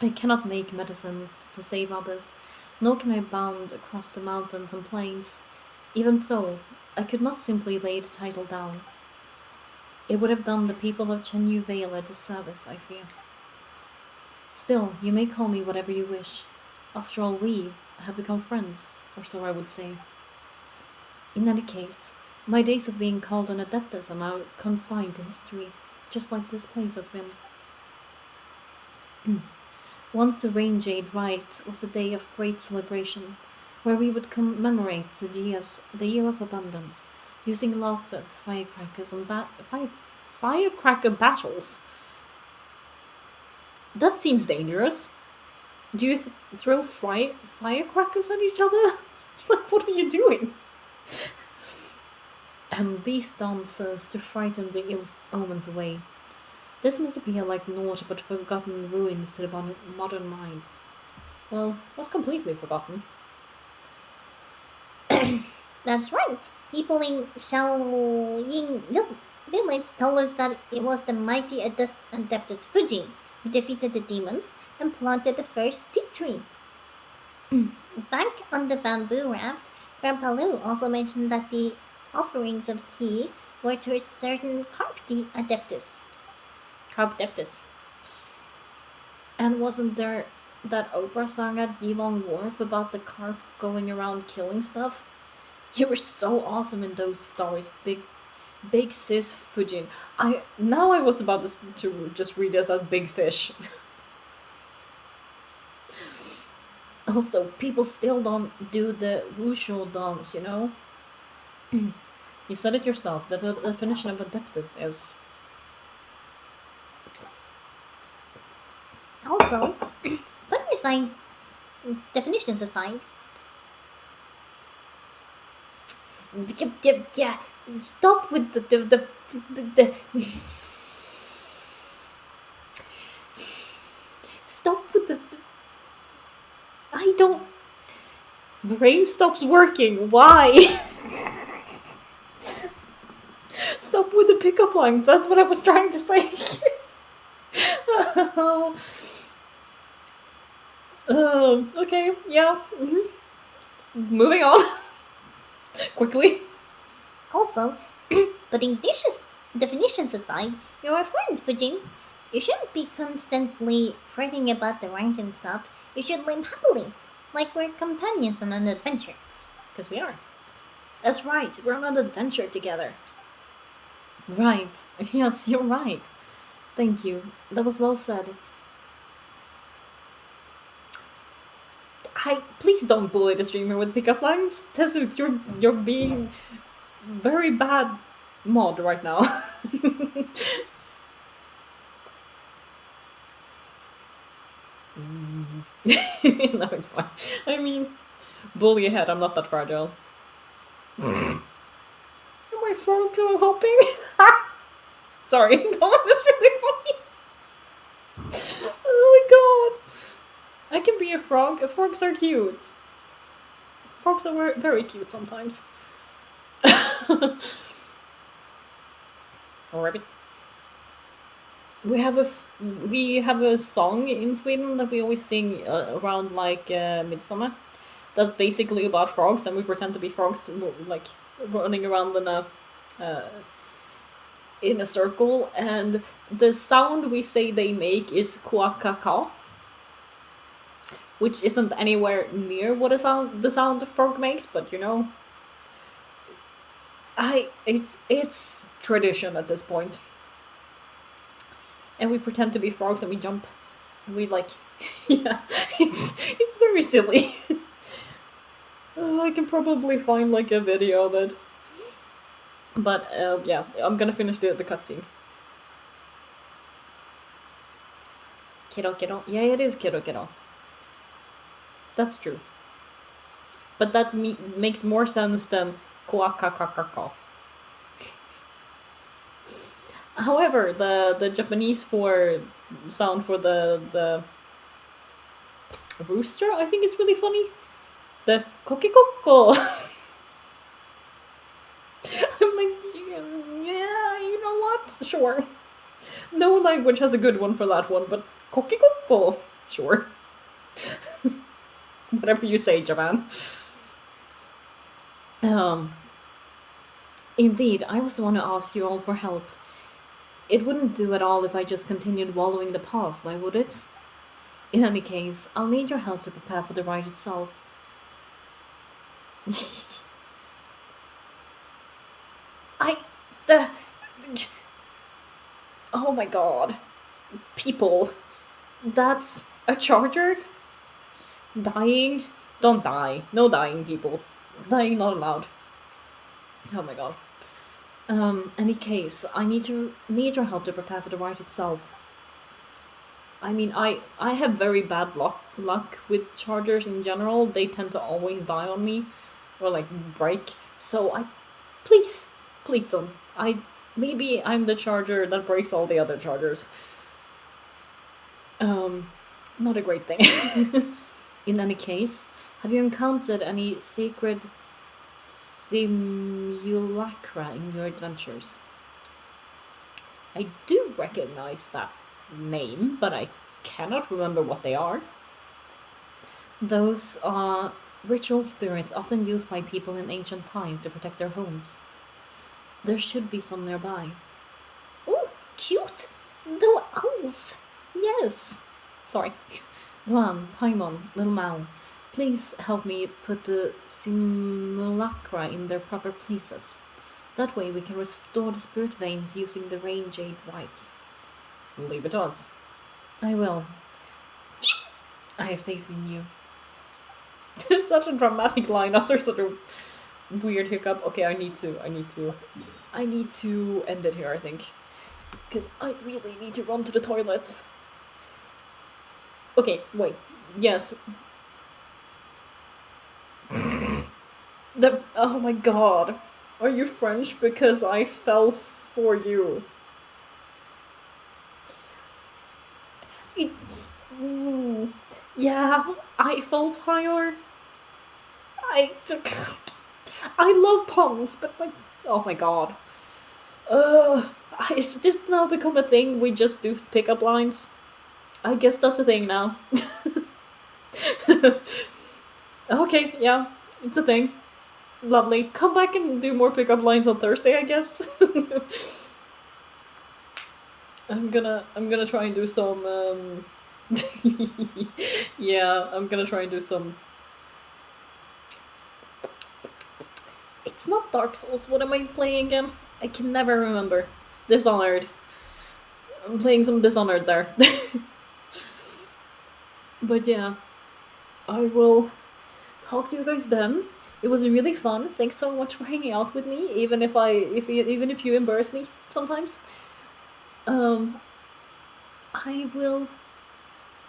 I cannot make medicines to save others, nor can I bound across the mountains and plains. Even so, I could not simply lay the title down. It would have done the people of Chenyu Vale a disservice, I fear. Still, you may call me whatever you wish. After all, we have become friends, or so I would say. In any case, my days of being called an adeptus are now consigned to history, just like this place has been. Once the Rain Jade Rite was a day of great celebration, where we would commemorate the year of abundance, using laughter, firecrackers, and firecracker battles. That seems dangerous. Do you throw firecrackers at each other? Like, what are you doing? And beast dances to frighten the ill omens away. This must appear like naught but forgotten ruins to the modern mind. Well, not completely forgotten. That's right. People in village told us that it was the mighty Adeptus Fujin who defeated the demons and planted the first tea tree. Back on the bamboo raft, Grandpa Lou also mentioned that the offerings of tea were to a certain Adeptus. Carp Deptus. And wasn't there that opera song at Yilong Wharf about the carp going around killing stuff? You were so awesome in those stories, big sis Fujin. I was about to just read this as big fish. Also, people still don't do the wushu dance, you know? You said it yourself, that the definition of adeptus is. Also, putting aside definitions aside, Yeah, stop with the stop with the. I don't. Brain stops working. Why? Stop with the pickup lines. That's what I was trying to say. Okay, yeah. Moving on. Quickly. also, putting definitions aside, you're a friend, Fujin. You shouldn't be constantly fretting about the rank and stuff. You should live happily, like we're companions on an adventure. Because we are. That's right, we're on an adventure together. Right. Yes, you're right. Thank you. That was well said. Please don't bully the streamer with pickup lines. Tesu, you're being very bad mod right now. No, it's fine. I mean, bully ahead. I'm not that fragile. Am I frog hopping? Sorry, that one is really funny. Oh my god. I can be a frog. Frogs are cute. Frogs are very cute sometimes. Rabbit. We have a song in Sweden that we always sing around like midsummer. That's basically about frogs, and we pretend to be frogs, like running around in a. in a circle, and the sound we say they make is kuakaka, which isn't anywhere near what the sound the frog makes, but you know, it's tradition at this point. And we pretend to be frogs and we jump. And we like, yeah, it's very silly. I can probably find like a video of it. But yeah, I'm gonna finish the cutscene. Kiddo kiddo. Yeah, it is kiddo kiddo. That's true. But that makes more sense than koakakakako. However, the Japanese for sound for the rooster, I think is really funny. The kokikoko. I'm like, yeah, you know what? Sure. No language has a good one for that one, but kokikoko, sure. Whatever you say, Japan. Indeed, I was the one who asked you all for help. It wouldn't do at all if I just continued wallowing the past, now would it? In any case, I'll need your help to prepare for the ride itself. I... the... Oh my god. People. That's a charger? Dying? Don't die. No dying, people. Dying not allowed. Oh my god. Any case, I need your help to prepare for the ride itself. I mean, I have very bad luck with chargers in general. They tend to always die on me, or like break. So please don't. Maybe I'm the charger that breaks all the other chargers. Not a great thing. In any case, have you encountered any sacred simulacra in your adventures? I do recognize that name, but I cannot remember what they are. Those are ritual spirits often used by people in ancient times to protect their homes. There should be some nearby. Ooh, cute! Little owls! Yes! Sorry. Luan, Paimon, Little Mao, please help me put the simulacra in their proper places. That way we can restore the spirit veins using the rain jade right. Leave it to us. I will. I have faith in you. Such a dramatic line after such a weird hiccup. Okay, I need to end it here, I think. Because I really need to run to the toilet. Okay, wait. Yes. Oh my god. Are you French? Because I fell for you. Yeah, Eiffel Tower. I love puns, but like, oh my god. Is this now become a thing? We just do pickup lines? I guess that's a thing now. Okay, yeah, it's a thing. Lovely. Come back and do more pickup lines on Thursday, I guess. I'm gonna try and do some yeah, I'm gonna try and do some. It's not Dark Souls. What am I playing again? I can never remember. Dishonored. I'm playing some Dishonored there. But yeah, I will talk to you guys then. It was really fun. Thanks so much for hanging out with me, even if you embarrass me sometimes. I will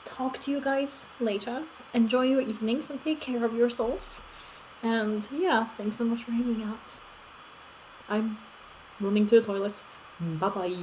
talk to you guys later. Enjoy your evenings and take care of yourselves. And yeah, thanks so much for hanging out. I'm running to the toilet. Bye bye.